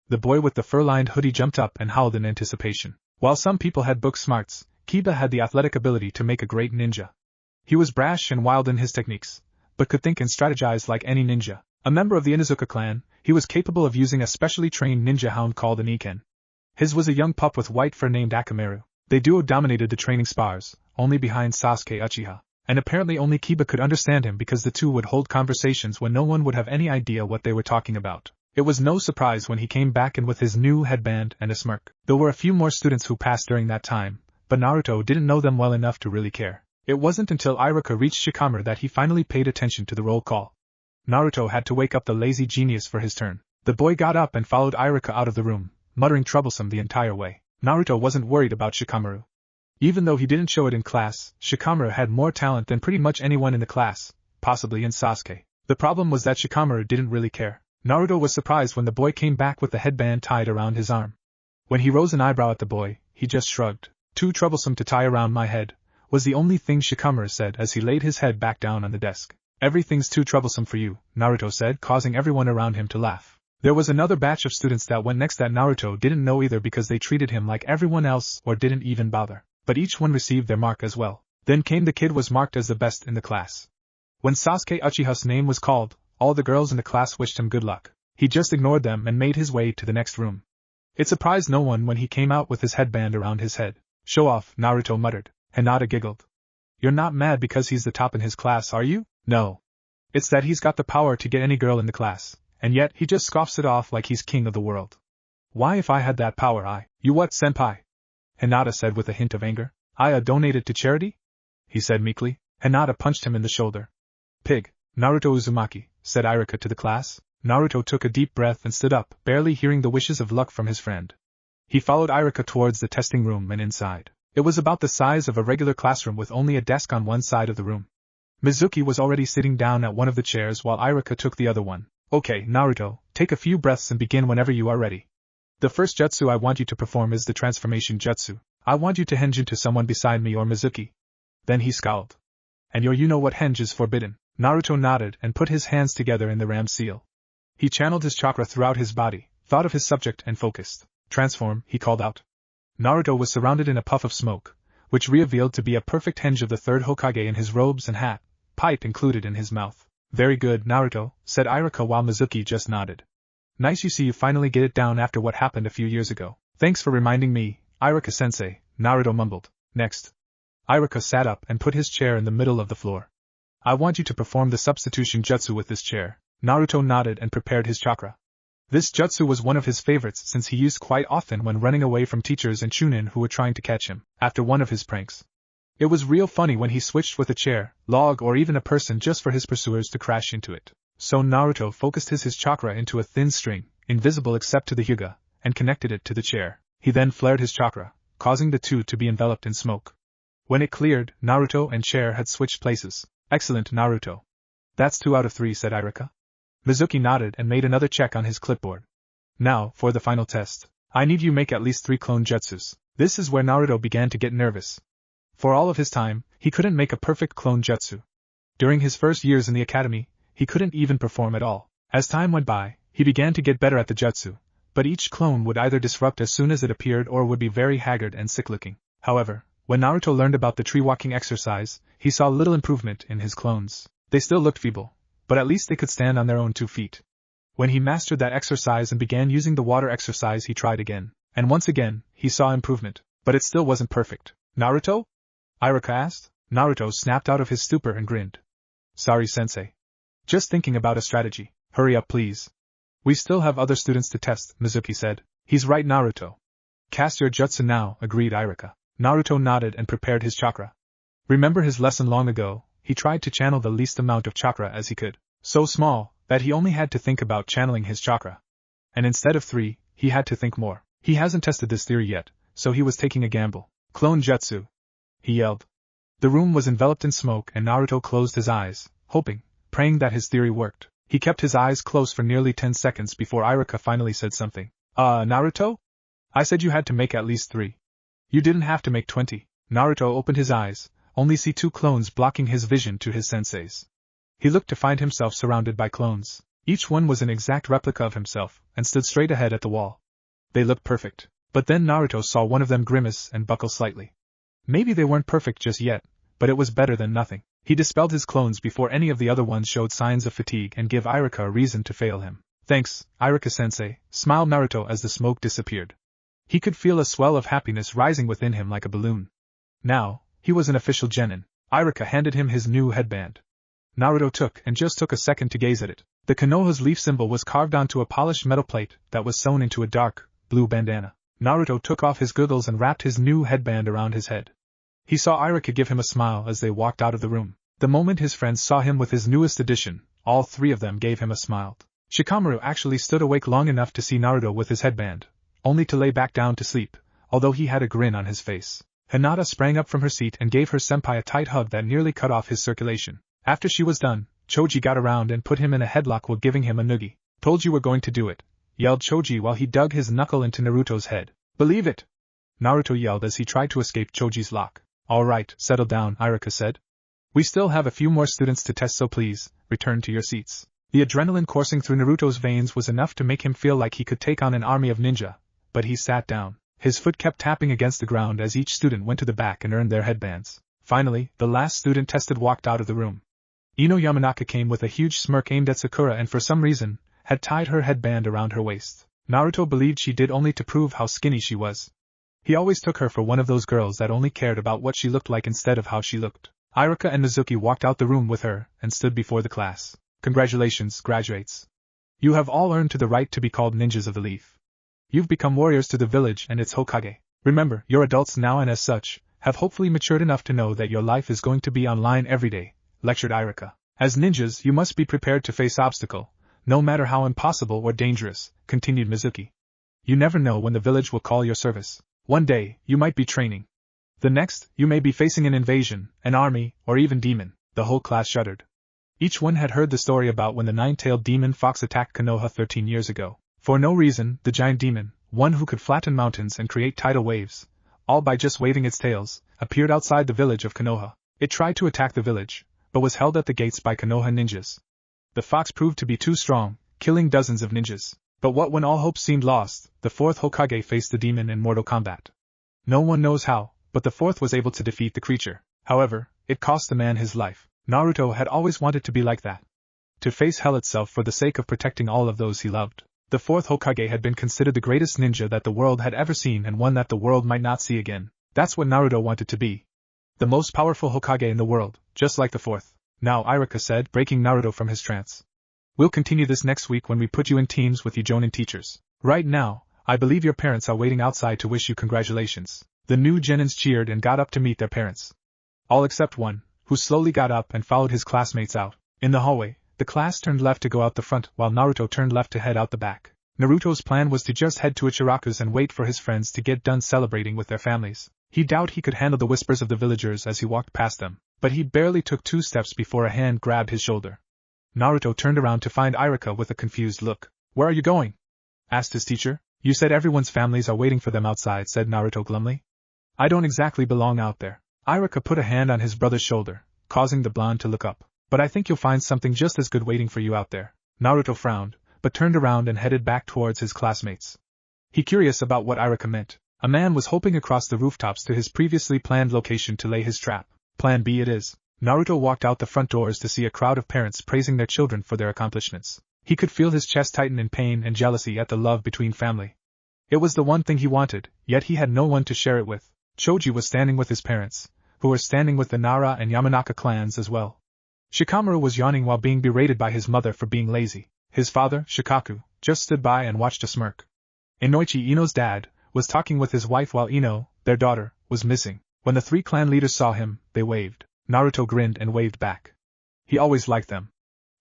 The boy with the fur-lined hoodie jumped up and howled in anticipation. While some people had book smarts, Kiba had the athletic ability to make a great ninja. He was brash and wild in his techniques, but could think and strategize like any ninja. A member of the Inuzuka clan, he was capable of using a specially trained ninja hound called an Iken. His was a young pup with white fur named Akamaru. They duo dominated the training spars, only behind Sasuke Uchiha. And apparently only Kiba could understand him because the two would hold conversations when no one would have any idea what they were talking about. It was no surprise when he came back in with his new headband and a smirk. There were a few more students who passed during that time, but Naruto didn't know them well enough to really care. It wasn't until Iruka reached Shikamaru that he finally paid attention to the roll call. Naruto had to wake up the lazy genius for his turn. The boy got up and followed Iruka out of the room, muttering troublesome the entire way. Naruto wasn't worried about Shikamaru. Even though he didn't show it in class, Shikamaru had more talent than pretty much anyone in the class, possibly in Sasuke. The problem was that Shikamaru didn't really care. Naruto was surprised when the boy came back with the headband tied around his arm. When he rose an eyebrow at the boy, he just shrugged. Too troublesome to tie around my head, was the only thing Shikamaru said as he laid his head back down on the desk. Everything's too troublesome for you, Naruto said, causing everyone around him to laugh. There was another batch of students that went next that Naruto didn't know either because they treated him like everyone else or didn't even bother. But each one received their mark as well. Then came the kid was marked as the best in the class. When Sasuke Uchiha's name was called, all the girls in the class wished him good luck. He just ignored them and made his way to the next room. It surprised no one when he came out with his headband around his head. Show off, Naruto muttered. Hinata giggled. You're not mad because he's the top in his class, are you? No. It's that he's got the power to get any girl in the class, and yet he just scoffs it off like he's king of the world. Why, if I had that power, You what, senpai? Hinata said with a hint of anger. I donate it to charity? He said meekly. Hinata punched him in the shoulder. Pig. Naruto Uzumaki, said Iruka to the class. Naruto took a deep breath and stood up, barely hearing the wishes of luck from his friend. He followed Iruka towards the testing room and inside. It was about the size of a regular classroom with only a desk on one side of the room. Mizuki was already sitting down at one of the chairs while Iruka took the other one. Okay, Naruto, take a few breaths and begin whenever you are ready. The first jutsu I want you to perform is the transformation jutsu. I want you to henge into someone beside me or Mizuki. Then he scowled. And you know what henge is forbidden. Naruto nodded and put his hands together in the ram seal. He channeled his chakra throughout his body, thought of his subject and focused. Transform, he called out. Naruto was surrounded in a puff of smoke, which revealed to be a perfect henge of the third Hokage in his robes and hat, pipe included in his mouth. Very good, Naruto, said Iruka while Mizuki just nodded. Nice, you see you finally get it down after what happened a few years ago. Thanks for reminding me, Iruka-sensei, Naruto mumbled. Next. Iruka sat up and put his chair in the middle of the floor. I want you to perform the substitution jutsu with this chair. Naruto nodded and prepared his chakra. This jutsu was one of his favorites since he used quite often when running away from teachers and chunin who were trying to catch him, after one of his pranks. It was real funny when he switched with a chair, log or even a person just for his pursuers to crash into it. So Naruto focused his chakra into a thin string, invisible except to the Hyuga, and connected it to the chair. He then flared his chakra, causing the two to be enveloped in smoke. When it cleared, Naruto and chair had switched places. Excellent, Naruto. That's 2 out of 3, said Iruka. Mizuki nodded and made another check on his clipboard. Now, for the final test. I need you make at least 3 clone jutsus. This is where Naruto began to get nervous. For all of his time, he couldn't make a perfect clone jutsu. During his first years in the academy, he couldn't even perform at all. As time went by, he began to get better at the jutsu, but each clone would either disrupt as soon as it appeared or would be very haggard and sick-looking. However, when Naruto learned about the tree-walking exercise, he saw little improvement in his clones. They still looked feeble, but at least they could stand on their own 2 feet. When he mastered that exercise and began using the water exercise, he tried again. And once again, he saw improvement, but it still wasn't perfect. Naruto? Iruka asked. Naruto snapped out of his stupor and grinned. Sorry, sensei. Just thinking about a strategy. Hurry up, please. We still have other students to test, Mizuki said. He's right, Naruto. Cast your jutsu now, agreed Iruka. Naruto nodded and prepared his chakra. Remember his lesson long ago, he tried to channel the least amount of chakra as he could. So small, that he only had to think about channeling his chakra. And instead of 3, he had to think more. He hasn't tested this theory yet, so he was taking a gamble. Clone jutsu! He yelled. The room was enveloped in smoke and Naruto closed his eyes, hoping, praying that his theory worked. He kept his eyes closed for nearly 10 seconds before Iruka finally said something. Naruto? I said you had to make at least 3. You didn't have to make 20. Naruto opened his eyes, only see 2 clones blocking his vision to his sensei's. He looked to find himself surrounded by clones. Each one was an exact replica of himself, and stood straight ahead at the wall. They looked perfect. But then Naruto saw one of them grimace and buckle slightly. Maybe they weren't perfect just yet, but it was better than nothing. He dispelled his clones before any of the other ones showed signs of fatigue and gave Iruka a reason to fail him. Thanks, Iruka-sensei, smiled Naruto as the smoke disappeared. He could feel a swell of happiness rising within him like a balloon. Now, he was an official genin. Iruka handed him his new headband. Naruto took a second to gaze at it. The Konoha's leaf symbol was carved onto a polished metal plate that was sewn into a dark, blue bandana. Naruto took off his goggles and wrapped his new headband around his head. He saw Iruka give him a smile as they walked out of the room. The moment his friends saw him with his newest addition, all 3 of them gave him a smile. Shikamaru actually stood awake long enough to see Naruto with his headband, only to lay back down to sleep, although he had a grin on his face. Hinata sprang up from her seat and gave her senpai a tight hug that nearly cut off his circulation. After she was done, Choji got around and put him in a headlock while giving him a noogie. Told you we're going to do it, yelled Choji while he dug his knuckle into Naruto's head. Believe it! Naruto yelled as he tried to escape Choji's lock. All right, settle down, Iruka said. We still have a few more students to test, so please, return to your seats. The adrenaline coursing through Naruto's veins was enough to make him feel like he could take on an army of ninja, but he sat down. His foot kept tapping against the ground as each student went to the back and earned their headbands. Finally, the last student tested walked out of the room. Ino Yamanaka came with a huge smirk aimed at Sakura and for some reason, had tied her headband around her waist. Naruto believed she did only to prove how skinny she was. He always took her for one of those girls that only cared about what she looked like instead of how she looked. Iruka and Mizuki walked out the room with her and stood before the class. Congratulations, graduates. You have all earned to the right to be called ninjas of the leaf. You've become warriors to the village and its Hokage. Remember, you're adults now and as such, have hopefully matured enough to know that your life is going to be online every day, lectured Iruka. As ninjas, you must be prepared to face obstacle, no matter how impossible or dangerous, continued Mizuki. You never know when the village will call your service. One day, you might be training. The next, you may be facing an invasion, an army, or even demon. The whole class shuddered. Each one had heard the story about when the nine-tailed demon fox attacked Konoha 13 years ago. For no reason, the giant demon, one who could flatten mountains and create tidal waves, all by just waving its tails, appeared outside the village of Konoha. It tried to attack the village, but was held at the gates by Konoha ninjas. The fox proved to be too strong, killing dozens of ninjas. But what when all hope seemed lost, the fourth Hokage faced the demon in mortal combat. No one knows how, but the fourth was able to defeat the creature. However, it cost the man his life. Naruto had always wanted to be like that. To face hell itself for the sake of protecting all of those he loved. The fourth Hokage had been considered the greatest ninja that the world had ever seen and one that the world might not see again. That's what Naruto wanted to be. The most powerful Hokage in the world, just like the fourth. Now, Iruka said, breaking Naruto from his trance. We'll continue this next week when we put you in teams with you Jonin teachers. Right now, I believe your parents are waiting outside to wish you congratulations. The new Genins cheered and got up to meet their parents. All except one, who slowly got up and followed his classmates out. In the hallway, the class turned left to go out the front while Naruto turned left to head out the back. Naruto's plan was to just head to Ichiraku's and wait for his friends to get done celebrating with their families. He doubted he could handle the whispers of the villagers as he walked past them, but he barely took 2 steps before a hand grabbed his shoulder. Naruto turned around to find Iruka with a confused look. Where are you going? Asked his teacher. You said everyone's families are waiting for them outside, said Naruto glumly. I don't exactly belong out there. Iruka put a hand on his brother's shoulder, causing the blonde to look up. But I think you'll find something just as good waiting for you out there. Naruto frowned, but turned around and headed back towards his classmates. He curious about what Iruka meant. A man was hoping across the rooftops to his previously planned location to lay his trap. Plan B it is. Naruto walked out the front doors to see a crowd of parents praising their children for their accomplishments. He could feel his chest tighten in pain and jealousy at the love between family. It was the one thing he wanted, yet he had no one to share it with. Choji was standing with his parents, who were standing with the Nara and Yamanaka clans as well. Shikamaru was yawning while being berated by his mother for being lazy. His father, Shikaku, just stood by and watched a smirk. Inoichi, Ino's dad, was talking with his wife while Ino, their daughter, was missing. When the 3 clan leaders saw him, they waved. Naruto grinned and waved back. He always liked them.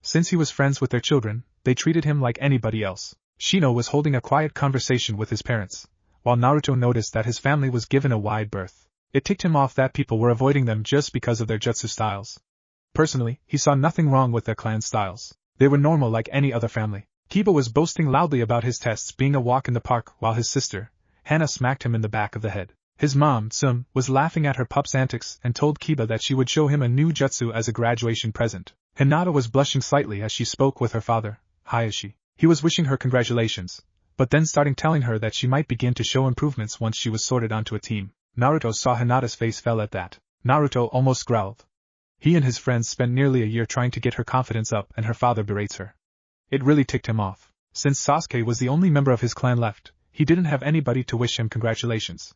Since he was friends with their children, they treated him like anybody else. Shino was holding a quiet conversation with his parents, while Naruto noticed that his family was given a wide berth. It ticked him off that people were avoiding them just because of their jutsu styles. Personally, he saw nothing wrong with their clan styles. They were normal like any other family. Kiba was boasting loudly about his tests being a walk in the park while his sister, Hana, smacked him in the back of the head. His mom, Tsum, was laughing at her pup's antics and told Kiba that she would show him a new jutsu as a graduation present. Hinata was blushing slightly as she spoke with her father, Hayashi. He was wishing her congratulations, but then starting telling her that she might begin to show improvements once she was sorted onto a team. Naruto saw Hinata's face fell at that. Naruto almost growled. He and his friends spent nearly a year trying to get her confidence up and her father berates her. It really ticked him off. Since Sasuke was the only member of his clan left, he didn't have anybody to wish him congratulations.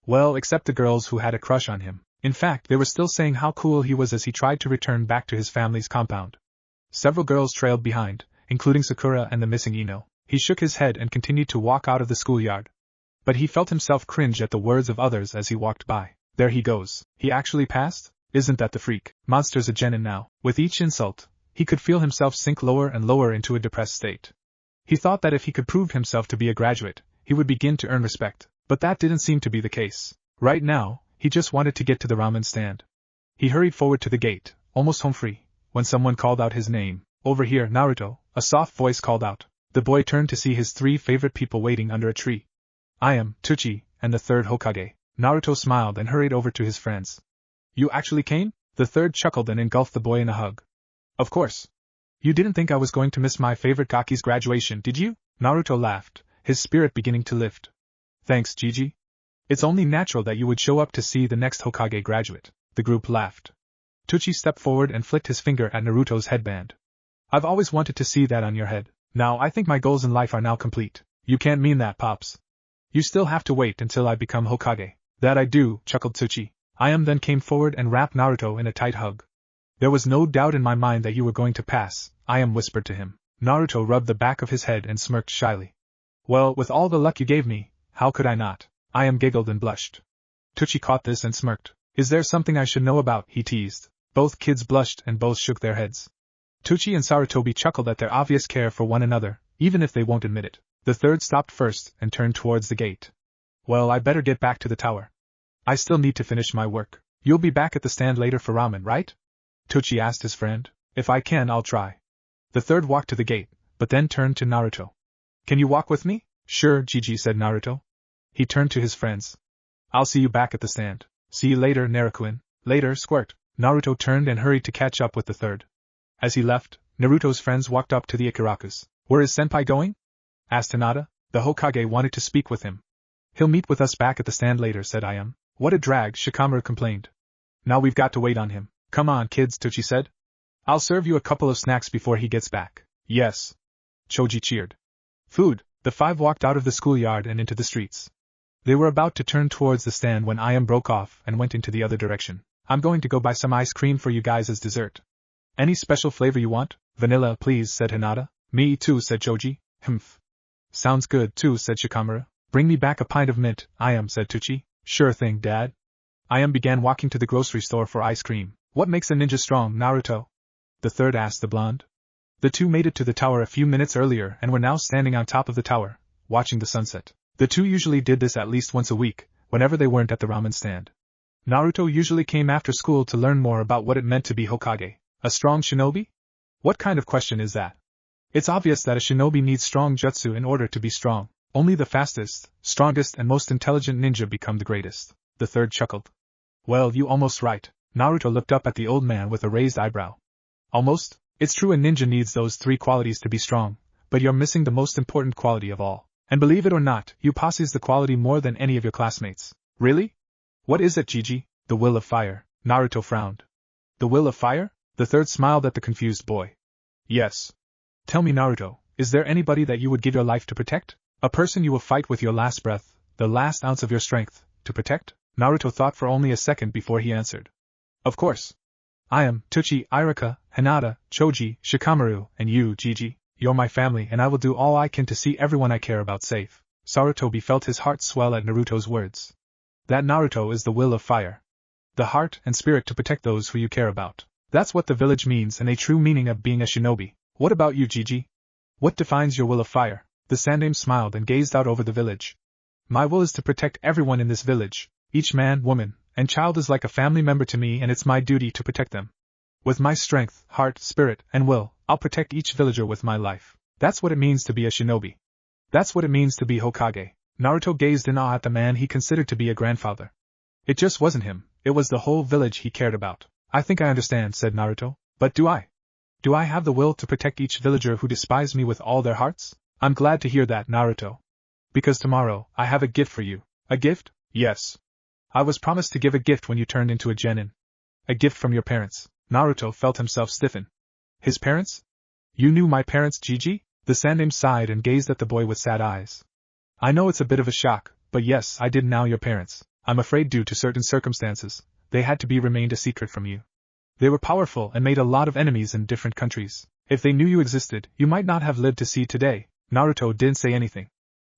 Well, except the girls who had a crush on him. In fact, they were still saying how cool he was as he tried to return back to his family's compound. Several girls trailed behind, including Sakura and the missing Ino. He shook his head and continued to walk out of the schoolyard. But he felt himself cringe at the words of others as he walked by. There he goes. He actually passed? Isn't that the freak? Monster's a genin now. With each insult, he could feel himself sink lower and lower into a depressed state. He thought that if he could prove himself to be a graduate, he would begin to earn respect. But that didn't seem to be the case. Right now, he just wanted to get to the ramen stand. He hurried forward to the gate, almost home free, when someone called out his name. Over here, Naruto, a soft voice called out. The boy turned to see his 3 favorite people waiting under a tree. Ayame, Tsuchi, and the 3rd Hokage. Naruto smiled and hurried over to his friends. You actually came? The 3rd chuckled and engulfed the boy in a hug. Of course. You didn't think I was going to miss my favorite Gaki's graduation, did you? Naruto laughed, his spirit beginning to lift. Thanks, Gigi. It's only natural that you would show up to see the next Hokage graduate. The group laughed. Tsuchi stepped forward and flicked his finger at Naruto's headband. I've always wanted to see that on your head. Now I think my goals in life are now complete. You can't mean that, Pops. You still have to wait until I become Hokage. That I do, chuckled Tsuchi. Ayame then came forward and wrapped Naruto in a tight hug. There was no doubt in my mind that you were going to pass, Ayame whispered to him. Naruto rubbed the back of his head and smirked shyly. Well, with all the luck you gave me, how could I not? Ayame giggled and blushed. Tsuchi caught this and smirked. Is there something I should know about? He teased. Both kids blushed and both shook their heads. Tsuchi and Sarutobi chuckled at their obvious care for one another, even if they won't admit it. The 3rd stopped first and turned towards the gate. Well, I better get back to the tower. I still need to finish my work. You'll be back at the stand later for ramen, right? Tsuchi asked his friend. If I can, I'll try. The 3rd walked to the gate, but then turned to Naruto. Can you walk with me? Sure, Gigi, said Naruto. He turned to his friends. I'll see you back at the stand. See you later, Naruto-kun. Later, Squirt. Naruto turned and hurried to catch up with the 3rd. As he left, Naruto's friends walked up to the Ichirakus. Where is Senpai going? Asked Hinata. The Hokage wanted to speak with him. He'll meet with us back at the stand later, said Ayame. What a drag, Shikamaru complained. Now we've got to wait on him. Come on, kids, Tsuchi said. I'll serve you a couple of snacks before he gets back. Yes. Choji cheered. Food. The 5 walked out of the schoolyard and into the streets. They were about to turn towards the stand when Ayame broke off and went into the other direction. I'm going to go buy some ice cream for you guys as dessert. Any special flavor you want? Vanilla, please, said Hinata. Me too, said Choji. Humph. Sounds good too, said Shikamaru. Bring me back a pint of mint, Ayame, said Tsuchi. Sure thing, Dad. Ayame began walking to the grocery store for ice cream. What makes a ninja strong, Naruto? The 3rd asked the blonde. The 2 made it to the tower a few minutes earlier and were now standing on top of the tower, watching the sunset. The 2 usually did this at least once a week, whenever they weren't at the ramen stand. Naruto usually came after school to learn more about what it meant to be Hokage. A strong shinobi? What kind of question is that? It's obvious that a shinobi needs strong jutsu in order to be strong. Only the fastest, strongest and most intelligent ninja become the greatest. The 3rd chuckled. Well, you almost right. Naruto looked up at the old man with a raised eyebrow. Almost? It's true a ninja needs those 3 qualities to be strong, but you're missing the most important quality of all. And believe it or not, you possess the quality more than any of your classmates. Really? What is it, Gigi? The will of fire. Naruto frowned. The will of fire? The 3rd smiled at the confused boy. Yes. Tell me, Naruto, is there anybody that you would give your life to protect? A person you will fight with your last breath, the last ounce of your strength, to protect? Naruto thought for only a second before he answered. Of course. Ayame, Tsuchi, Iruka, Hinata, Choji, Shikamaru, and you, Gigi. You're my family and I will do all I can to see everyone I care about safe. Sarutobi felt his heart swell at Naruto's words. That Naruto is the will of fire. The heart and spirit to protect those who you care about. That's what the village means and a true meaning of being a shinobi. What about you, Gigi? What defines your will of fire? The Sandaime smiled and gazed out over the village. My will is to protect everyone in this village. Each man, woman, and child is like a family member to me and it's my duty to protect them. With my strength, heart, spirit, and will, I'll protect each villager with my life. That's what it means to be a shinobi. That's what it means to be Hokage. Naruto gazed in awe at the man he considered to be a grandfather. It just wasn't him, it was the whole village he cared about. I think I understand, said Naruto. But do I? Do I have the will to protect each villager who despise me with all their hearts? I'm glad to hear that, Naruto. Because tomorrow, I have a gift for you. A gift? Yes. I was promised to give a gift when you turned into a genin. A gift from your parents. Naruto felt himself stiffen. His parents? You knew my parents, Gigi? The Sandaime sighed and gazed at the boy with sad eyes. I know it's a bit of a shock, but yes, I did know your parents. I'm afraid due to certain circumstances, they had to be remained a secret from you. They were powerful and made a lot of enemies in different countries. If they knew you existed, you might not have lived to see today. Naruto didn't say anything.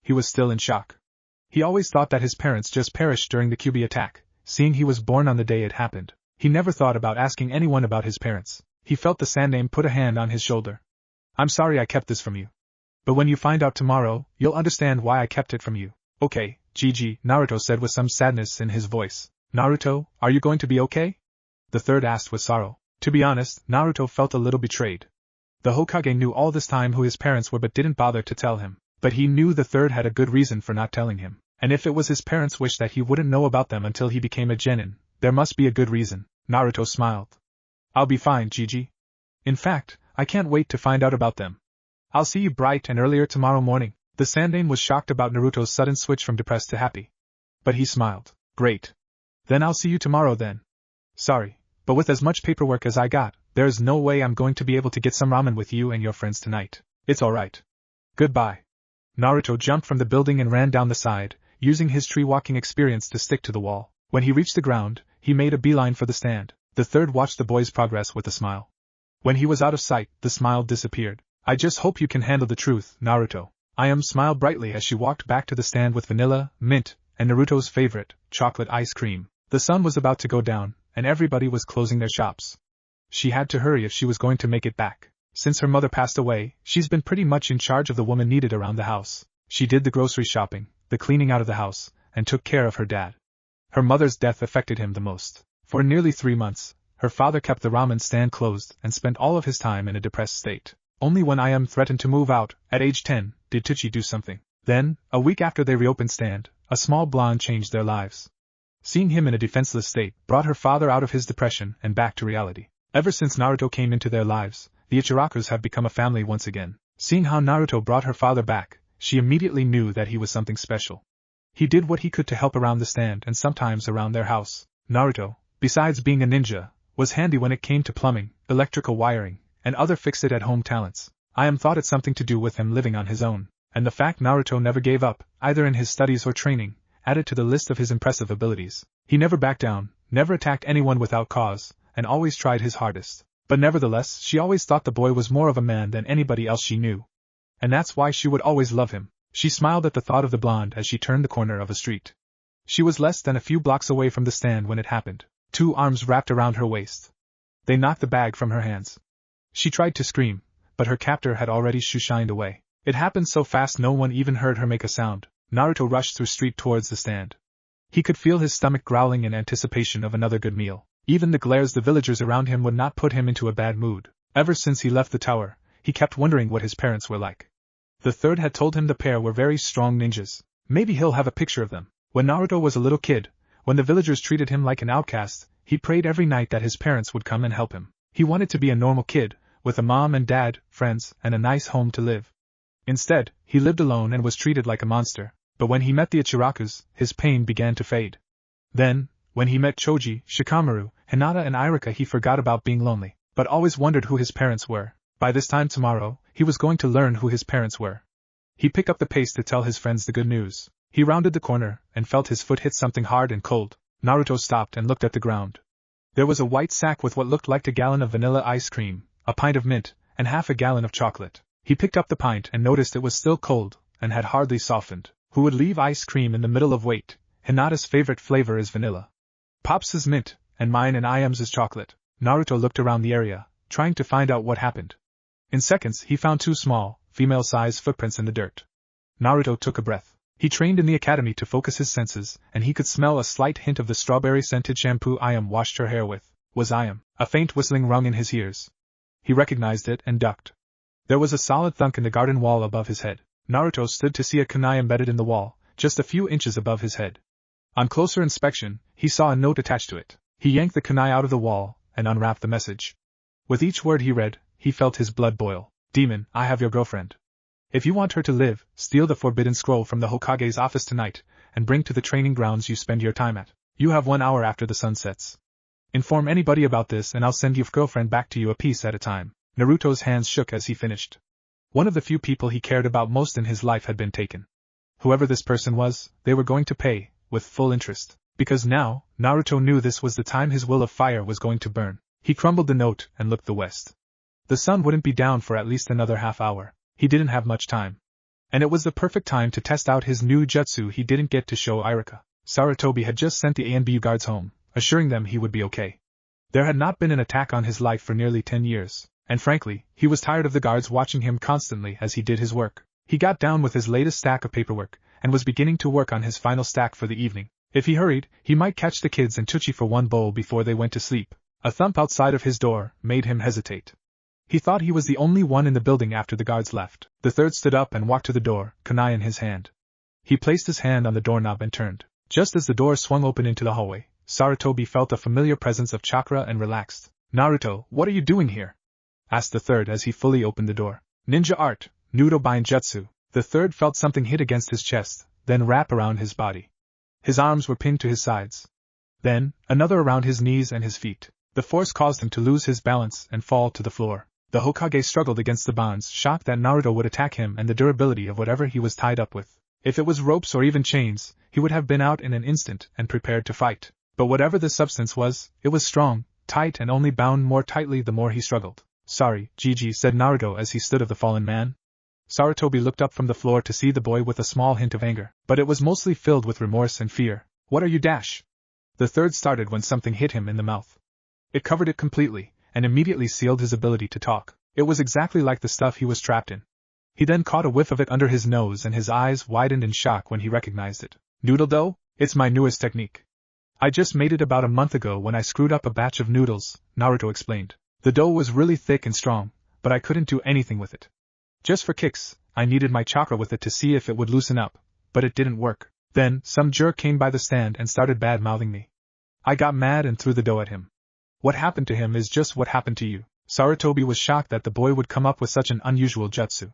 He was still in shock. He always thought that his parents just perished during the Kyuubi attack, seeing he was born on the day it happened. He never thought about asking anyone about his parents. He felt the Sandaime put a hand on his shoulder. I'm sorry I kept this from you. But when you find out tomorrow, you'll understand why I kept it from you. Okay, Gigi, Naruto said with some sadness in his voice. Naruto, are you going to be okay? The third asked with sorrow. To be honest, Naruto felt a little betrayed. The Hokage knew all this time who his parents were but didn't bother to tell him. But he knew the third had a good reason for not telling him. And if it was his parents' wish that he wouldn't know about them until he became a genin, there must be a good reason. Naruto smiled. I'll be fine, Gigi. In fact, I can't wait to find out about them. I'll see you bright and earlier tomorrow morning. The Sandaime was shocked about Naruto's sudden switch from depressed to happy. But he smiled. Great. Then I'll see you tomorrow then. Sorry, but with as much paperwork as I got, there's no way I'm going to be able to get some ramen with you and your friends tonight. It's alright. Goodbye. Naruto jumped from the building and ran down the side, using his tree-walking experience to stick to the wall. When he reached the ground, he made a beeline for the stand. The third watched the boy's progress with a smile. When he was out of sight, the smile disappeared. I just hope you can handle the truth, Naruto. Ayame smiled brightly as she walked back to the stand with vanilla, mint, and Naruto's favorite, chocolate ice cream. The sun was about to go down, and everybody was closing their shops. She had to hurry if she was going to make it back. Since her mother passed away, she's been pretty much in charge of the woman needed around the house. She did the grocery shopping, the cleaning out of the house, and took care of her dad. Her mother's death affected him the most. For nearly 3 months, her father kept the ramen stand closed and spent all of his time in a depressed state. Only when Ayame threatened to move out, at age 10, did Tucci do something. Then, a week after they reopened stand, a small blonde changed their lives. Seeing him in a defenseless state brought her father out of his depression and back to reality. Ever since Naruto came into their lives, the Ichirakus have become a family once again. Seeing how Naruto brought her father back, she immediately knew that he was something special. He did what he could to help around the stand and sometimes around their house. Naruto, besides being a ninja, was handy when it came to plumbing, electrical wiring, and other fix-it-at-home talents. Ayame thought it something to do with him living on his own, and the fact Naruto never gave up, either in his studies or training, added to the list of his impressive abilities. He never backed down, never attacked anyone without cause, and always tried his hardest. But nevertheless, she always thought the boy was more of a man than anybody else she knew. And that's why she would always love him. She smiled at the thought of the blonde as she turned the corner of a street. She was less than a few blocks away from the stand when it happened. 2 arms wrapped around her waist. They knocked the bag from her hands. She tried to scream, but her captor had already shoo-shined away. It happened so fast no one even heard her make a sound. Naruto rushed through street towards the stand. He could feel his stomach growling in anticipation of another good meal. Even the glares the villagers around him would not put him into a bad mood. Ever since he left the tower, he kept wondering what his parents were like. The third had told him the pair were very strong ninjas. Maybe he'll have a picture of them. When Naruto was a little kid, when the villagers treated him like an outcast, he prayed every night that his parents would come and help him. He wanted to be a normal kid, with a mom and dad, friends, and a nice home to live. Instead, he lived alone and was treated like a monster. But when he met the Ichirakus, his pain began to fade. Then, when he met Choji, Shikamaru, Hinata and Iruka, he forgot about being lonely, but always wondered who his parents were. By this time tomorrow, he was going to learn who his parents were. He picked up the pace to tell his friends the good news. He rounded the corner and felt his foot hit something hard and cold. Naruto stopped and looked at the ground. There was a white sack with what looked like a gallon of vanilla ice cream, a pint of mint, and half a gallon of chocolate. He picked up the pint and noticed it was still cold, and had hardly softened. Who would leave ice cream in the middle of weight? Hinata's favorite flavor is vanilla. Pop's is mint, and mine and Ayame's is chocolate. Naruto looked around the area, trying to find out what happened. In seconds he found 2 small, female-sized footprints in the dirt. Naruto took a breath. He trained in the academy to focus his senses, and he could smell a slight hint of the strawberry-scented shampoo Ayame washed her hair with. Was Ayame? A faint whistling rung in his ears. He recognized it and ducked. There was a solid thunk in the garden wall above his head. Naruto stood to see a kunai embedded in the wall, just a few inches above his head. On closer inspection, he saw a note attached to it. He yanked the kunai out of the wall, and unwrapped the message. With each word he read, he felt his blood boil. Demon, I have your girlfriend. If you want her to live, steal the forbidden scroll from the Hokage's office tonight, and bring to the training grounds you spend your time at. You have 1 hour after the sun sets. Inform anybody about this and I'll send your girlfriend back to you a piece at a time. Naruto's hands shook as he finished. One of the few people he cared about most in his life had been taken. Whoever this person was, they were going to pay, with full interest. Because now, Naruto knew this was the time his will of fire was going to burn. He crumbled the note and looked the west. The sun wouldn't be down for at least another half hour. He didn't have much time. And it was the perfect time to test out his new jutsu he didn't get to show Iruka. Sarutobi had just sent the ANBU guards home, assuring them he would be okay. There had not been an attack on his life for nearly 10 years. And frankly, he was tired of the guards watching him constantly as he did his work. He got down with his latest stack of paperwork, and was beginning to work on his final stack for the evening. If he hurried, he might catch the kids and Tucci for one bowl before they went to sleep. A thump outside of his door made him hesitate. He thought he was the only one in the building after the guards left. The third stood up and walked to the door, kunai in his hand. He placed his hand on the doorknob and turned. Just as the door swung open into the hallway, Sarutobi felt a familiar presence of chakra and relaxed. "Naruto, what are you doing here?" asked the third as he fully opened the door. "Ninja art, Nudo Jutsu." The third felt something hit against his chest, then wrap around his body. His arms were pinned to his sides. Then, another around his knees and his feet. The force caused him to lose his balance and fall to the floor. The Hokage struggled against the bonds, shocked that Naruto would attack him and the durability of whatever he was tied up with. If it was ropes or even chains, he would have been out in an instant and prepared to fight. But whatever the substance was, it was strong, tight and only bound more tightly the more he struggled. "Sorry, Gigi," said Naruto as he stood of the fallen man. Sarutobi looked up from the floor to see the boy with a small hint of anger, but it was mostly filled with remorse and fear. "What are you dash?" The third started when something hit him in the mouth. It covered it completely, and immediately sealed his ability to talk. It was exactly like the stuff he was trapped in. He then caught a whiff of it under his nose and his eyes widened in shock when he recognized it. "Noodle dough? It's my newest technique. I just made it about a month ago when I screwed up a batch of noodles," Naruto explained. "The dough was really thick and strong, but I couldn't do anything with it. Just for kicks, I needed my chakra with it to see if it would loosen up, but it didn't work. Then, some jerk came by the stand and started bad-mouthing me. I got mad and threw the dough at him. What happened to him is just what happened to you." Sarutobi was shocked that the boy would come up with such an unusual jutsu.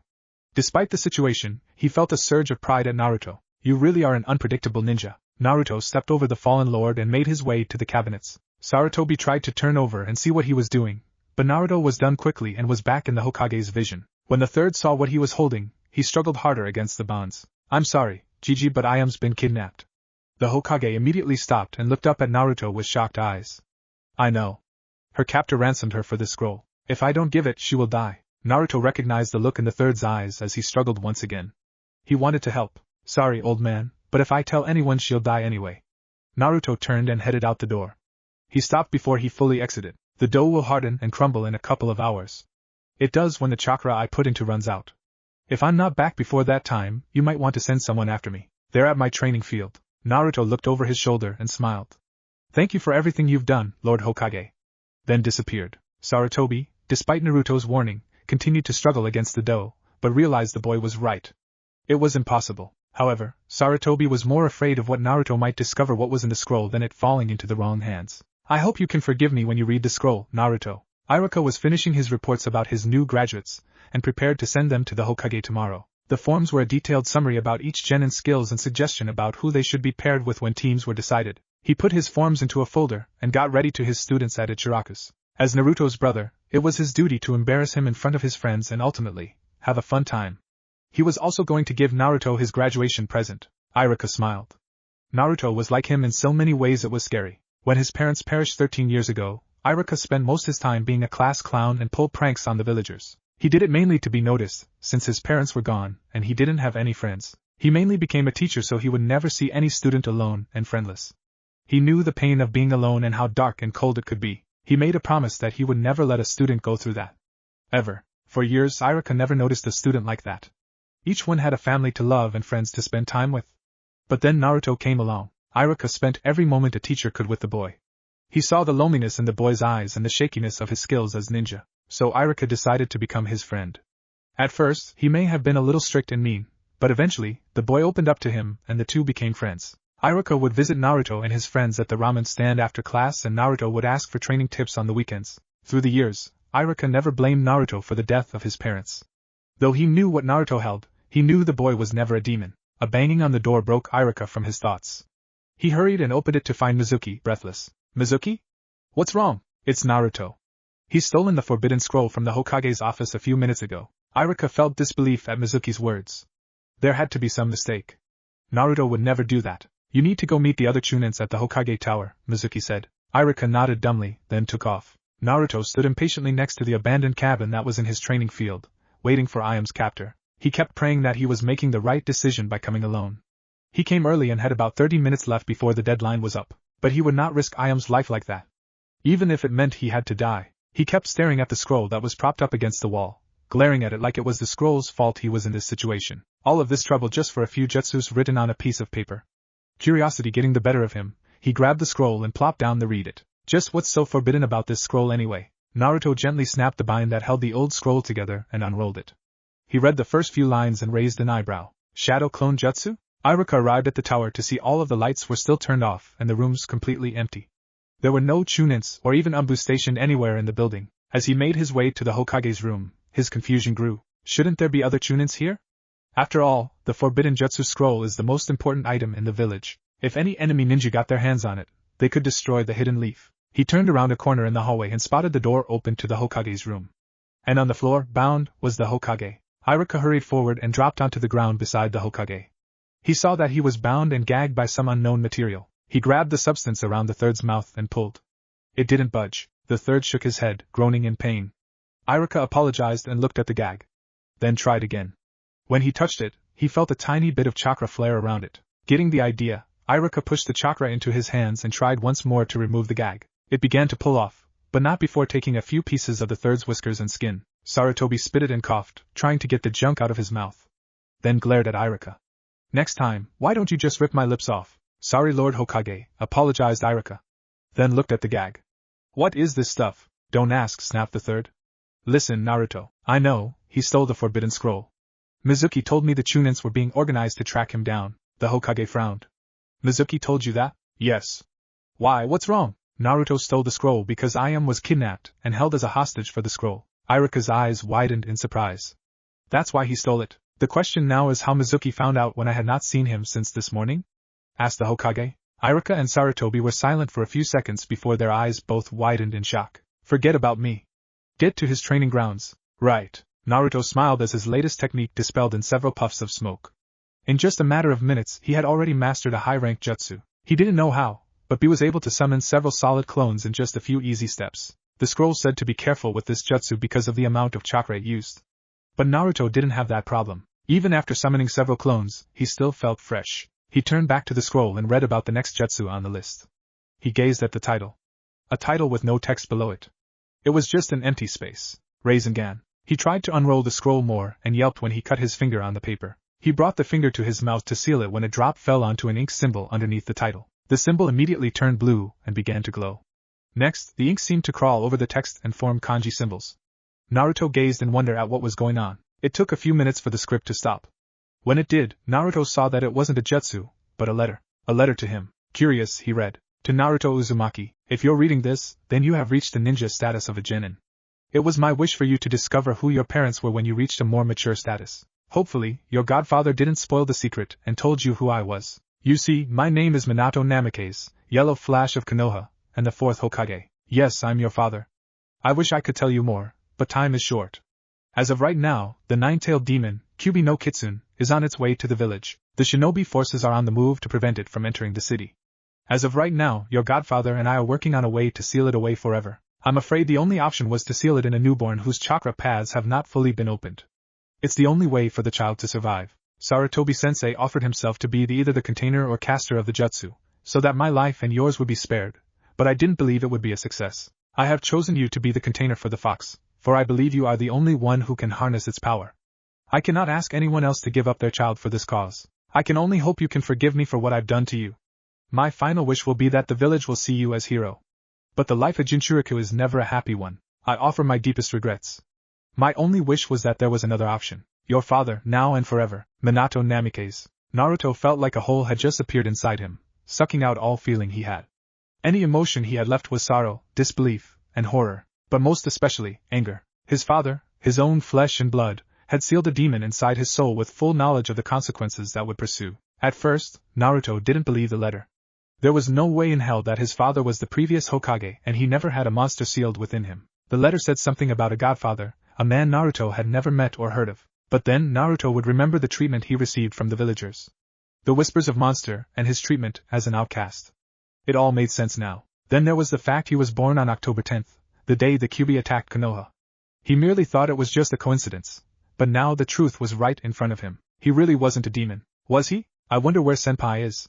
Despite the situation, he felt a surge of pride at Naruto. "You really are an unpredictable ninja." Naruto stepped over the fallen lord and made his way to the cabinets. Sarutobi tried to turn over and see what he was doing, but Naruto was done quickly and was back in the Hokage's vision. When the third saw what he was holding, he struggled harder against the bonds. "I'm sorry, Gigi, but Ayame's been kidnapped." The Hokage immediately stopped and looked up at Naruto with shocked eyes. "I know. Her captor ransomed her for this scroll. If I don't give it, she will die." Naruto recognized the look in the third's eyes as he struggled once again. He wanted to help. "Sorry, old man, but if I tell anyone, she'll die anyway." Naruto turned and headed out the door. He stopped before he fully exited. "The dough will harden and crumble in a couple of hours. It does when the chakra I put into runs out. If I'm not back before that time, you might want to send someone after me. They're at my training field." Naruto looked over his shoulder and smiled. "Thank you for everything you've done, Lord Hokage." Then disappeared. Sarutobi, despite Naruto's warning, continued to struggle against the dough, but realized the boy was right. It was impossible. However, Sarutobi was more afraid of what Naruto might discover what was in the scroll than it falling into the wrong hands. "I hope you can forgive me when you read the scroll, Naruto." Iruka was finishing his reports about his new graduates, and prepared to send them to the Hokage tomorrow. The forms were a detailed summary about each genin's skills and suggestion about who they should be paired with when teams were decided. He put his forms into a folder, and got ready to his students at Ichiraku's. As Naruto's brother, it was his duty to embarrass him in front of his friends and ultimately, have a fun time. He was also going to give Naruto his graduation present. Iruka smiled. Naruto was like him in so many ways it was scary. When his parents perished 13 years ago, Iruka spent most his time being a class clown and pulled pranks on the villagers. He did it mainly to be noticed, since his parents were gone, and he didn't have any friends. He mainly became a teacher so he would never see any student alone and friendless. He knew the pain of being alone and how dark and cold it could be. He made a promise that he would never let a student go through that. Ever. For years Iruka never noticed a student like that. Each one had a family to love and friends to spend time with. But then Naruto came along. Iruka spent every moment a teacher could with the boy. He saw the loneliness in the boy's eyes and the shakiness of his skills as ninja, so Iruka decided to become his friend. At first, he may have been a little strict and mean, but eventually, the boy opened up to him and the two became friends. Iruka would visit Naruto and his friends at the ramen stand after class and Naruto would ask for training tips on the weekends. Through the years, Iruka never blamed Naruto for the death of his parents. Though he knew what Naruto held, he knew the boy was never a demon. A banging on the door broke Iruka from his thoughts. He hurried and opened it to find Mizuki, breathless. "Mizuki? What's wrong?" "It's Naruto. He's stolen the forbidden scroll from the Hokage's office a few minutes ago." Iruka felt disbelief at Mizuki's words. There had to be some mistake. Naruto would never do that. "You need to go meet the other Chunins at the Hokage Tower," Mizuki said. Iruka nodded dumbly, then took off. Naruto stood impatiently next to the abandoned cabin that was in his training field, waiting for Ayame's captor. He kept praying that he was making the right decision by coming alone. He came early and had about 30 minutes left before the deadline was up, but he would not risk Ayame's life like that. Even if it meant he had to die. He kept staring at the scroll that was propped up against the wall, glaring at it like it was the scroll's fault he was in this situation. All of this trouble just for a few jutsus written on a piece of paper. Curiosity getting the better of him, he grabbed the scroll and plopped down to read it. Just what's so forbidden about this scroll anyway? Naruto gently snapped the bind that held the old scroll together and unrolled it. He read the first few lines and raised an eyebrow. Shadow Clone Jutsu? Iruka arrived at the tower to see all of the lights were still turned off and the rooms completely empty. There were no chunins or even umbu stationed anywhere in the building. As he made his way to the Hokage's room, his confusion grew. Shouldn't there be other chunins here? After all, the forbidden Jutsu scroll is the most important item in the village. If any enemy ninja got their hands on it, they could destroy the hidden leaf. He turned around a corner in the hallway and spotted the door open to the Hokage's room. And on the floor, bound, was the Hokage. Iruka hurried forward and dropped onto the ground beside the Hokage. He saw that he was bound and gagged by some unknown material. He grabbed the substance around the third's mouth and pulled. It didn't budge. The third shook his head, groaning in pain. Iruka apologized and looked at the gag. Then tried again. When he touched it, he felt a tiny bit of chakra flare around it. Getting the idea, Iruka pushed the chakra into his hands and tried once more to remove the gag. It began to pull off, but not before taking a few pieces of the third's whiskers and skin. Sarutobi spitted and coughed, trying to get the junk out of his mouth. Then glared at Iruka. Next time, why don't you just rip my lips off? Sorry, Lord Hokage, apologized Iruka. Then looked at the gag. What is this stuff? Don't ask, snapped the third. Listen, Naruto, I know, he stole the forbidden scroll. Mizuki told me the chunins were being organized to track him down. The Hokage frowned. Mizuki told you that? Yes. Why, what's wrong? Naruto stole the scroll because Ayame was kidnapped and held as a hostage for the scroll. Iruka's eyes widened in surprise. That's why he stole it. The question now is how Mizuki found out when I had not seen him since this morning? Asked the Hokage. Iruka and Sarutobi were silent for a few seconds before their eyes both widened in shock. Forget about me. Get to his training grounds. Right. Naruto smiled as his latest technique dispelled in several puffs of smoke. In just a matter of minutes he had already mastered a high-rank jutsu. He didn't know how, but he was able to summon several solid clones in just a few easy steps. The scroll said to be careful with this jutsu because of the amount of chakra it used. But Naruto didn't have that problem. Even after summoning several clones, he still felt fresh. He turned back to the scroll and read about the next jutsu on the list. He gazed at the title. A title with no text below it. It was just an empty space. Rasengan. He tried to unroll the scroll more and yelped when he cut his finger on the paper. He brought the finger to his mouth to seal it when a drop fell onto an ink symbol underneath the title. The symbol immediately turned blue and began to glow. Next, the ink seemed to crawl over the text and form kanji symbols. Naruto gazed in wonder at what was going on. It took a few minutes for the script to stop. When it did, Naruto saw that it wasn't a jutsu, but a letter. A letter to him. Curious, he read. To Naruto Uzumaki, if you're reading this, then you have reached the ninja status of a genin. It was my wish for you to discover who your parents were when you reached a more mature status. Hopefully, your godfather didn't spoil the secret and told you who I was. You see, my name is Minato Namikaze, Yellow Flash of Konoha, and the 4th Hokage. Yes, I'm your father. I wish I could tell you more, but time is short. As of right now, the nine-tailed demon, Kyubi no Kitsune, is on its way to the village. The shinobi forces are on the move to prevent it from entering the city. As of right now, your godfather and I are working on a way to seal it away forever. I'm afraid the only option was to seal it in a newborn whose chakra paths have not fully been opened. It's the only way for the child to survive. Sarutobi-sensei offered himself to be either the container or caster of the jutsu, so that my life and yours would be spared, but I didn't believe it would be a success. I have chosen you to be the container for the fox, for I believe you are the only one who can harness its power. I cannot ask anyone else to give up their child for this cause. I can only hope you can forgive me for what I've done to you. My final wish will be that the village will see you as hero. But the life at Jinchuriki is never a happy one. I offer my deepest regrets. My only wish was that there was another option. Your father, now and forever, Minato Namikaze. Naruto felt like a hole had just appeared inside him, sucking out all feeling he had. Any emotion he had left was sorrow, disbelief, and horror, but most especially, anger. His father, his own flesh and blood, had sealed a demon inside his soul with full knowledge of the consequences that would pursue. At first, Naruto didn't believe the letter. There was no way in hell that his father was the previous Hokage and he never had a monster sealed within him. The letter said something about a godfather, a man Naruto had never met or heard of. But then Naruto would remember the treatment he received from the villagers. The whispers of monster and his treatment as an outcast. It all made sense now. Then there was the fact he was born on October 10th, the day the Kyubi attacked Konoha. He merely thought it was just a coincidence, but now the truth was right in front of him. He really wasn't a demon, was he? I wonder where Senpai is?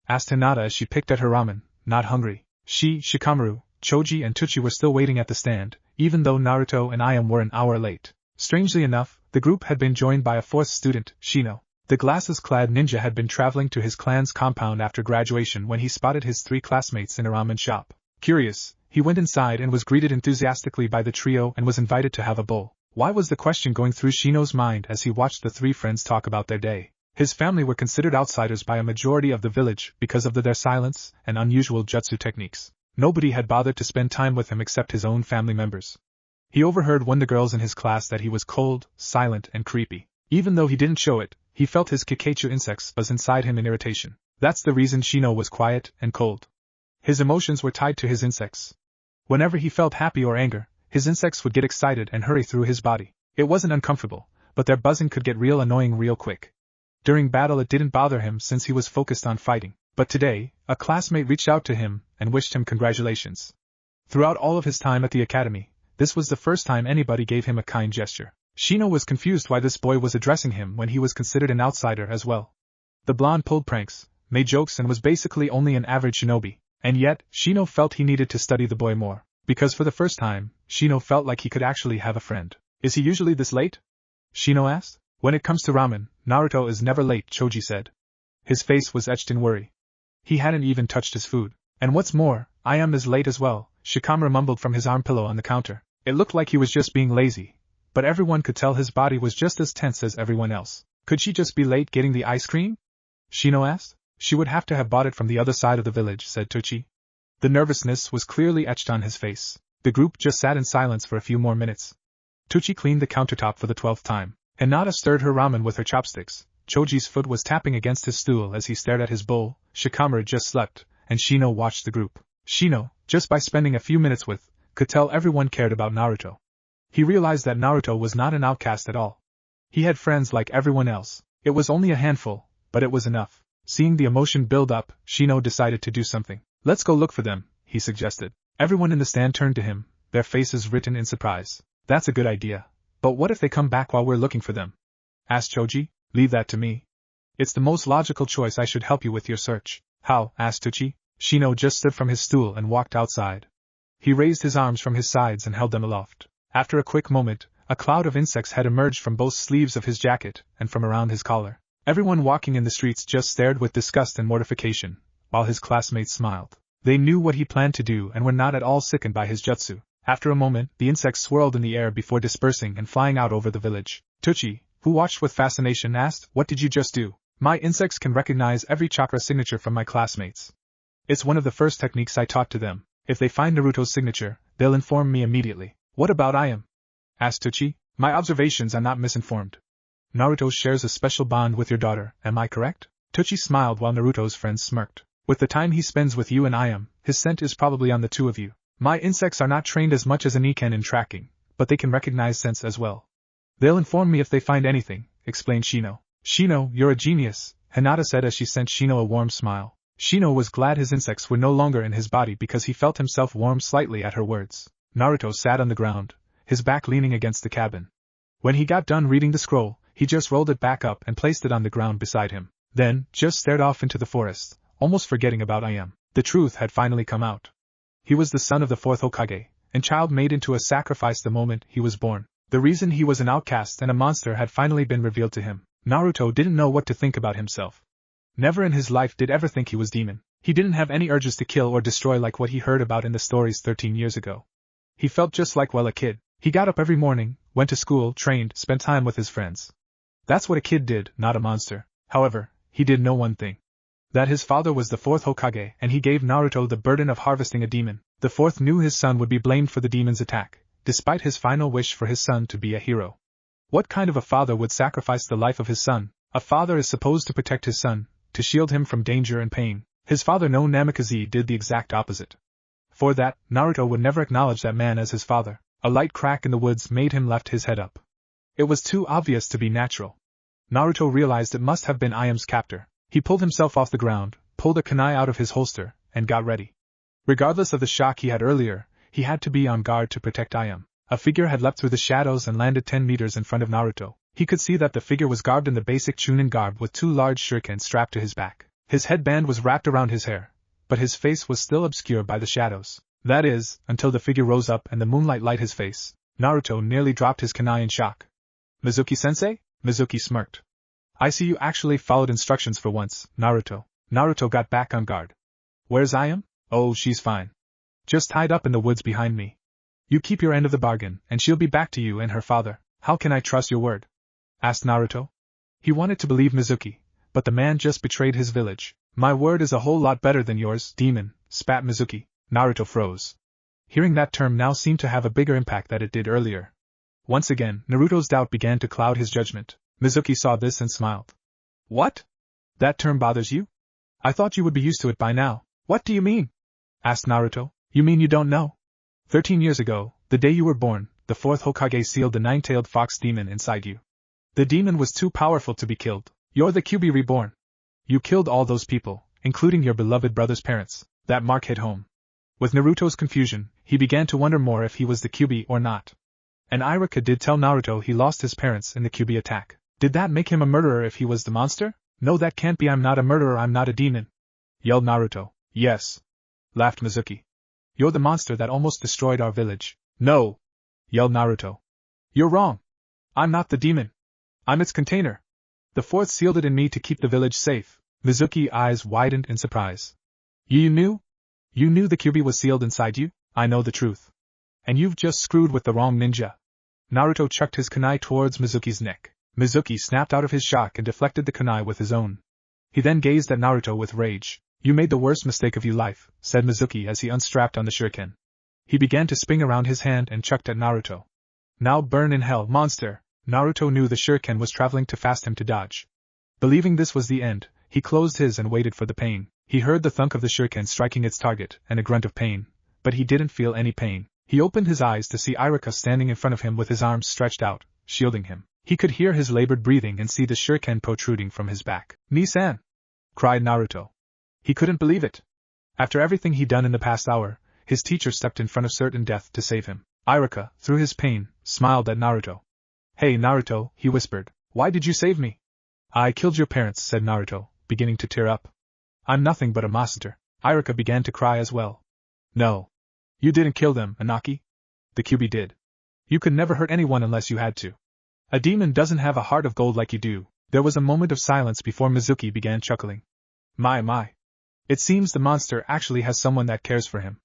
Asked Hinata as she picked at her ramen, not hungry. She, Shikamaru, Choji and Tuchi were still waiting at the stand, even though Naruto and Ayame were an hour late. Strangely enough, the group had been joined by a 4th student, Shino. The glasses-clad ninja had been traveling to his clan's compound after graduation when he spotted his 3 classmates in a ramen shop. Curious, He went inside and was greeted enthusiastically by the trio and was invited to have a bowl. Why was the question going through Shino's mind as he watched the three friends talk about their day? His family were considered outsiders by a majority of the village because of their silence and unusual jutsu techniques. Nobody had bothered to spend time with him except his own family members. He overheard one of the girls in his class that he was cold, silent, and creepy. Even though he didn't show it, he felt his Kikeichu insects buzz inside him in irritation. That's the reason Shino was quiet and cold. His emotions were tied to his insects. Whenever he felt happy or anger, his insects would get excited and hurry through his body. It wasn't uncomfortable, but their buzzing could get real annoying real quick. During battle it didn't bother him since he was focused on fighting. But today, a classmate reached out to him and wished him congratulations. Throughout all of his time at the academy, this was the first time anybody gave him a kind gesture. Shino was confused why this boy was addressing him when he was considered an outsider as well. The blonde pulled pranks, made jokes and was basically only an average shinobi, and yet, Shino felt he needed to study the boy more, because for the first time, Shino felt like he could actually have a friend. Is he usually this late? Shino asked. When it comes to ramen, Naruto is never late, Choji said. His face was etched in worry. He hadn't even touched his food. And what's more, Ayame is late as well, Shikamaru mumbled from his arm pillow on the counter. It looked like he was just being lazy, but everyone could tell his body was just as tense as everyone else. Could she just be late getting the ice cream? Shino asked. She would have to have bought it from the other side of the village, said Tochi. The nervousness was clearly etched on his face. The group just sat in silence for a few more minutes. Tochi cleaned the countertop for the 12th time. Hinata stirred her ramen with her chopsticks. Choji's foot was tapping against his stool as he stared at his bowl. Shikamaru just slept, and Shino watched the group. Shino, just by spending a few minutes with, could tell everyone cared about Naruto. He realized that Naruto was not an outcast at all. He had friends like everyone else. It was only a handful, but it was enough. Seeing the emotion build up, Shino decided to do something. Let's go look for them, he suggested. Everyone in the stand turned to him, their faces written in surprise. That's a good idea. But what if they come back while we're looking for them? Asked Choji. Leave that to me. It's the most logical choice. I should help you with your search. How? Asked Tochi. Shino just stood from his stool and walked outside. He raised his arms from his sides and held them aloft. After a quick moment, a cloud of insects had emerged from both sleeves of his jacket and from around his collar. Everyone walking in the streets just stared with disgust and mortification, while his classmates smiled. They knew what he planned to do and were not at all sickened by his jutsu. After a moment, the insects swirled in the air before dispersing and flying out over the village. Tochi, who watched with fascination, asked, "What did you just do?" My insects can recognize every chakra signature from my classmates. It's one of the first techniques I taught to them. If they find Naruto's signature, they'll inform me immediately. What about Ayame? Asked Tochi. My observations are not misinformed. Naruto shares a special bond with your daughter, am I correct? Tochi smiled while Naruto's friends smirked. With the time he spends with you and Ayame, his scent is probably on the two of you. My insects are not trained as much as an Iken in tracking, but they can recognize scents as well. They'll inform me if they find anything, explained Shino. Shino, you're a genius, Hinata said as she sent Shino a warm smile. Shino was glad his insects were no longer in his body because he felt himself warm slightly at her words. Naruto sat on the ground, his back leaning against the cabin. When he got done reading the scroll, he just rolled it back up and placed it on the ground beside him. Then, just stared off into the forest, almost forgetting about Ayame. The truth had finally come out. He was the son of the 4th Hokage, and child made into a sacrifice the moment he was born. The reason he was an outcast and a monster had finally been revealed to him. Naruto didn't know what to think about himself. Never in his life did ever think he was demon. He didn't have any urges to kill or destroy like what he heard about in the stories 13 years ago. He felt just like, well, a kid. He got up every morning, went to school, trained, spent time with his friends. That's what a kid did, not a monster. However, he did know one thing. That his father was the 4th Hokage and he gave Naruto the burden of harvesting a demon. The 4th knew his son would be blamed for the demon's attack, despite his final wish for his son to be a hero. What kind of a father would sacrifice the life of his son? A father is supposed to protect his son, to shield him from danger and pain. His father no Namikaze did the exact opposite. For that, Naruto would never acknowledge that man as his father. A light crack in the woods made him lift his head up. It was too obvious to be natural. Naruto realized it must have been Ayame's captor. He pulled himself off the ground, pulled a kunai out of his holster, and got ready. Regardless of the shock he had earlier, he had to be on guard to protect Ayame. A figure had leapt through the shadows and landed 10 meters in front of Naruto. He could see that the figure was garbed in the basic Chunin garb with 2 large shurikens strapped to his back. His headband was wrapped around his hair, but his face was still obscured by the shadows. That is, until the figure rose up and the moonlight lit his face. Naruto nearly dropped his kunai in shock. Mizuki-sensei? Mizuki smirked. I see you actually followed instructions for once, Naruto. Naruto got back on guard. Where's Ayame? Oh, she's fine. Just tied up in the woods behind me. You keep your end of the bargain, and she'll be back to you and her father. How can I trust your word? Asked Naruto. He wanted to believe Mizuki, but the man just betrayed his village. My word is a whole lot better than yours, demon, spat Mizuki. Naruto froze. Hearing that term now seemed to have a bigger impact than it did earlier. Once again, Naruto's doubt began to cloud his judgment. Mizuki saw this and smiled. What? That term bothers you? I thought you would be used to it by now. What do you mean? Asked Naruto. You mean you don't know? 13 years ago, the day you were born, the fourth Hokage sealed the nine-tailed fox demon inside you. The demon was too powerful to be killed. You're the Kyuubi reborn. You killed all those people, including your beloved brother's parents. That mark hit home. With Naruto's confusion, he began to wonder more if he was the Kyuubi or not. And Iruka did tell Naruto he lost his parents in the Kyuubi attack. Did that make him a murderer if he was the monster? No, that can't be. I'm not a murderer, I'm not a demon, yelled Naruto. Yes, laughed Mizuki. You're the monster that almost destroyed our village. No, yelled Naruto. You're wrong. I'm not the demon. I'm its container. The fourth sealed it in me to keep the village safe. Mizuki's eyes widened in surprise. You knew? You knew the Kyuubi was sealed inside you? I know the truth. And you've just screwed with the wrong ninja. Naruto chucked his kunai towards Mizuki's neck. Mizuki snapped out of his shock and deflected the kunai with his own. He then gazed at Naruto with rage. You made the worst mistake of your life, said Mizuki as he unstrapped on the shuriken. He began to spin around his hand and chucked at Naruto. Now burn in hell, monster! Naruto knew the shuriken was traveling too fast him to dodge. Believing this was the end, he closed his and waited for the pain. He heard the thunk of the shuriken striking its target and a grunt of pain, but he didn't feel any pain. He opened his eyes to see Iruka standing in front of him with his arms stretched out, shielding him. He could hear his labored breathing and see the shuriken protruding from his back. Ni-san! Cried Naruto. He couldn't believe it. After everything he'd done in the past hour, his teacher stepped in front of certain death to save him. Iruka, through his pain, smiled at Naruto. Hey Naruto, he whispered. Why did you save me? I killed your parents, said Naruto, beginning to tear up. I'm nothing but a monster. Iruka began to cry as well. No. You didn't kill them, Anaki. The Kyuubi did. You could never hurt anyone unless you had to. A demon doesn't have a heart of gold like you do. There was a moment of silence before Mizuki began chuckling. My. It seems the monster actually has someone that cares for him.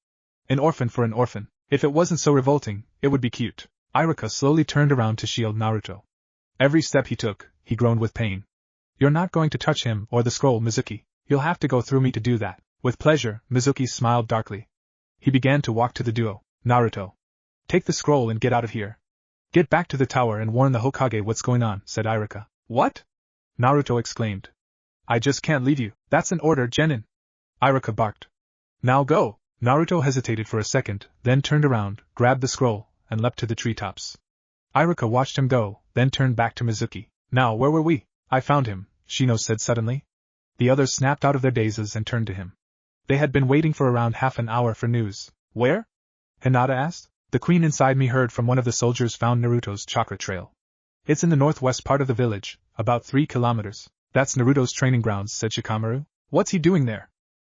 An orphan for an orphan. If it wasn't so revolting, it would be cute. Iruka slowly turned around to shield Naruto. Every step he took, he groaned with pain. You're not going to touch him or the scroll, Mizuki. You'll have to go through me to do that. With pleasure, Mizuki smiled darkly. He began to walk to the duo. Naruto. Take the scroll and get out of here. Get back to the tower and warn the Hokage what's going on, said Iruka. What? Naruto exclaimed. I just can't leave you. That's an order, Genin. Iruka barked. Now go. Naruto hesitated for a second, then turned around, grabbed the scroll, and leapt to the treetops. Iruka watched him go, then turned back to Mizuki. Now where were we? I found him, Shino said suddenly. The others snapped out of their dazes and turned to him. They had been waiting for around half an hour for news. Where? Hinata asked. The queen inside me heard from one of the soldiers found Naruto's chakra trail. It's in the northwest part of the village, about 3 kilometers. That's Naruto's training grounds, said Shikamaru. What's he doing there?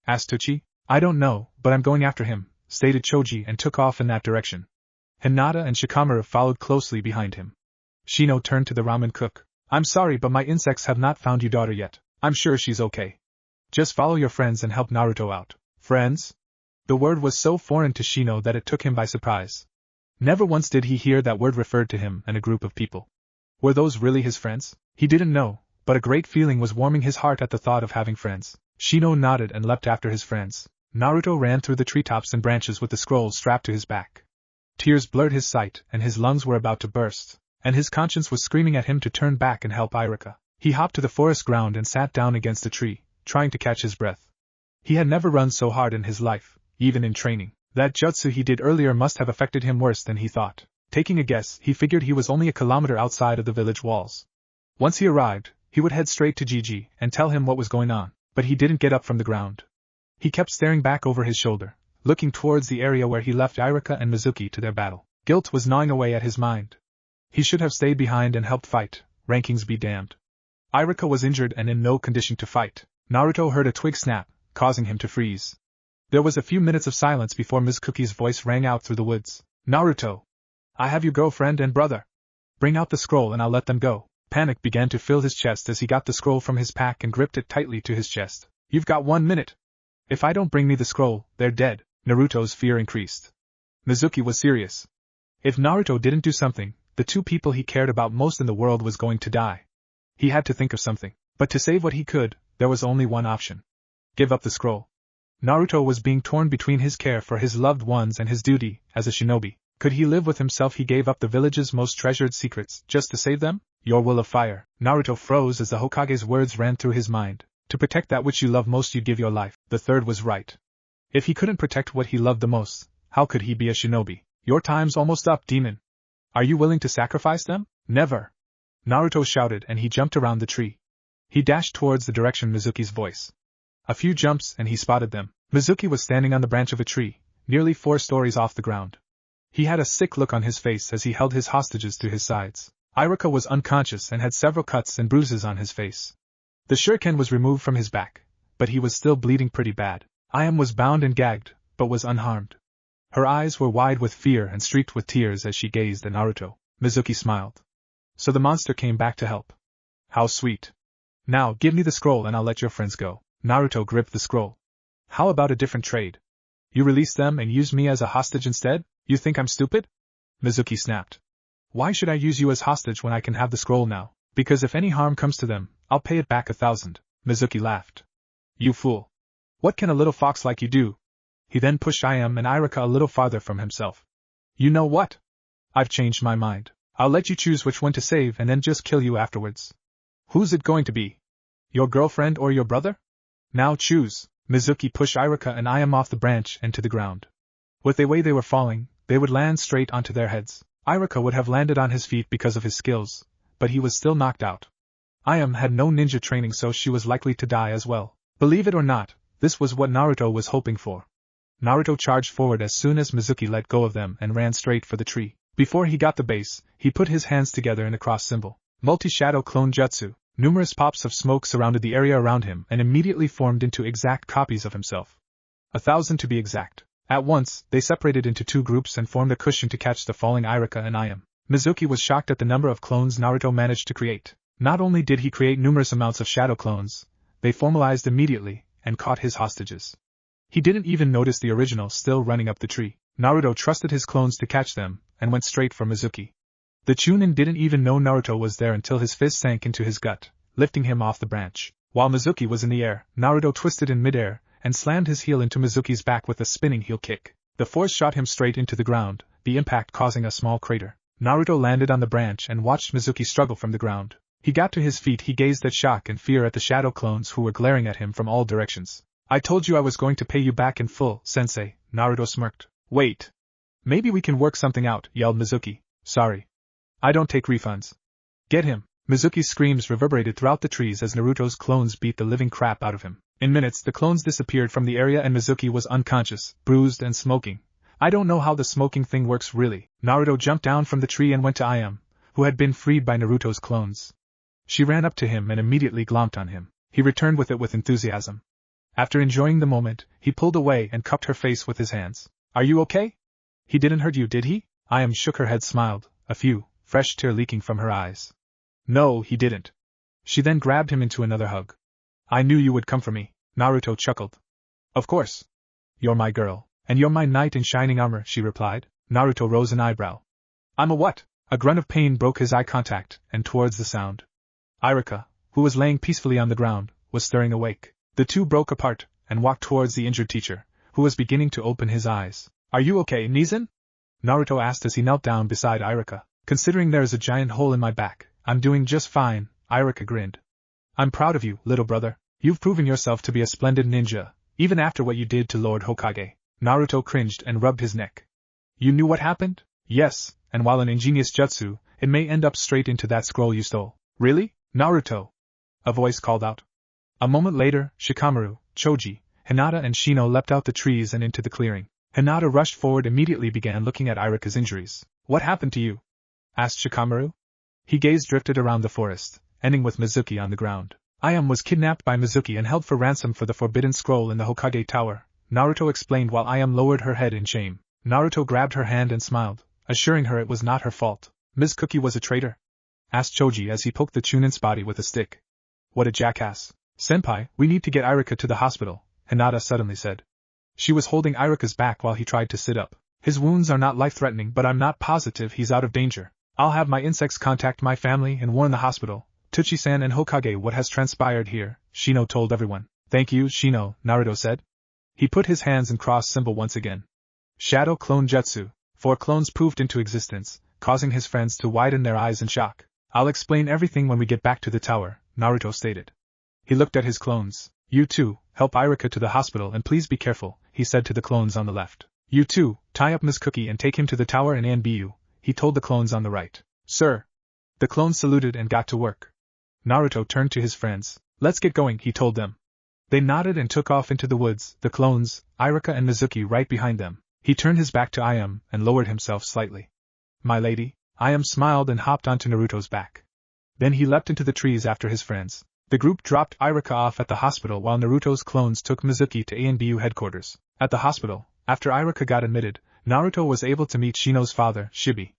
Asked Tochi. I don't know, but I'm going after him, stated Choji and took off in that direction. Hinata and Shikamaru followed closely behind him. Shino turned to the ramen cook. I'm sorry, but my insects have not found your daughter yet. I'm sure she's okay. Just follow your friends and help Naruto out. Friends? The word was so foreign to Shino that it took him by surprise. Never once did he hear that word referred to him and a group of people. Were those really his friends? He didn't know, but a great feeling was warming his heart at the thought of having friends. Shino nodded and leapt after his friends. Naruto ran through the treetops and branches with the scroll strapped to his back. Tears blurred his sight, and his lungs were about to burst, and his conscience was screaming at him to turn back and help Iruka. He hopped to the forest ground and sat down against a tree, trying to catch his breath. He had never run so hard in his life, even in training. That jutsu he did earlier must have affected him worse than he thought. Taking a guess, he figured he was only a kilometer outside of the village walls. Once he arrived, he would head straight to Gigi and tell him what was going on, but he didn't get up from the ground. He kept staring back over his shoulder, looking towards the area where he left Iruka and Mizuki to their battle. Guilt was gnawing away at his mind. He should have stayed behind and helped fight, rankings be damned. Iruka was injured and in no condition to fight. Naruto heard a twig snap, causing him to freeze. There was a few minutes of silence before Mizuki's voice rang out through the woods. Naruto! I have your girlfriend and brother. Bring out the scroll and I'll let them go. Panic began to fill his chest as he got the scroll from his pack and gripped it tightly to his chest. You've got 1 minute. If I don't bring me the scroll, they're dead. Naruto's fear increased. Mizuki was serious. If Naruto didn't do something, the two people he cared about most in the world was going to die. He had to think of something, but to save what he could, there was only one option. Give up the scroll. Naruto was being torn between his care for his loved ones and his duty as a shinobi. Could he live with himself? He gave up the village's most treasured secrets just to save them? Your will of fire. Naruto froze as the Hokage's words ran through his mind. To protect that which you love most, you'd give your life. The third was right. If he couldn't protect what he loved the most, how could he be a shinobi? Your time's almost up, demon. Are you willing to sacrifice them? Never. Naruto shouted and he jumped around the tree. He dashed towards the direction Mizuki's voice. A few jumps and he spotted them. Mizuki was standing on the branch of a tree, nearly 4 stories off the ground. He had a sick look on his face as he held his hostages to his sides. Iruka was unconscious and had several cuts and bruises on his face. The shuriken was removed from his back, but he was still bleeding pretty bad. Ayame was bound and gagged, but was unharmed. Her eyes were wide with fear and streaked with tears as she gazed at Naruto. Mizuki smiled. So the monster came back to help. How sweet. Now give me the scroll and I'll let your friends go. Naruto gripped the scroll. How about a different trade? You release them and use me as a hostage instead? You think I'm stupid? Mizuki snapped. Why should I use you as hostage when I can have the scroll now? Because if any harm comes to them, I'll pay it back 1,000. Mizuki laughed. You fool. What can a little fox like you do? He then pushed Ayame and Iruka a little farther from himself. You know what? I've changed my mind. I'll let you choose which one to save and then just kill you afterwards. Who's it going to be? Your girlfriend or your brother? Now choose. Mizuki pushed Iruka and Ayame off the branch and to the ground. With the way they were falling, they would land straight onto their heads. Iruka would have landed on his feet because of his skills, but he was still knocked out. Ayame had no ninja training, so she was likely to die as well. Believe it or not, this was what Naruto was hoping for. Naruto charged forward as soon as Mizuki let go of them and ran straight for the tree. Before he got the base, he put his hands together in a cross symbol. Multi-shadow clone jutsu. Numerous pops of smoke surrounded the area around him and immediately formed into exact copies of himself. 1,000 to be exact. At once, they separated into 2 groups and formed a cushion to catch the falling Iruka and Ayame. Mizuki was shocked at the number of clones Naruto managed to create. Not only did he create numerous amounts of shadow clones, they formalized immediately and caught his hostages. He didn't even notice the original still running up the tree. Naruto trusted his clones to catch them and went straight for Mizuki. The Chunin didn't even know Naruto was there until his fist sank into his gut, lifting him off the branch. While Mizuki was in the air, Naruto twisted in midair and slammed his heel into Mizuki's back with a spinning heel kick. The force shot him straight into the ground, the impact causing a small crater. Naruto landed on the branch and watched Mizuki struggle from the ground. He got to his feet. He gazed at shock and fear at the shadow clones who were glaring at him from all directions. I told you I was going to pay you back in full, sensei, Naruto smirked. Wait. Maybe we can work something out, yelled Mizuki. Sorry. I don't take refunds. Get him. Mizuki's screams reverberated throughout the trees as Naruto's clones beat the living crap out of him. In minutes the clones disappeared from the area and Mizuki was unconscious, bruised and smoking. I don't know how the smoking thing works really. Naruto jumped down from the tree and went to Ayame, who had been freed by Naruto's clones. She ran up to him and immediately glomped on him. He returned with it with enthusiasm. After enjoying the moment, he pulled away and cupped her face with his hands. Are you okay? He didn't hurt you, did he? Ayame shook her head, smiled, a few, fresh tear leaking from her eyes. No, he didn't. She then grabbed him into another hug. I knew you would come for me, Naruto chuckled. Of course. You're my girl, and you're my knight in shining armor, she replied. Naruto rose an eyebrow. I'm a what? A grunt of pain broke his eye contact, and towards the sound. Iruka, who was laying peacefully on the ground, was stirring awake. The two broke apart, and walked towards the injured teacher, who was beginning to open his eyes. Are you okay, Nizan? Naruto asked as he knelt down beside Iruka. Considering there is a giant hole in my back, I'm doing just fine, Iruka grinned. I'm proud of you, little brother. You've proven yourself to be a splendid ninja, even after what you did to Lord Hokage. Naruto cringed and rubbed his neck. You knew what happened? Yes, and while an ingenious jutsu, it may end up straight into that scroll you stole. Really? Naruto? A voice called out. A moment later, Shikamaru, Choji, Hinata and Shino leapt out the trees and into the clearing. Hinata rushed forward immediately began looking at Iruka's injuries. What happened to you? Asked Shikamaru. He gaze drifted around the forest, ending with Mizuki on the ground. Ayame was kidnapped by Mizuki and held for ransom for the forbidden scroll in the Hokage Tower, Naruto explained while Ayame lowered her head in shame. Naruto grabbed her hand and smiled, assuring her it was not her fault. Ms. Cookie was a traitor? Asked Choji as he poked the Chunin's body with a stick. What a jackass. Senpai, we need to get Iruka to the hospital, Hinata suddenly said. She was holding Iruka's back while he tried to sit up. His wounds are not life-threatening, but I'm not positive he's out of danger. I'll have my insects contact my family and warn the hospital, Tsuchi-san and Hokage what has transpired here, Shino told everyone. Thank you, Shino, Naruto said. He put his hands in cross symbol once again. Shadow Clone Jutsu. 4 clones proved into existence, causing his friends to widen their eyes in shock. I'll explain everything when we get back to the tower, Naruto stated. He looked at his clones. You two, help Iruka to the hospital and please be careful, he said to the clones on the left. You two, tie up Mizuki and take him to the tower in Anbu, he told the clones on the right. Sir. The clones saluted and got to work. Naruto turned to his friends. Let's get going, he told them. They nodded and took off into the woods, the clones, Iruka and Mizuki right behind them. He turned his back to Ayame and lowered himself slightly. My lady. Ayame smiled and hopped onto Naruto's back. Then he leapt into the trees after his friends. The group dropped Iruka off at the hospital while Naruto's clones took Mizuki to Anbu headquarters. At the hospital, after Iruka got admitted, Naruto was able to meet Shino's father, Shibi.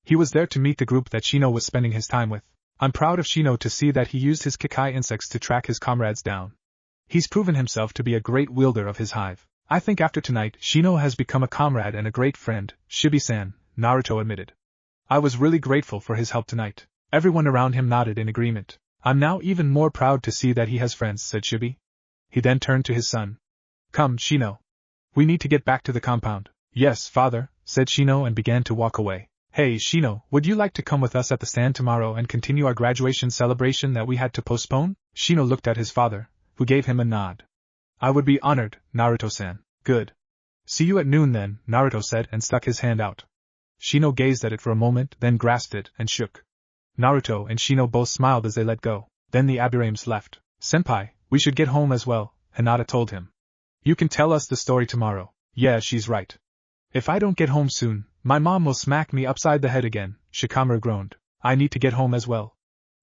He was there to meet the group that Shino was spending his time with. I'm proud of Shino to see that he used his Kikai insects to track his comrades down. He's proven himself to be a great wielder of his hive. I think after tonight, Shino has become a comrade and a great friend, Shibi-san, Naruto admitted. I was really grateful for his help tonight. Everyone around him nodded in agreement. I'm now even more proud to see that he has friends, said Shibi. He then turned to his son. Come, Shino. We need to get back to the compound. Yes, father, said Shino and began to walk away. Hey, Shino, would you like to come with us at the stand tomorrow and continue our graduation celebration that we had to postpone? Shino looked at his father, who gave him a nod. I would be honored, Naruto-san. Good. See you at noon then, Naruto said and stuck his hand out. Shino gazed at it for a moment, then grasped it and shook. Naruto and Shino both smiled as they let go. Then the Aburames left. Senpai, we should get home as well, Hinata told him. You can tell us the story tomorrow. Yeah, she's right. If I don't get home soon, my mom will smack me upside the head again, Shikamaru groaned. I need to get home as well.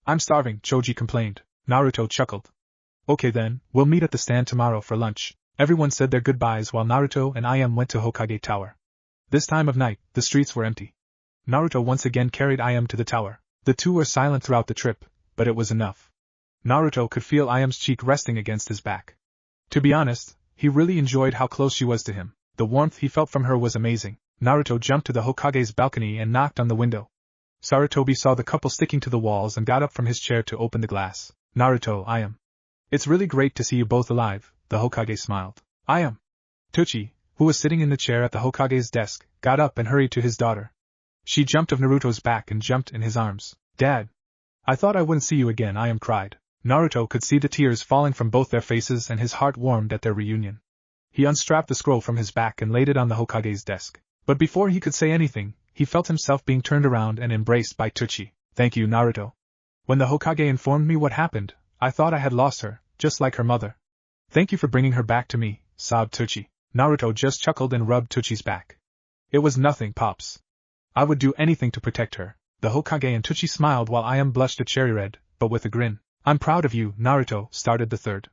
I'm starving, Choji complained. Naruto chuckled. Okay then, we'll meet at the stand tomorrow for lunch. Everyone said their goodbyes while Naruto and Ayame went to Hokage Tower. This time of night, the streets were empty. Naruto once again carried Ayame to the tower. The two were silent throughout the trip, but it was enough. Naruto could feel Ayame's cheek resting against his back. To be honest, he really enjoyed how close she was to him. The warmth he felt from her was amazing. Naruto jumped to the Hokage's balcony and knocked on the window. Sarutobi saw the couple sticking to the walls and got up from his chair to open the glass. Naruto, Ayame. It's really great to see you both alive, the Hokage smiled. Ayame. Tsuchi, who was sitting in the chair at the Hokage's desk, got up and hurried to his daughter. She jumped off Naruto's back and jumped in his arms. Dad. I thought I wouldn't see you again, Ayame cried. Naruto could see the tears falling from both their faces and his heart warmed at their reunion. He unstrapped the scroll from his back and laid it on the Hokage's desk. But before he could say anything, he felt himself being turned around and embraced by Tsuchi. Thank you, Naruto. When the Hokage informed me what happened, I thought I had lost her, just like her mother. Thank you for bringing her back to me, sobbed Tsuchi. Naruto just chuckled and rubbed Tsuchi's back. It was nothing, Pops. I would do anything to protect her. The Hokage and Tsuchi smiled while Ayame blushed a cherry red, but with a grin. I'm proud of you, Naruto, started the third.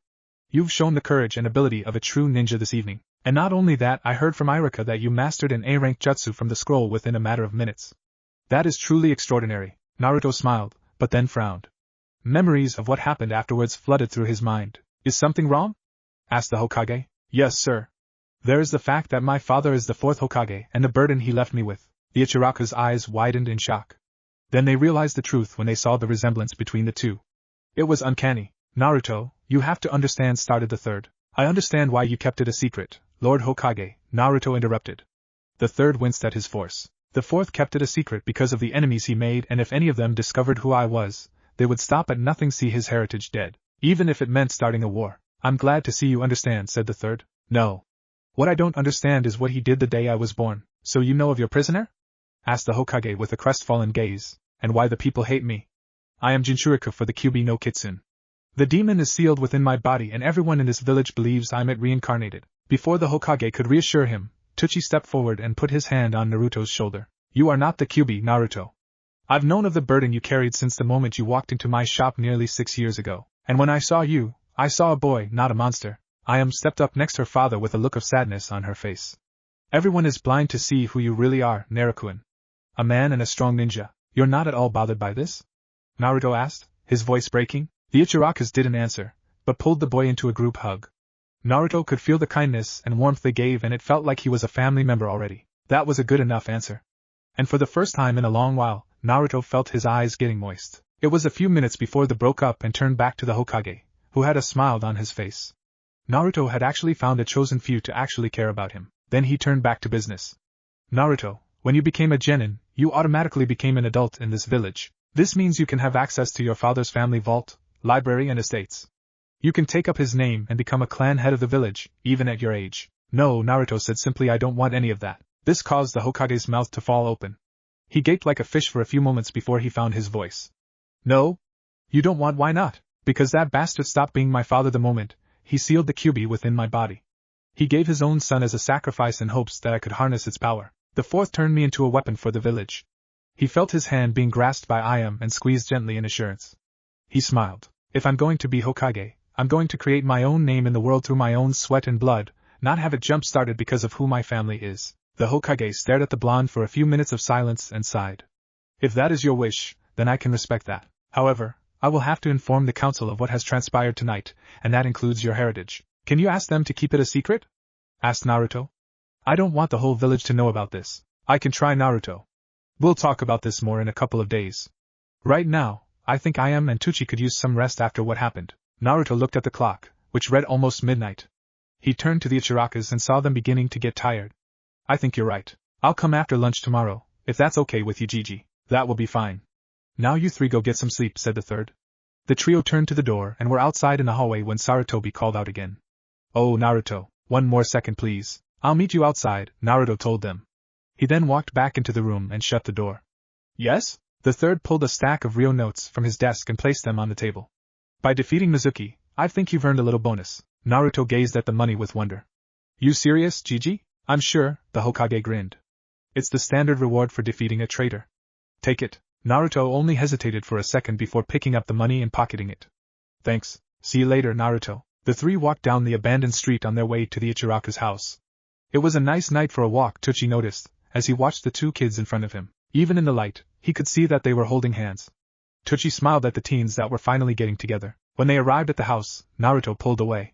You've shown the courage and ability of a true ninja this evening. And not only that, I heard from Iruka that you mastered an A-rank jutsu from the scroll within a matter of minutes. That is truly extraordinary. Naruto smiled, but then frowned. Memories of what happened afterwards flooded through his mind. Is something wrong? Asked the Hokage. Yes, sir. There is the fact that my father is the fourth Hokage and the burden he left me with. The Ichiraku's eyes widened in shock. Then they realized the truth when they saw the resemblance between the two. It was uncanny. Naruto, you have to understand, started the third. I understand why you kept it a secret, Lord Hokage, Naruto interrupted. The third winced at his force. The fourth kept it a secret because of the enemies he made, and if any of them discovered who I was, they would stop at nothing, see his heritage dead, even if it meant starting a war. I'm glad to see you understand, said the third. No. What I don't understand is what he did the day I was born. So you know of your prisoner? Asked the Hokage with a crestfallen gaze. And why the people hate me? I am Jinchuriki for the Kyuubi no Kitsune. The demon is sealed within my body and everyone in this village believes I'm it reincarnated. Before the Hokage could reassure him, Tsuchi stepped forward and put his hand on Naruto's shoulder. You are not the Kyuubi, Naruto. I've known of the burden you carried since the moment you walked into my shop nearly 6 years ago. And when I saw you, I saw a boy, not a monster. Ayame stepped up next to her father with a look of sadness on her face. Everyone is blind to see who you really are, Naruto. A man and a strong ninja. You're not at all bothered by this? Naruto asked, his voice breaking. The Ichirakus didn't answer, but pulled the boy into a group hug. Naruto could feel the kindness and warmth they gave, and it felt like he was a family member already. That was a good enough answer. And for the first time in a long while, Naruto felt his eyes getting moist. It was a few minutes before they broke up and turned back to the Hokage, who had a smile on his face. Naruto had actually found a chosen few to actually care about him. Then he turned back to business. Naruto, when you became a genin, you automatically became an adult in this village. This means you can have access to your father's family vault, library and estates. You can take up his name and become a clan head of the village, even at your age. No, Naruto said simply, I don't want any of that. This caused the Hokage's mouth to fall open. He gaped like a fish for a few moments before he found his voice. No? You don't want? Why not? Because that bastard stopped being my father the moment he sealed the QB within my body. He gave his own son as a sacrifice in hopes that I could harness its power. The fourth turned me into a weapon for the village. He felt his hand being grasped by Ayame and squeezed gently in assurance. He smiled. If I'm going to be Hokage, I'm going to create my own name in the world through my own sweat and blood, not have it jump-started because of who my family is. The Hokage stared at the blonde for a few minutes of silence and sighed. If that is your wish, then I can respect that. However, I will have to inform the council of what has transpired tonight, and that includes your heritage. Can you ask them to keep it a secret? Asked Naruto. I don't want the whole village to know about this. I can try, Naruto. We'll talk about this more in a couple of days. Right now, I think Ayame and Teuchi could use some rest after what happened. Naruto looked at the clock, which read almost midnight. He turned to the Ichirakus and saw them beginning to get tired. I think you're right. I'll come after lunch tomorrow, if that's okay with you, Gigi. That will be fine. Now you three go get some sleep, said the third. The trio turned to the door and were outside in the hallway when Sarutobi called out again. Oh, Naruto, one more second please. I'll meet you outside, Naruto told them. He then walked back into the room and shut the door. Yes? The third pulled a stack of Rio notes from his desk and placed them on the table. By defeating Mizuki, I think you've earned a little bonus. Naruto gazed at the money with wonder. You serious, Gigi? I'm sure, the Hokage grinned. It's the standard reward for defeating a traitor. Take it. Naruto only hesitated for a second before picking up the money and pocketing it. Thanks. See you later, Naruto. The three walked down the abandoned street on their way to the Ichiraku's house. It was a nice night for a walk, Teuchi noticed, as he watched the two kids in front of him. Even in the light, he could see that they were holding hands. Teuchi smiled at the teens that were finally getting together. When they arrived at the house, Naruto pulled away.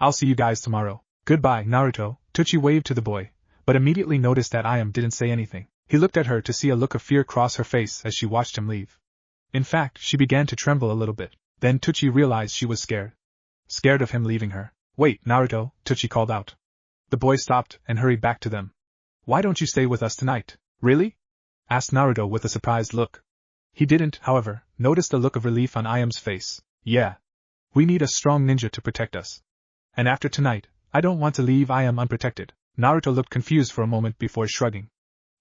I'll see you guys tomorrow. Goodbye, Naruto. Teuchi waved to the boy, but immediately noticed that Ayame didn't say anything. He looked at her to see a look of fear cross her face as she watched him leave. In fact, she began to tremble a little bit. Then Teuchi realized she was scared. Scared of him leaving her. Wait, Naruto, Teuchi called out. The boy stopped and hurried back to them. Why don't you stay with us tonight? Really? Asked Naruto with a surprised look. He didn't, however, notice the look of relief on Ayame's face. Yeah. We need a strong ninja to protect us. And after tonight, I don't want to leave Ayame unprotected. Naruto looked confused for a moment before shrugging.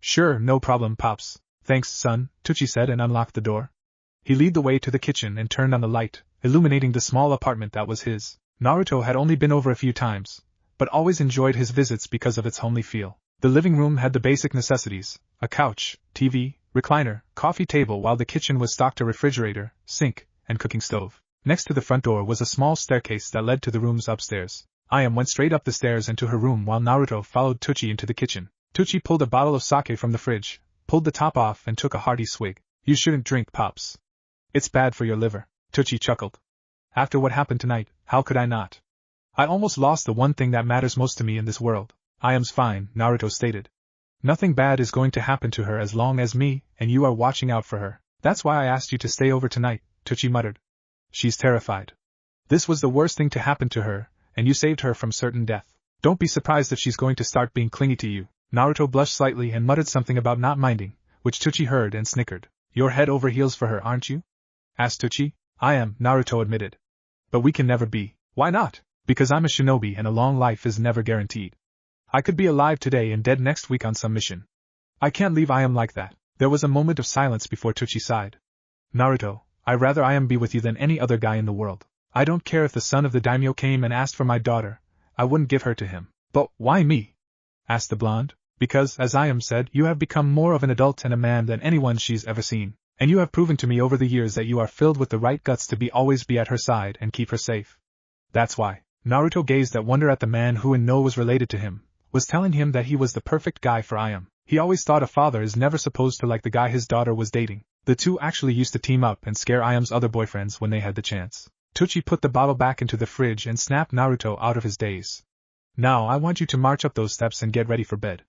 Sure, no problem, Pops. Thanks, son, Teuchi said and unlocked the door. He led the way to the kitchen and turned on the light, illuminating the small apartment that was his. Naruto had only been over a few times, but always enjoyed his visits because of its homely feel. The living room had the basic necessities, a couch, TV, recliner, coffee table, while the kitchen was stocked a refrigerator, sink, and cooking stove. Next to the front door was a small staircase that led to the rooms upstairs. Ayame went straight up the stairs into her room while Naruto followed Teuchi into the kitchen. Teuchi pulled a bottle of sake from the fridge, pulled the top off and took a hearty swig. You shouldn't drink, Pops. It's bad for your liver. Teuchi chuckled. After what happened tonight, how could I not? I almost lost the one thing that matters most to me in this world. Ayame's fine, Naruto stated. Nothing bad is going to happen to her as long as me and you are watching out for her. That's why I asked you to stay over tonight, Teuchi muttered. She's terrified. This was the worst thing to happen to her, and you saved her from certain death. Don't be surprised if she's going to start being clingy to you. Naruto blushed slightly and muttered something about not minding, which Teuchi heard and snickered. You're head over heels for her, aren't you? Asked Teuchi. I am, Naruto admitted. But we can never be. Why not? Because I'm a shinobi and a long life is never guaranteed. I could be alive today and dead next week on some mission. I can't leave Ayame like that. There was a moment of silence before Teuchi sighed. Naruto, I'd rather Ayame be with you than any other guy in the world. I don't care if the son of the daimyo came and asked for my daughter, I wouldn't give her to him. But why me? Asked the blonde. Because, as Ayame said, you have become more of an adult and a man than anyone she's ever seen. And you have proven to me over the years that you are filled with the right guts to always be at her side and keep her safe. That's why. Naruto gazed at wonder at the man who in no was related to him, was telling him that he was the perfect guy for Ayame. He always thought a father is never supposed to like the guy his daughter was dating. The two actually used to team up and scare Ayame's other boyfriends when they had the chance. Tucci put the bottle back into the fridge and snapped Naruto out of his daze. Now I want you to march up those steps and get ready for bed.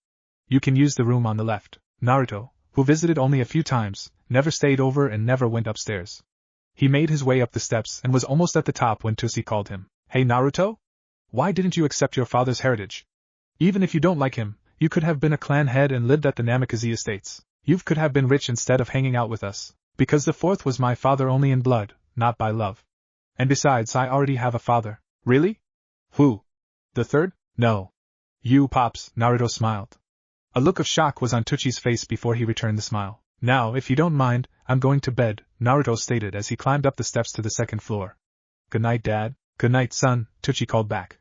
You can use the room on the left. Naruto, who visited only a few times, never stayed over and never went upstairs. He made his way up the steps and was almost at the top when Tucci called him. Hey Naruto? Why didn't you accept your father's heritage? Even if you don't like him, you could have been a clan head and lived at the Namikaze estates. You could have been rich instead of hanging out with us. Because the fourth was my father only in blood, not by love. And besides, I already have a father. Really? Who? The third? No. You, Pops, Naruto smiled. A look of shock was on Tucci's face before he returned the smile. Now, if you don't mind, I'm going to bed, Naruto stated as he climbed up the steps to the second floor. Good night, Dad. Good night, son, Tucci called back.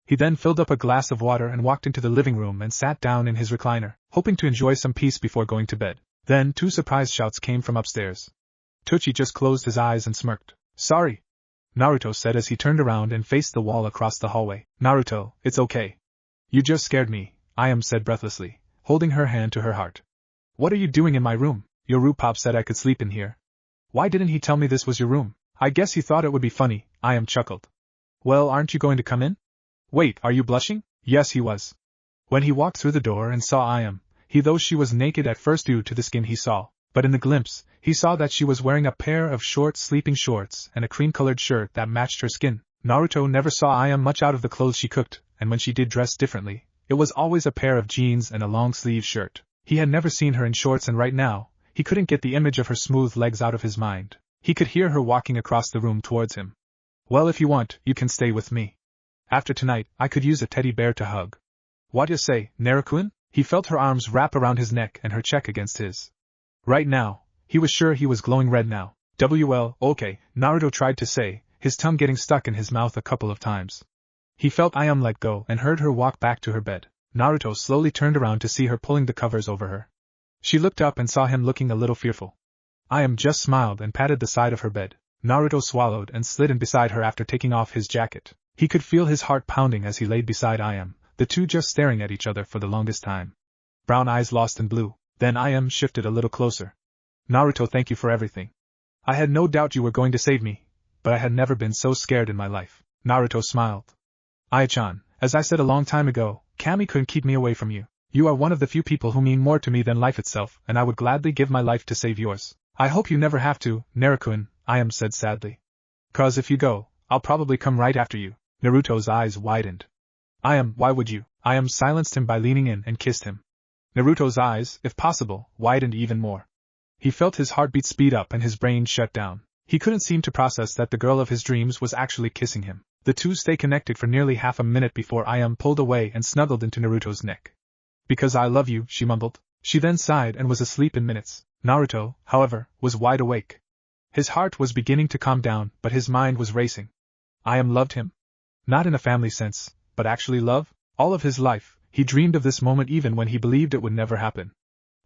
He then filled up a glass of water and walked into the living room and sat down in his recliner, hoping to enjoy some peace before going to bed. Then 2 surprise shouts came from upstairs. Tucci just closed his eyes and smirked. Sorry, Naruto said as he turned around and faced the wall across the hallway. Naruto, it's okay. You just scared me, Ayame said breathlessly, holding her hand to her heart. What are you doing in my room? Your Pop said I could sleep in here. Why didn't he tell me this was your room? I guess he thought it would be funny, Ayame chuckled. Well, aren't you going to come in? Wait, are you blushing? Yes, he was. When he walked through the door and saw Ayame, though she was naked at first due to the skin he saw, but in the glimpse, he saw that she was wearing a pair of short sleeping shorts and a cream-colored shirt that matched her skin. Naruto never saw Ayame much out of the clothes she cooked, and when she did dress differently, it was always a pair of jeans and a long-sleeved shirt. He had never seen her in shorts and right now, he couldn't get the image of her smooth legs out of his mind. He could hear her walking across the room towards him. Well, if you want, you can stay with me. After tonight, I could use a teddy bear to hug. What you say, Naruto? He felt her arms wrap around his neck and her cheek against his. Right now, he was sure he was glowing red now. Okay, Naruto tried to say, his tongue getting stuck in his mouth a couple of times. He felt Ayame let go and heard her walk back to her bed. Naruto slowly turned around to see her pulling the covers over her. She looked up and saw him looking a little fearful. Ayame just smiled and patted the side of her bed. Naruto swallowed and slid in beside her after taking off his jacket. He could feel his heart pounding as he laid beside Ayame, the two just staring at each other for the longest time. Brown eyes lost in blue. Then Ayame shifted a little closer. Naruto, thank you for everything. I had no doubt you were going to save me, but I had never been so scared in my life. Naruto smiled. Ai-chan, as I said a long time ago, Kami couldn't keep me away from you. You are one of the few people who mean more to me than life itself, and I would gladly give my life to save yours. I hope you never have to, Naruto, Ayame said sadly. 'Cause if you go, I'll probably come right after you. Naruto's eyes widened. Ayame, why would you? Ayame silenced him by leaning in and kissed him. Naruto's eyes, if possible, widened even more. He felt his heartbeat speed up and his brain shut down. He couldn't seem to process that the girl of his dreams was actually kissing him. The two stayed connected for nearly half a minute before Ayame pulled away and snuggled into Naruto's neck. Because I love you, she mumbled. She then sighed and was asleep in minutes. Naruto, however, was wide awake. His heart was beginning to calm down, but his mind was racing. Ayame loved him. Not in a family sense, but actually love? All of his life, he dreamed of this moment even when he believed it would never happen.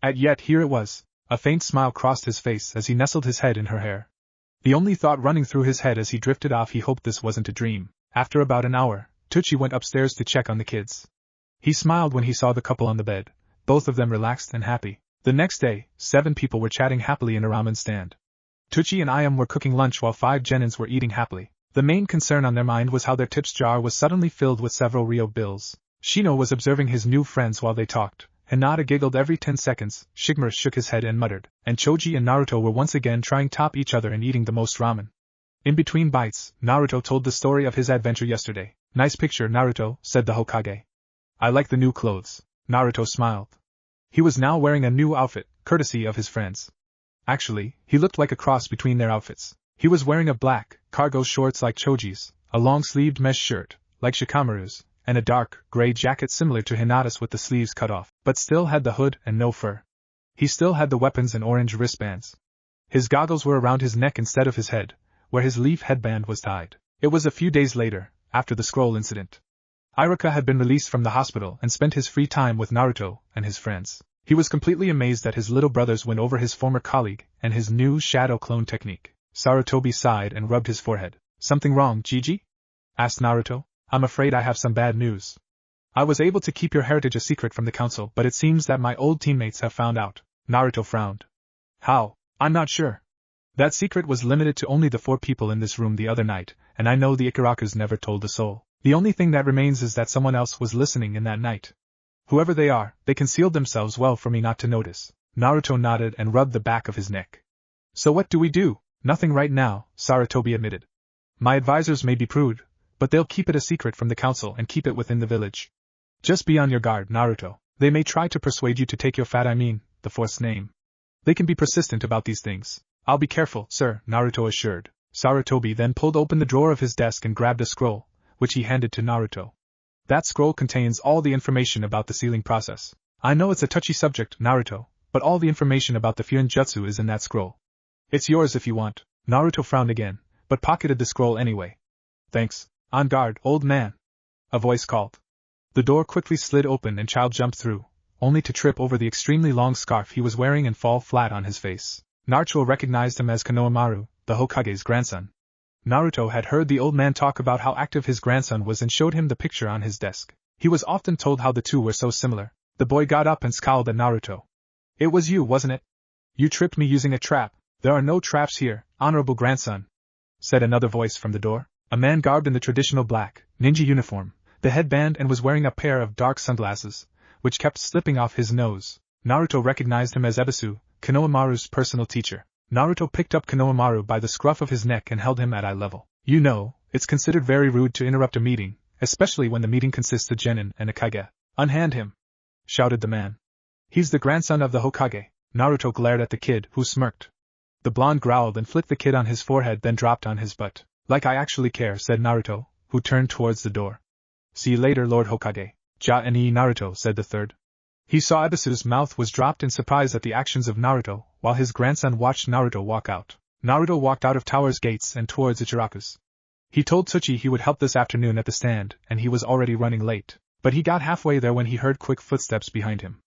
And yet here it was. A faint smile crossed his face as he nestled his head in her hair. The only thought running through his head as he drifted off, he hoped this wasn't a dream. After about an hour, Tucci went upstairs to check on the kids. He smiled when he saw the couple on the bed, both of them relaxed and happy. The next day, 7 people were chatting happily in a ramen stand. Tucci and Ayame were cooking lunch while 5 genins were eating happily. The main concern on their mind was how their tips jar was suddenly filled with several Rio bills. Shino was observing his new friends while they talked. Hinata giggled every 10 seconds, Shigmura shook his head and muttered, and Choji and Naruto were once again trying to top each other in eating the most ramen. In between bites, Naruto told the story of his adventure yesterday. Nice picture, Naruto, said the Hokage. I like the new clothes. Naruto smiled. He was now wearing a new outfit, courtesy of his friends. Actually, he looked like a cross between their outfits. He was wearing a black, cargo shorts like Choji's, a long-sleeved mesh shirt, like Shikamaru's, and a dark, gray jacket similar to Hinata's with the sleeves cut off, but still had the hood and no fur. He still had the weapons and orange wristbands. His goggles were around his neck instead of his head, where his leaf headband was tied. It was a few days later, after the scroll incident. Iruka had been released from the hospital and spent his free time with Naruto and his friends. He was completely amazed that his little brothers went over his former colleague and his new shadow clone technique. Sarutobi sighed and rubbed his forehead. Something wrong, Gigi? Asked Naruto. I'm afraid I have some bad news. I was able to keep your heritage a secret from the council, but it seems that my old teammates have found out. Naruto frowned. How? I'm not sure. That secret was limited to only the 4 people in this room the other night, and I know the Ichirakus never told a soul. The only thing that remains is that someone else was listening in that night. Whoever they are, they concealed themselves well for me not to notice. Naruto nodded and rubbed the back of his neck. So what do we do? Nothing right now, Sarutobi admitted. My advisors may be prude, but they'll keep it a secret from the council and keep it within the village. Just be on your guard, Naruto. They may try to persuade you to take your the fourth's name. They can be persistent about these things. I'll be careful, sir, Naruto assured. Sarutobi then pulled open the drawer of his desk and grabbed a scroll, which he handed to Naruto. That scroll contains all the information about the sealing process. I know it's a touchy subject, Naruto, but all the information about the Furin Jutsu is in that scroll. It's yours if you want. Naruto frowned again, but pocketed the scroll anyway. Thanks. On guard, old man. A voice called. The door quickly slid open and Child jumped through, only to trip over the extremely long scarf he was wearing and fall flat on his face. Naruto recognized him as Konohamaru, the Hokage's grandson. Naruto had heard the old man talk about how active his grandson was and showed him the picture on his desk. He was often told how the two were so similar. The boy got up and scowled at Naruto. It was you, wasn't it? You tripped me using a trap. There are no traps here, honorable grandson, said another voice from the door. A man garbed in the traditional black, ninja uniform, the headband, and was wearing a pair of dark sunglasses, which kept slipping off his nose. Naruto recognized him as Ebisu, Konohamaru's personal teacher. Naruto picked up Konohamaru by the scruff of his neck and held him at eye level. You know, it's considered very rude to interrupt a meeting, especially when the meeting consists of genin and a kage. Unhand him, shouted the man. He's the grandson of the Hokage. Naruto glared at the kid, who smirked. The blonde growled and flicked the kid on his forehead, then dropped on his butt. Like I actually care, said Naruto, who turned towards the door. See you later, Lord Hokage. Ja-ni Naruto, said the third. He saw Ebisu's mouth was dropped in surprise at the actions of Naruto, while his grandson watched Naruto walk out. Naruto walked out of Tower's gates and towards Ichiraku's. He told Tsuchi he would help this afternoon at the stand, and he was already running late. But he got halfway there when he heard quick footsteps behind him.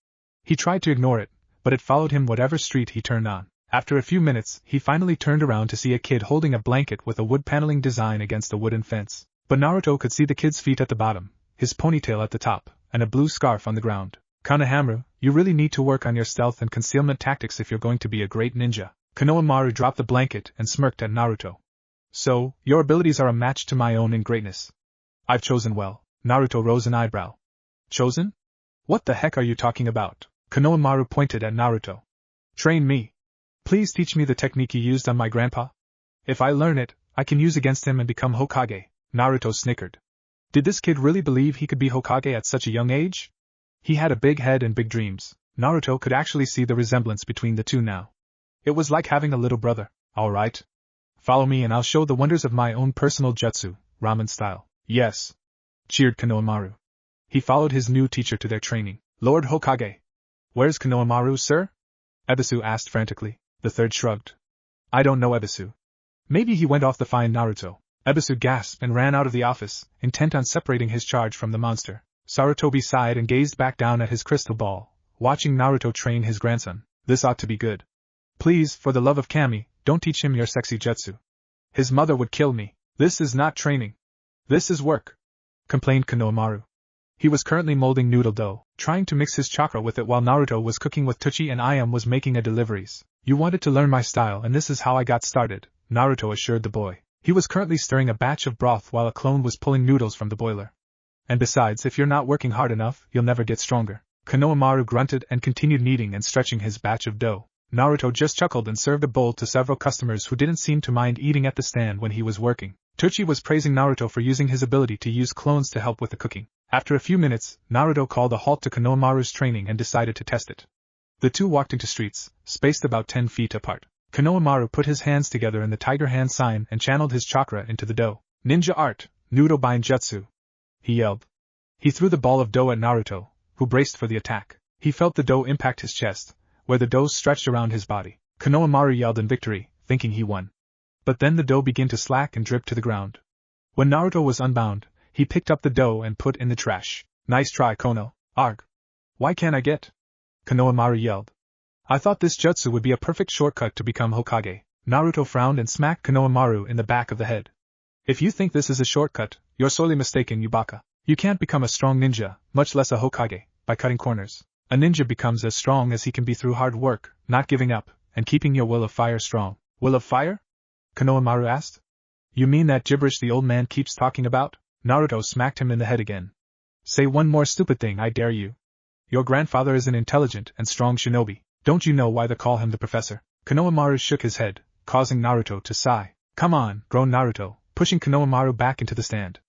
He tried to ignore it, but it followed him whatever street he turned on. After a few minutes, he finally turned around to see a kid holding a blanket with a wood paneling design against a wooden fence. But Naruto could see the kid's feet at the bottom, his ponytail at the top, and a blue scarf on the ground. Konohamaru, you really need to work on your stealth and concealment tactics if you're going to be a great ninja. Konohamaru dropped the blanket and smirked at Naruto. So, your abilities are a match to my own in greatness. I've chosen well. Naruto rose an eyebrow. Chosen? What the heck are you talking about? Konohamaru pointed at Naruto. Train me. Please teach me the technique you used on my grandpa. If I learn it, I can use against him and become Hokage. Naruto snickered. Did this kid really believe he could be Hokage at such a young age? He had a big head and big dreams. Naruto could actually see the resemblance between the two now. It was like having a little brother. All right. Follow me and I'll show the wonders of my own personal jutsu, ramen style. Yes, cheered Konohamaru. He followed his new teacher to their training. Lord Hokage. Where's Konohamaru, sir? Ebisu asked frantically. The third shrugged. I don't know Ebisu. Maybe he went off to find Naruto. Ebisu gasped and ran out of the office, intent on separating his charge from the monster. Sarutobi sighed and gazed back down at his crystal ball, watching Naruto train his grandson. This ought to be good. Please, for the love of Kami, don't teach him your sexy jutsu. His mother would kill me. This is not training. This is work, complained Konohamaru. He was currently molding noodle dough, trying to mix his chakra with it while Naruto was cooking with Tsuchi and Ayame was making a deliveries. You wanted to learn my style and this is how I got started, Naruto assured the boy. He was currently stirring a batch of broth while a clone was pulling noodles from the boiler. And besides, if you're not working hard enough, you'll never get stronger. Konohamaru grunted and continued kneading and stretching his batch of dough. Naruto just chuckled and served a bowl to several customers who didn't seem to mind eating at the stand when he was working. Tsuchi was praising Naruto for using his ability to use clones to help with the cooking. After a few minutes, Naruto called a halt to Konohamaru's training and decided to test it. The two walked into streets, spaced about 10 feet apart. Konohamaru put his hands together in the tiger hand sign and channeled his chakra into the dough. Ninja art, noodle bind jutsu, he yelled. He threw the ball of dough at Naruto, who braced for the attack. He felt the dough impact his chest, where the dough stretched around his body. Konohamaru yelled in victory, thinking he won. But then the dough began to slack and drip to the ground. When Naruto was unbound, he picked up the dough and put in the trash. Nice try, Kono. Arg. Why can't I get? Konohamaru yelled. I thought this jutsu would be a perfect shortcut to become Hokage. Naruto frowned and smacked Konohamaru in the back of the head. If you think this is a shortcut, you're sorely mistaken, you baka. You can't become a strong ninja, much less a Hokage, by cutting corners. A ninja becomes as strong as he can be through hard work, not giving up, and keeping your will of fire strong. Will of fire? Konohamaru asked. You mean that gibberish the old man keeps talking about? Naruto smacked him in the head again. Say one more stupid thing, I dare you. Your grandfather is an intelligent and strong shinobi. Don't you know why they call him the professor? Konohamaru shook his head, causing Naruto to sigh. Come on, groaned Naruto, pushing Konohamaru back into the stand.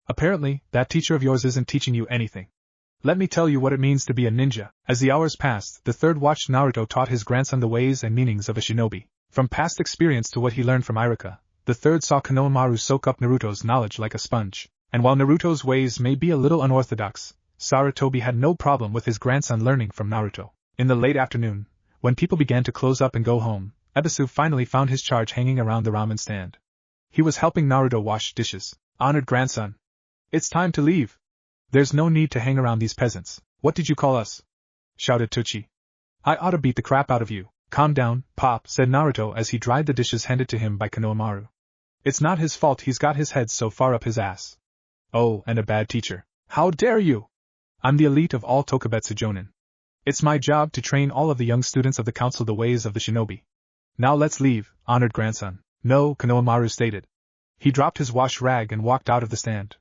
Apparently, that teacher of yours isn't teaching you anything. Let me tell you what it means to be a ninja. As the hours passed, the third watched Naruto taught his grandson the ways and meanings of a shinobi. From past experience to what he learned from Iruka, the third saw Konohamaru soak up Naruto's knowledge like a sponge. And while Naruto's ways may be a little unorthodox, Sarutobi had no problem with his grandson learning from Naruto. In the late afternoon, when people began to close up and go home, Ebisu finally found his charge hanging around the ramen stand. He was helping Naruto wash dishes. Honored grandson. It's time to leave. There's no need to hang around these peasants. What did you call us? Shouted Tuchi. I ought to beat the crap out of you. Calm down, Pop, said Naruto as he dried the dishes handed to him by Konohamaru. It's not his fault he's got his head so far up his ass. Oh, and a bad teacher. How dare you? I'm the elite of all Tokubetsu Jonin. It's my job to train all of the young students of the council the ways of the shinobi. Now let's leave, honored grandson. No, Konohamaru stated. He dropped his wash rag and walked out of the stand.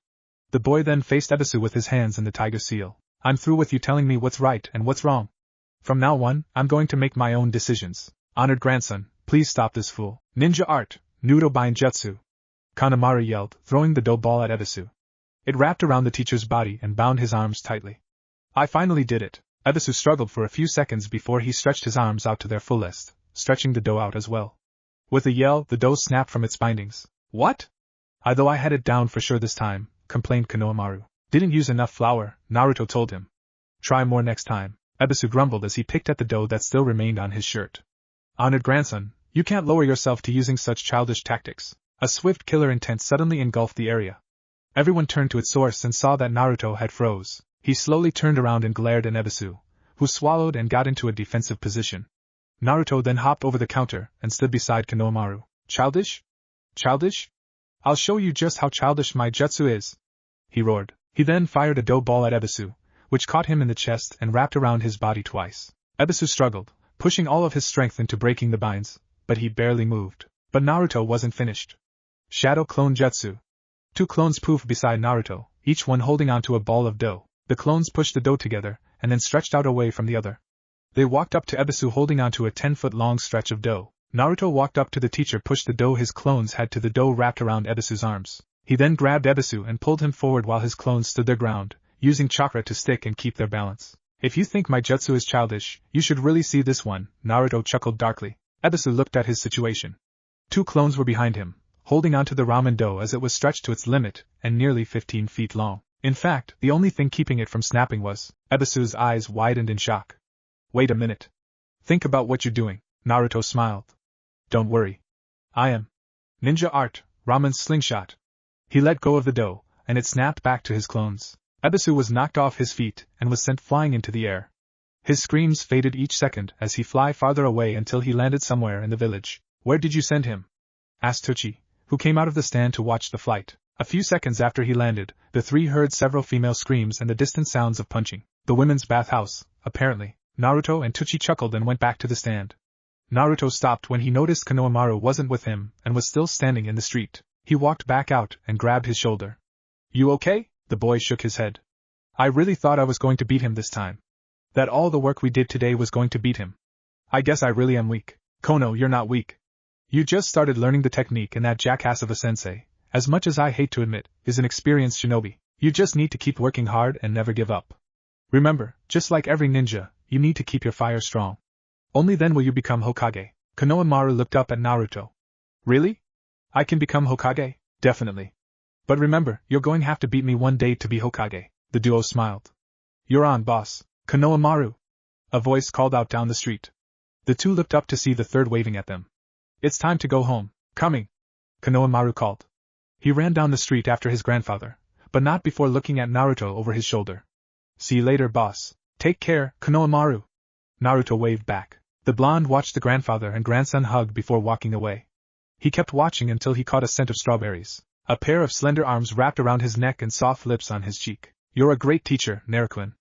The boy then faced Ebisu with his hands in the tiger seal. I'm through with you telling me what's right and what's wrong. From now on, I'm going to make my own decisions. Honored grandson, please stop this fool. Ninja art, Nudo Jutsu. Kanemaru yelled, throwing the dough ball at Ebisu. It wrapped around the teacher's body and bound his arms tightly. I finally did it. Ebisu struggled for a few seconds before he stretched his arms out to their fullest, stretching the dough out as well. With a yell, the dough snapped from its bindings. What? Though I had it down for sure this time, complained Konohamaru. Didn't use enough flour, Naruto told him. Try more next time, Ebisu grumbled as he picked at the dough that still remained on his shirt. Honored grandson, you can't lower yourself to using such childish tactics. A swift killer intent suddenly engulfed the area. Everyone turned to its source and saw that Naruto had froze. He slowly turned around and glared at Ebisu, who swallowed and got into a defensive position. Naruto then hopped over the counter and stood beside Konohamaru. Childish? Childish? I'll show you just how childish my jutsu is, he roared. He then fired a dough ball at Ebisu, which caught him in the chest and wrapped around his body twice. Ebisu struggled, pushing all of his strength into breaking the binds, but he barely moved. But Naruto wasn't finished. Shadow Clone Jutsu. Two clones poofed beside Naruto, each one holding onto a ball of dough. The clones pushed the dough together, and then stretched out away from the other. They walked up to Ebisu holding onto a 10-foot-long stretch of dough. Naruto walked up to the teacher, pushed the dough his clones had to the dough wrapped around Ebisu's arms. He then grabbed Ebisu and pulled him forward while his clones stood their ground, using chakra to stick and keep their balance. If you think my jutsu is childish, you should really see this one, Naruto chuckled darkly. Ebisu looked at his situation. Two clones were behind him, holding onto the ramen dough as it was stretched to its limit, and nearly 15 feet long. In fact, the only thing keeping it from snapping was, Ebisu's eyes widened in shock. Wait a minute. Think about what you're doing, Naruto smiled. Don't worry. I am. Ninja art, ramen's slingshot. He let go of the dough, and it snapped back to his clones. Ebisu was knocked off his feet and was sent flying into the air. His screams faded each second as he flew farther away until he landed somewhere in the village. Where did you send him? Asked Tuchi, who came out of the stand to watch the flight. A few seconds after he landed, the three heard several female screams and the distant sounds of punching. The women's bathhouse, apparently. Naruto and Tuchi chuckled and went back to the stand. Naruto stopped when he noticed Konohamaru wasn't with him and was still standing in the street. He walked back out and grabbed his shoulder. You okay? The boy shook his head. I really thought I was going to beat him this time. That all the work we did today was going to beat him. I guess I really am weak. Kono, you're not weak. You just started learning the technique and that jackass of a sensei, as much as I hate to admit, is an experienced shinobi. You just need to keep working hard and never give up. Remember, just like every ninja, you need to keep your fire strong. Only then will you become Hokage. Konohamaru looked up at Naruto. Really? I can become Hokage? Definitely. But remember, you're going to have to beat me one day to be Hokage. The duo smiled. You're on, boss. Konohamaru. A voice called out down the street. The two looked up to see the third waving at them. It's time to go home. Coming. Konohamaru called. He ran down the street after his grandfather, but not before looking at Naruto over his shoulder. See you later, boss. Take care, Konohamaru. Naruto waved back. The blonde watched the grandfather and grandson hug before walking away. He kept watching until he caught a scent of strawberries. A pair of slender arms wrapped around his neck and soft lips on his cheek. You're a great teacher, Naruto.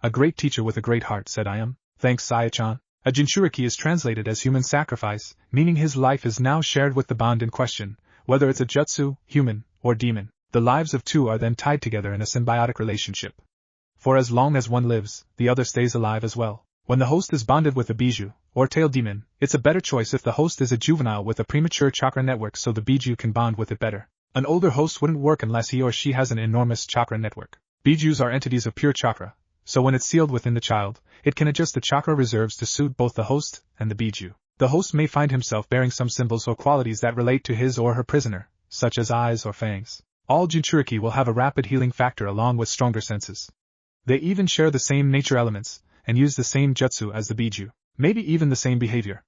A great teacher with a great heart, said Ayame. Thanks, Saya-chan. A Jinchuriki is translated as human sacrifice, meaning his life is now shared with the bond in question, whether it's a Jutsu, human, or demon. The lives of two are then tied together in a symbiotic relationship. For as long as one lives, the other stays alive as well. When the host is bonded with a Biju, or tail demon, it's a better choice if the host is a juvenile with a premature chakra network so the Biju can bond with it better. An older host wouldn't work unless he or she has an enormous chakra network. Bijus are entities of pure chakra, so when it's sealed within the child, it can adjust the chakra reserves to suit both the host and the Biju. The host may find himself bearing some symbols or qualities that relate to his or her prisoner, such as eyes or fangs. All Jinchuriki will have a rapid healing factor along with stronger senses. They even share the same nature elements, and use the same jutsu as the Biju, maybe even the same behavior.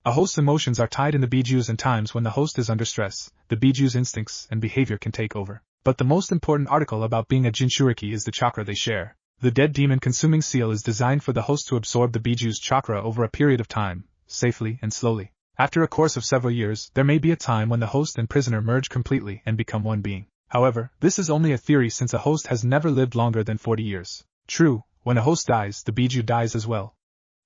A host's emotions are tied in the Bijus, and times when the host is under stress, the Biju's instincts and behavior can take over. But the most important article about being a Jinchuriki is the chakra they share. The dead demon-consuming seal is designed for the host to absorb the Biju's chakra over a period of time, safely and slowly. After a course of several years, there may be a time when the host and prisoner merge completely and become one being. However, this is only a theory since a host has never lived longer than 40 years. True, when a host dies, the Biju dies as well.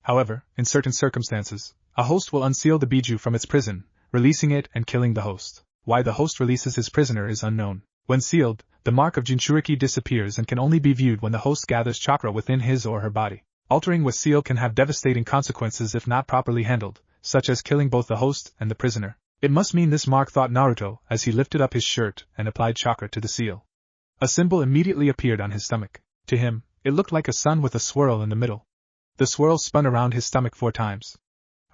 However, in certain circumstances, a host will unseal the Biju from its prison, releasing it and killing the host. Why the host releases his prisoner is unknown. When sealed, the mark of Jinchuriki disappears and can only be viewed when the host gathers chakra within his or her body. Altering with seal can have devastating consequences if not properly handled, such as killing both the host and the prisoner. It must mean this mark, thought Naruto as he lifted up his shirt and applied chakra to the seal. A symbol immediately appeared on his stomach. To him, it looked like a sun with a swirl in the middle. The swirl spun around his stomach 4 times.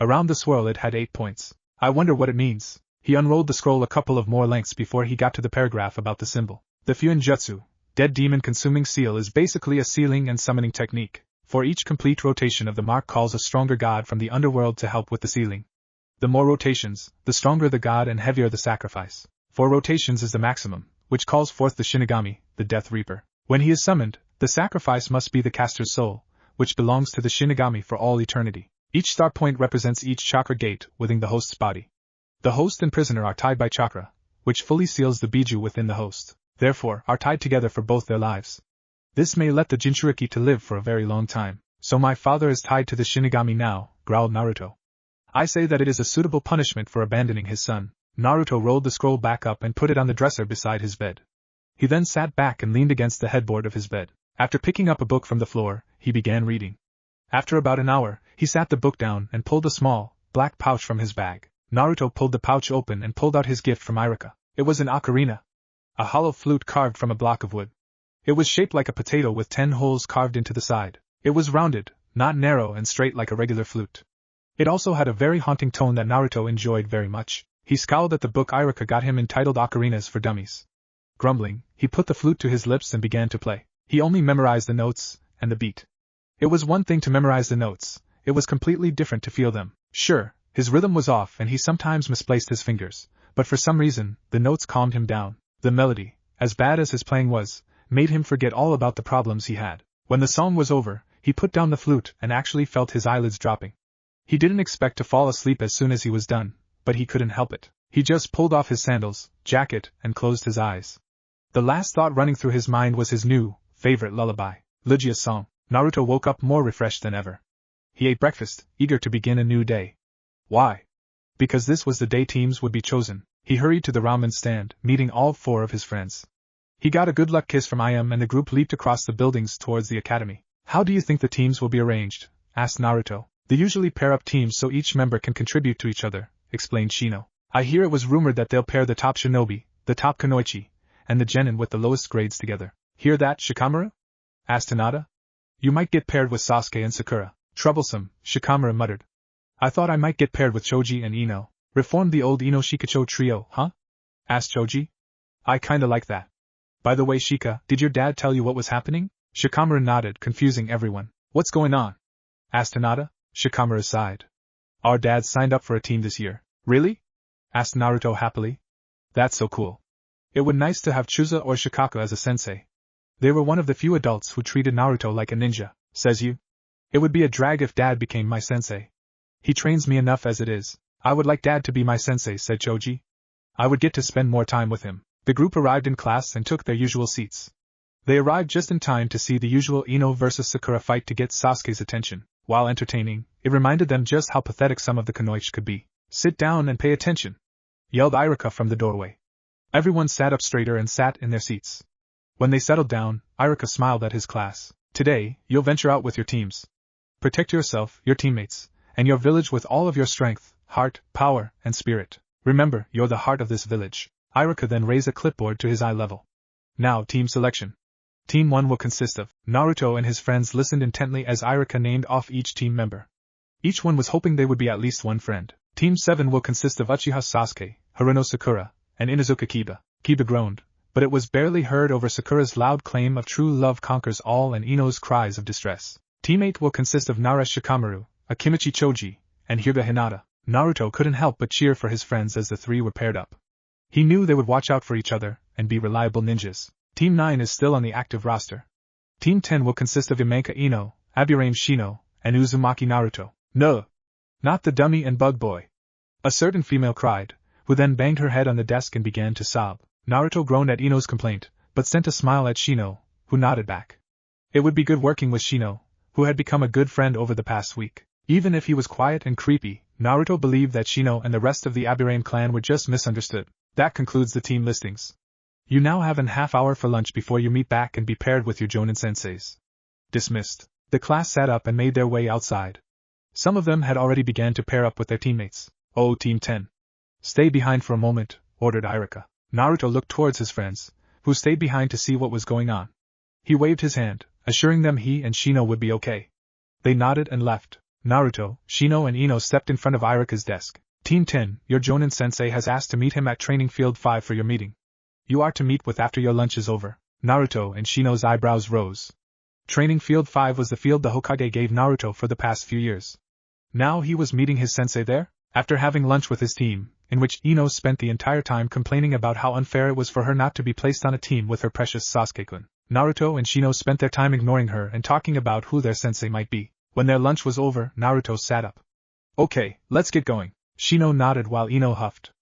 Around the swirl it had 8 points. I wonder what it means. He unrolled the scroll a couple of more lengths before he got to the paragraph about the symbol. The Fuin Jutsu, dead demon-consuming seal, is basically a sealing and summoning technique. For each complete rotation of the mark calls a stronger god from the underworld to help with the sealing. The more rotations, the stronger the god and heavier the sacrifice. 4 rotations is the maximum, which calls forth the Shinigami, the Death Reaper. When he is summoned, the sacrifice must be the caster's soul, which belongs to the Shinigami for all eternity. Each star point represents each chakra gate within the host's body. The host and prisoner are tied by chakra, which fully seals the Biju within the host, therefore are tied together for both their lives. This may let the Jinchuriki to live for a very long time. So my father is tied to the Shinigami now, growled Naruto. I say that it is a suitable punishment for abandoning his son. Naruto rolled the scroll back up and put it on the dresser beside his bed. He then sat back and leaned against the headboard of his bed. After picking up a book from the floor, he began reading. After about an hour, he sat the book down and pulled a small, black pouch from his bag. Naruto pulled the pouch open and pulled out his gift from Iruka. It was an ocarina, a hollow flute carved from a block of wood. It was shaped like a potato with 10 holes carved into the side. It was rounded, not narrow and straight like a regular flute. It also had a very haunting tone that Naruto enjoyed very much. He scowled at the book Iruka got him entitled Ocarinas for Dummies. Grumbling, he put the flute to his lips and began to play. He only memorized the notes and the beat. It was one thing to memorize the notes, it was completely different to feel them. Sure, his rhythm was off and he sometimes misplaced his fingers, but for some reason, the notes calmed him down. The melody, as bad as his playing was, made him forget all about the problems he had. When the song was over, he put down the flute and actually felt his eyelids dropping. He didn't expect to fall asleep as soon as he was done, but he couldn't help it. He just pulled off his sandals, jacket, and closed his eyes. The last thought running through his mind was his new, favorite lullaby, Lugia's song. Naruto woke up more refreshed than ever. He ate breakfast, eager to begin a new day. Why? Because this was the day teams would be chosen. He hurried to the ramen stand, meeting all 4 of his friends. He got a good luck kiss from Ayame and the group leaped across the buildings towards the academy. How do you think the teams will be arranged? Asked Naruto. They usually pair up teams so each member can contribute to each other, explained Shino. I hear it was rumored that they'll pair the top shinobi, the top kunoichi, and the genin with the lowest grades together. Hear that, Shikamaru? Asked Hinata. You might get paired with Sasuke and Sakura. Troublesome, Shikamaru muttered. I thought I might get paired with Choji and Ino. Reform the old Ino Shikacho trio, huh? Asked Choji. I kinda like that. By the way, Shika, did your dad tell you what was happening? Shikamaru nodded, confusing everyone. What's going on? Asked Hinata. Shikamaru sighed. Our dad signed up for a team this year. Really? Asked Naruto happily. That's so cool. It would nice to have Chusa or Shikaku as a sensei. They were one of the few adults who treated Naruto like a ninja, says you. It would be a drag if Dad became my sensei. He trains me enough as it is. I would like Dad to be my sensei, said Choji. I would get to spend more time with him. The group arrived in class and took their usual seats. They arrived just in time to see the usual Ino vs Sakura fight to get Sasuke's attention. While entertaining, it reminded them just how pathetic some of the kunoichi could be. "Sit down and pay attention," yelled Iruka from the doorway. Everyone sat up straighter and sat in their seats. When they settled down, Iruka smiled at his class. "Today, you'll venture out with your teams. Protect yourself, your teammates, and your village with all of your strength, heart, power, and spirit. Remember, you're the heart of this village." Iruka then raised a clipboard to his eye level. "Now, team selection. Team 1 will consist of..." Naruto and his friends listened intently as Iruka named off each team member. Each one was hoping they would be at least one friend. Team 7 will consist of Uchiha Sasuke, Haruno Sakura, and Inuzuka Kiba. Kiba groaned, but it was barely heard over Sakura's loud claim of true love conquers all and Ino's cries of distress. Team 8 will consist of Nara Shikamaru, Akimichi Choji, and Hyuga Hinata. Naruto couldn't help but cheer for his friends as the three were paired up. He knew they would watch out for each other and be reliable ninjas. Team 9 is still on the active roster. Team 10 will consist of Imenka Ino, Aburame Shino, and Uzumaki Naruto. "No! Not the dummy and bug boy!" a certain female cried, who then banged her head on the desk and began to sob. Naruto groaned at Ino's complaint, but sent a smile at Shino, who nodded back. It would be good working with Shino, who had become a good friend over the past week. Even if he was quiet and creepy, Naruto believed that Shino and the rest of the Aburame clan were just misunderstood. That concludes the team listings. You now have an half hour for lunch before you meet back and be paired with your Jonin senseis. Dismissed. The class sat up and made their way outside. Some of them had already begun to pair up with their teammates. "Oh, Team 10. Stay behind for a moment," ordered Iruka. Naruto looked towards his friends, who stayed behind to see what was going on. He waved his hand, assuring them he and Shino would be okay. They nodded and left. Naruto, Shino and Ino stepped in front of Iruka's desk. "Team 10, your Jonin sensei has asked to meet him at Training Field 5 for your meeting. You are to meet with after your lunch is over." Naruto and Shino's eyebrows rose. Training Field 5 was the field the Hokage gave Naruto for the past few years. Now he was meeting his sensei there? After having lunch with his team, in which Ino spent the entire time complaining about how unfair it was for her not to be placed on a team with her precious Sasuke-kun, Naruto and Shino spent their time ignoring her and talking about who their sensei might be. When their lunch was over, Naruto sat up. "Okay, let's get going." Shino nodded while Ino huffed.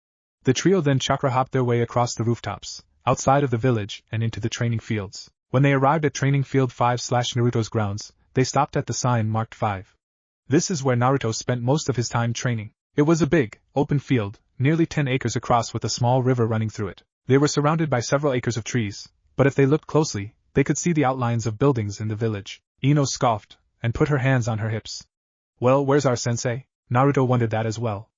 The trio then chakra hopped their way across the rooftops, outside of the village, and into the training fields. When they arrived at Training Field 5/Naruto's grounds, they stopped at the sign marked 5. This is where Naruto spent most of his time training. It was a big, open field, nearly 10 acres across with a small river running through it. They were surrounded by several acres of trees, but if they looked closely, they could see the outlines of buildings in the village. Ino scoffed, and put her hands on her hips. "Well, where's our sensei?" Naruto wondered that as well.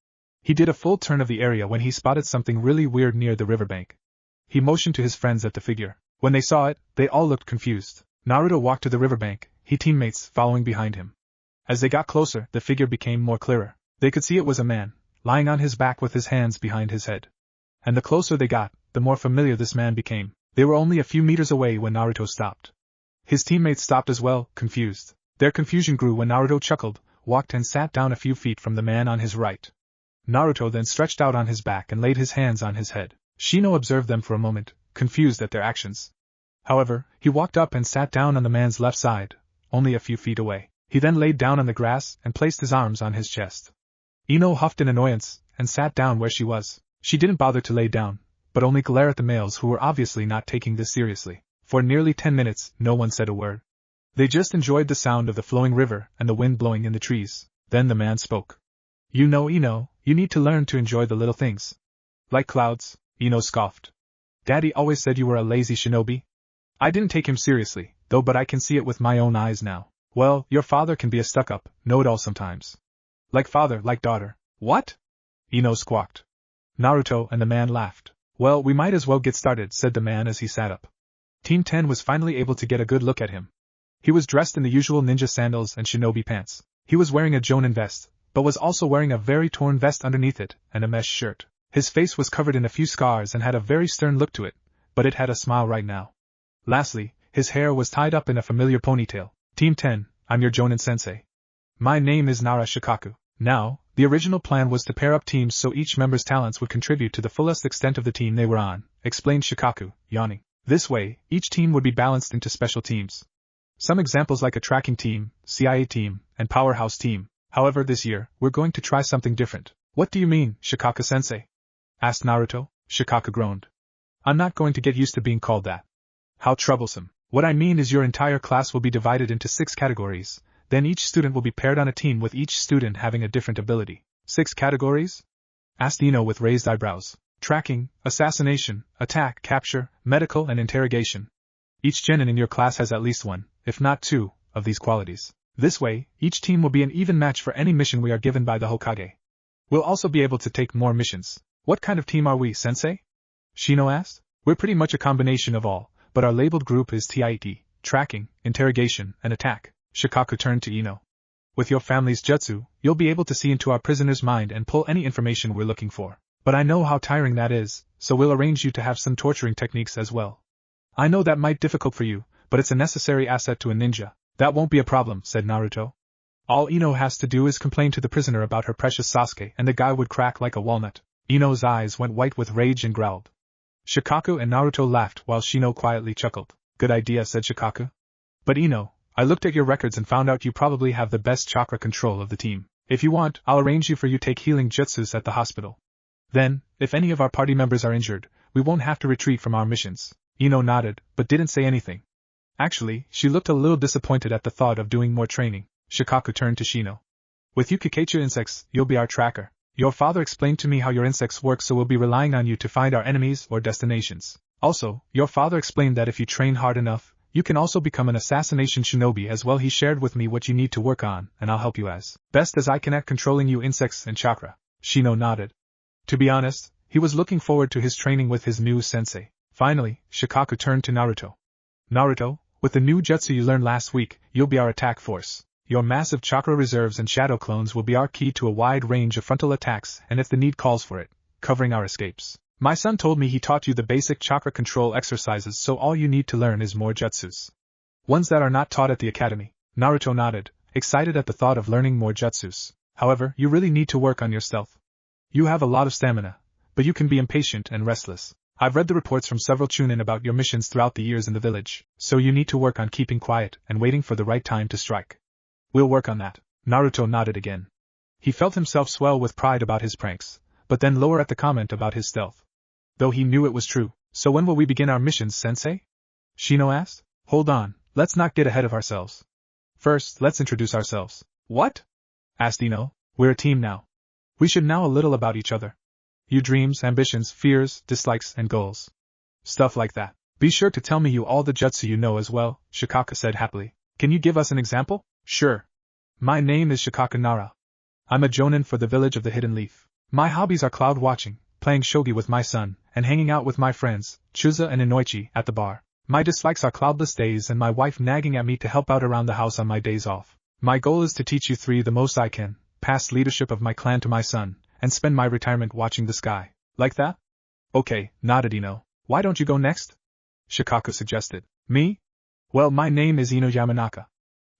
He did a full turn of the area when he spotted something really weird near the riverbank. He motioned to his friends at the figure. When they saw it, they all looked confused. Naruto walked to the riverbank, his teammates following behind him. As they got closer, the figure became more clearer. They could see it was a man, lying on his back with his hands behind his head. And the closer they got, the more familiar this man became. They were only a few meters away when Naruto stopped. His teammates stopped as well, confused. Their confusion grew when Naruto chuckled, walked and sat down a few feet from the man on his right. Naruto then stretched out on his back and laid his hands on his head. Shino observed them for a moment, confused at their actions. However, he walked up and sat down on the man's left side, only a few feet away. He then laid down on the grass and placed his arms on his chest. Ino huffed in annoyance, and sat down where she was. She didn't bother to lay down, but only glare at the males who were obviously not taking this seriously. For nearly 10 minutes, no one said a word. They just enjoyed the sound of the flowing river and the wind blowing in the trees. Then the man spoke. "You know, Ino, you need to learn to enjoy the little things. Like clouds," Ino scoffed. "Daddy always said you were a lazy shinobi." "I didn't take him seriously, though, but I can see it with my own eyes now." "Well, your father can be a stuck-up, know-it-all sometimes. Like father, like daughter." "What?" Ino squawked. Naruto and the man laughed. "Well, we might as well get started," said the man as he sat up. Team 10 was finally able to get a good look at him. He was dressed in the usual ninja sandals and shinobi pants. He was wearing a jonin vest, but was also wearing a very torn vest underneath it, and a mesh shirt. His face was covered in a few scars and had a very stern look to it, but it had a smile right now. Lastly, his hair was tied up in a familiar ponytail. "Team 10, I'm your Jonin sensei. My name is Nara Shikaku." Now, the original plan was to pair up teams so each member's talents would contribute to the fullest extent of the team they were on, explained Shikaku, yawning. This way, each team would be balanced into special teams. Some examples like a tracking team, CIA team, and powerhouse team. However, this year, we're going to try something different. "What do you mean, Shikaku-sensei?" asked Naruto. Shikaku groaned. "I'm not going to get used to being called that. How troublesome. What I mean is your entire class will be divided into 6 categories, then each student will be paired on a team with each student having a different ability. 6 categories? Asked Ino with raised eyebrows. Tracking, assassination, attack, capture, medical and interrogation. Each genin in your class has at least 1, if not 2, of these qualities. This way, each team will be an even match for any mission we are given by the Hokage. We'll also be able to take more missions. What kind of team are we, sensei? Shino asked. We're pretty much a combination of all, but our labeled group is TIT, tracking, interrogation, and attack. Shikaku turned to Ino. With your family's jutsu, you'll be able to see into our prisoner's mind and pull any information we're looking for. But I know how tiring that is, so we'll arrange you to have some torturing techniques as well. I know that might be difficult for you, but it's a necessary asset to a ninja. That won't be a problem, said Naruto. All Ino has to do is complain to the prisoner about her precious Sasuke and the guy would crack like a walnut. Ino's eyes went white with rage and growled. Shikaku and Naruto laughed while Shino quietly chuckled. Good idea, said Shikaku. But Ino, I looked at your records and found out you probably have the best chakra control of the team. If you want, I'll arrange you for you take healing jutsus at the hospital. Then, if any of our party members are injured, we won't have to retreat from our missions. Ino nodded, but didn't say anything. Actually, she looked a little disappointed at the thought of doing more training. Shikaku turned to Shino. With you Kikeichu insects, you'll be our tracker. Your father explained to me how your insects work, so we'll be relying on you to find our enemies or destinations. Also, your father explained that if you train hard enough, you can also become an assassination shinobi as well. He shared with me what you need to work on, and I'll help you as best as I can at controlling you insects and chakra. Shino nodded. To be honest, he was looking forward to his training with his new sensei. Finally, Shikaku turned to Naruto. Naruto, with the new jutsu you learned last week, you'll be our attack force. Your massive chakra reserves and shadow clones will be our key to a wide range of frontal attacks and if the need calls for it, covering our escapes. My son told me he taught you the basic chakra control exercises, so all you need to learn is more jutsus. Ones that are not taught at the academy. Naruto nodded, excited at the thought of learning more jutsus. However, you really need to work on your stealth. You have a lot of stamina, but you can be impatient and restless. I've read the reports from several chunin about your missions throughout the years in the village, so you need to work on keeping quiet and waiting for the right time to strike. We'll work on that. Naruto nodded again. He felt himself swell with pride about his pranks, but then lower at the comment about his stealth. Though he knew it was true. So when will we begin our missions, sensei? Shino asked. Hold on, let's not get ahead of ourselves. First, let's introduce ourselves. What? Asked Ino. We're a team now. We should know a little about each other. Your dreams, ambitions, fears, dislikes, and goals. Stuff like that. Be sure to tell me you all the jutsu you know as well, Shikaku said happily. Can you give us an example? Sure. My name is Shikaku Nara. I'm a jonin for the village of the Hidden Leaf. My hobbies are cloud watching, playing shogi with my son, and hanging out with my friends, Chuza and Inoichi, at the bar. My dislikes are cloudless days and my wife nagging at me to help out around the house on my days off. My goal is to teach you 3 the most I can, pass leadership of my clan to my son, and spend my retirement watching the sky. Like that? Okay, nodded Ino. Why don't you go next? Shikaku suggested. Me? Well, my name is Ino Yamanaka.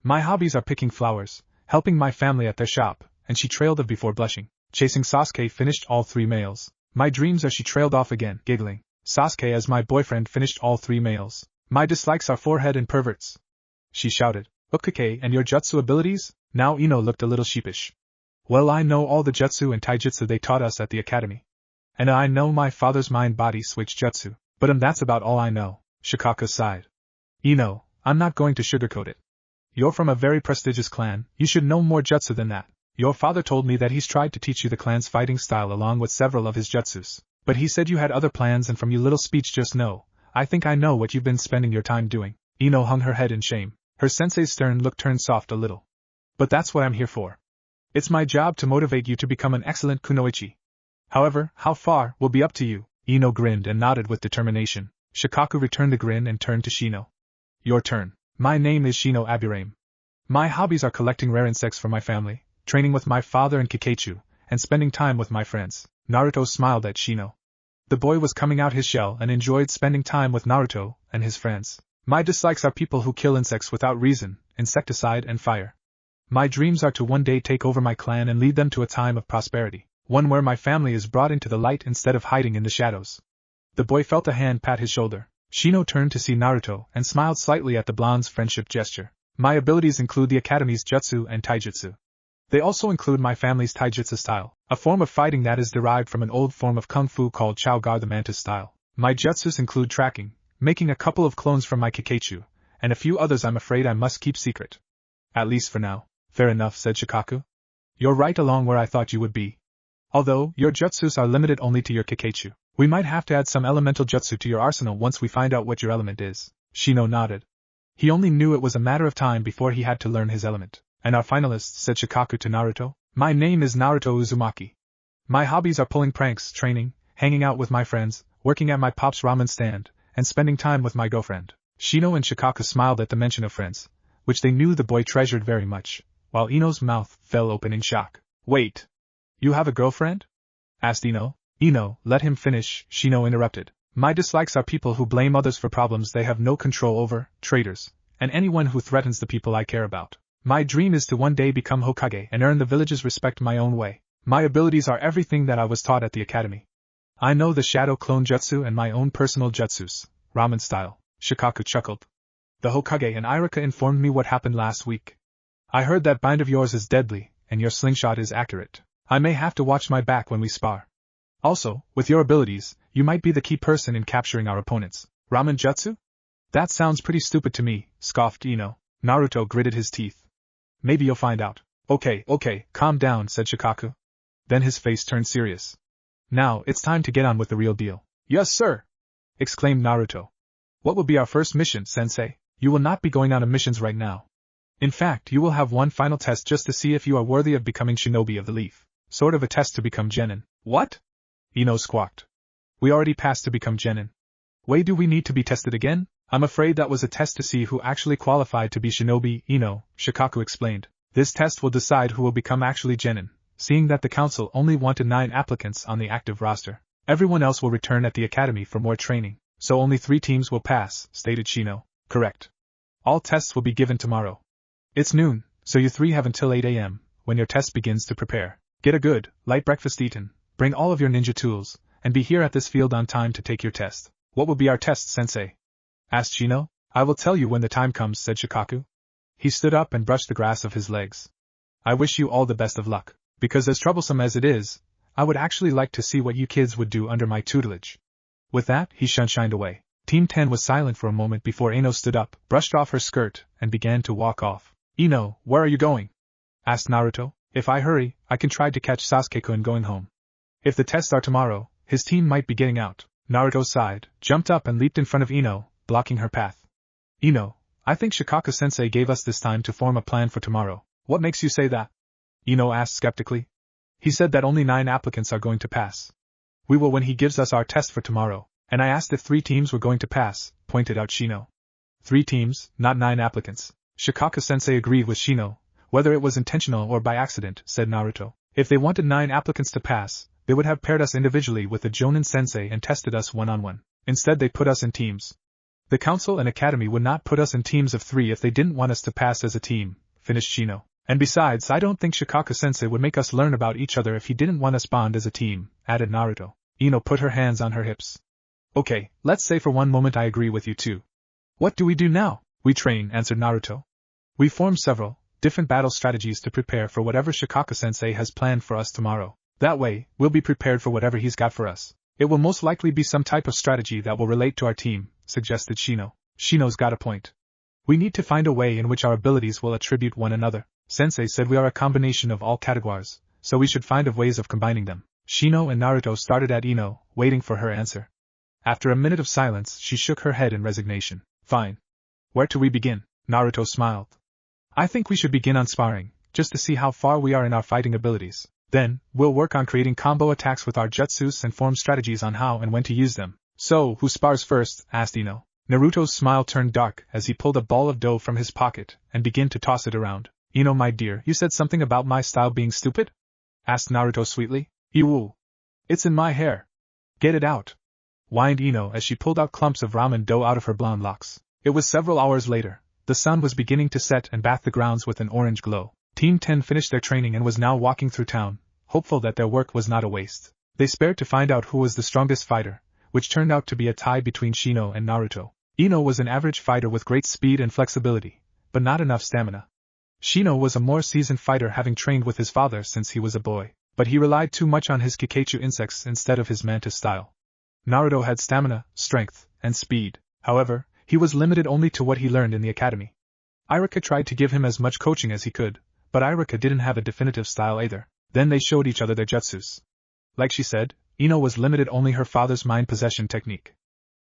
My hobbies are picking flowers, helping my family at their shop, and she trailed off before blushing. Chasing Sasuke finished all 3 males. My dreams are she trailed off again, giggling. Sasuke as my boyfriend finished all 3 males. My dislikes are forehead and perverts. She shouted. Ukake and your jutsu abilities? Now Ino looked a little sheepish. Well, I know all the jutsu and taijutsu they taught us at the academy. And I know my father's mind-body switch jutsu, but that's about all I know. Shikaku sighed. Ino, I'm not going to sugarcoat it. You're from a very prestigious clan, you should know more jutsu than that. Your father told me that he's tried to teach you the clan's fighting style along with several of his jutsus. But he said you had other plans, and from your little speech just now, I think I know what you've been spending your time doing. Ino hung her head in shame. Her sensei's stern look turned soft a little. But that's what I'm here for. It's my job to motivate you to become an excellent kunoichi. However, how far will be up to you. Ino grinned and nodded with determination. Shikaku returned the grin and turned to Shino. Your turn. My name is Shino Aburame. My hobbies are collecting rare insects for my family, training with my father in Kikeichu, and spending time with my friends. Naruto smiled at Shino. The boy was coming out his shell and enjoyed spending time with Naruto and his friends. My dislikes are people who kill insects without reason, insecticide and fire. My dreams are to one day take over my clan and lead them to a time of prosperity, one where my family is brought into the light instead of hiding in the shadows. The boy felt a hand pat his shoulder. Shino turned to see Naruto and smiled slightly at the blonde's friendship gesture. My abilities include the academy's jutsu and taijutsu. They also include my family's taijutsu style, a form of fighting that is derived from an old form of kung fu called Chao Gar the Mantis style. My jutsus include tracking, making a couple of clones from my Kikeichu, and a few others I'm afraid I must keep secret. At least for now. Fair enough, said Shikaku. You're right along where I thought you would be. Although, your jutsus are limited only to your Kikeichu. We might have to add some elemental jutsu to your arsenal once we find out what your element is. Shino nodded. He only knew it was a matter of time before he had to learn his element. And our finalists, said Shikaku to Naruto. My name is Naruto Uzumaki. My hobbies are pulling pranks, training, hanging out with my friends, working at my pop's ramen stand, and spending time with my girlfriend. Shino and Shikaku smiled at the mention of friends, which they knew the boy treasured very much, while Ino's mouth fell open in shock. Wait. You have a girlfriend? Asked Ino. Ino, let him finish, Shino interrupted. My dislikes are people who blame others for problems they have no control over, traitors, and anyone who threatens the people I care about. My dream is to one day become Hokage and earn the village's respect my own way. My abilities are everything that I was taught at the academy. I know the Shadow Clone Jutsu and my own personal jutsus, ramen style. Shikaku chuckled. The Hokage and Iruka informed me what happened last week. I heard that bind of yours is deadly, and your slingshot is accurate. I may have to watch my back when we spar. Also, with your abilities, you might be the key person in capturing our opponents. Ramen jutsu? That sounds pretty stupid to me, scoffed Ino. Naruto gritted his teeth. Maybe you'll find out. Okay, calm down, said Shikaku. Then his face turned serious. Now, it's time to get on with the real deal. Yes, sir! Exclaimed Naruto. What will be our first mission, sensei? You will not be going on missions right now. In fact, you will have one final test just to see if you are worthy of becoming Shinobi of the Leaf. Sort of a test to become genin. What? Ino squawked. We already passed to become genin. Why do we need to be tested again? I'm afraid that was a test to see who actually qualified to be Shinobi, Ino, Shikaku explained. This test will decide who will become actually genin, seeing that the council only wanted 9 applicants on the active roster. Everyone else will return at the academy for more training, so only 3 teams will pass, stated Shino. Correct. All tests will be given tomorrow. It's noon, so you 3 have until 8 a.m., when your test begins to prepare. Get a good, light breakfast eaten, bring all of your ninja tools, and be here at this field on time to take your test. What will be our test, sensei? Asked Shino. I will tell you when the time comes, said Shikaku. He stood up and brushed the grass of his legs. I wish you all the best of luck, because as troublesome as it is, I would actually like to see what you kids would do under my tutelage. With that, he shined away. Team 10 was silent for a moment before Ino stood up, brushed off her skirt, and began to walk off. Ino, where are you going? Asked Naruto. If I hurry, I can try to catch Sasuke-kun going home. If the tests are tomorrow, his team might be getting out. Naruto sighed, jumped up and leaped in front of Ino, blocking her path. Ino, I think Shikaku-sensei gave us this time to form a plan for tomorrow. What makes you say that? Ino asked skeptically. He said that only 9 applicants are going to pass. We will when he gives us our test for tomorrow, and I asked if 3 teams were going to pass, pointed out Shino. 3 teams, not 9 applicants. Shikaku-sensei agreed with Shino, whether it was intentional or by accident, said Naruto. If they wanted 9 applicants to pass, they would have paired us individually with the Jonin-sensei and tested us one-on-one. Instead they put us in teams. The council and academy would not put us in teams of 3 if they didn't want us to pass as a team, finished Shino. And besides, I don't think Shikaku-sensei would make us learn about each other if he didn't want us bond as a team, added Naruto. Ino put her hands on her hips. Okay, let's say for one moment I agree with you too. What do we do now? We train, answered Naruto. We form several different battle strategies to prepare for whatever Shikaku-sensei has planned for us tomorrow. That way, we'll be prepared for whatever he's got for us. It will most likely be some type of strategy that will relate to our team, suggested Shino. Shino's got a point. We need to find a way in which our abilities will attribute one another. Sensei said we are a combination of all categories, so we should find ways of combining them. Shino and Naruto started at Ino, waiting for her answer. After a minute of silence, she shook her head in resignation. Fine. Where do we begin? Naruto smiled. I think we should begin on sparring, just to see how far we are in our fighting abilities. Then, we'll work on creating combo attacks with our jutsus and form strategies on how and when to use them. So, who spars first? Asked Ino. Naruto's smile turned dark as he pulled a ball of dough from his pocket and began to toss it around. Ino, my dear, you said something about my style being stupid? Asked Naruto sweetly. Iwoo. It's in my hair. Get it out. Whined Ino as she pulled out clumps of ramen dough out of her blonde locks. It was several hours later. The sun was beginning to set and bathe the grounds with an orange glow. Team 10 finished their training and was now walking through town, hopeful that their work was not a waste. They spared to find out who was the strongest fighter, which turned out to be a tie between Shino and Naruto. Ino was an average fighter with great speed and flexibility, but not enough stamina. Shino was a more seasoned fighter, having trained with his father since he was a boy, but he relied too much on his Kikeichu insects instead of his mantis style. Naruto had stamina, strength, and speed. However, he was limited only to what he learned in the academy. Iruka tried to give him as much coaching as he could, but Iruka didn't have a definitive style either. Then they showed each other their jutsus. Like she said, Ino was limited only her father's mind possession technique.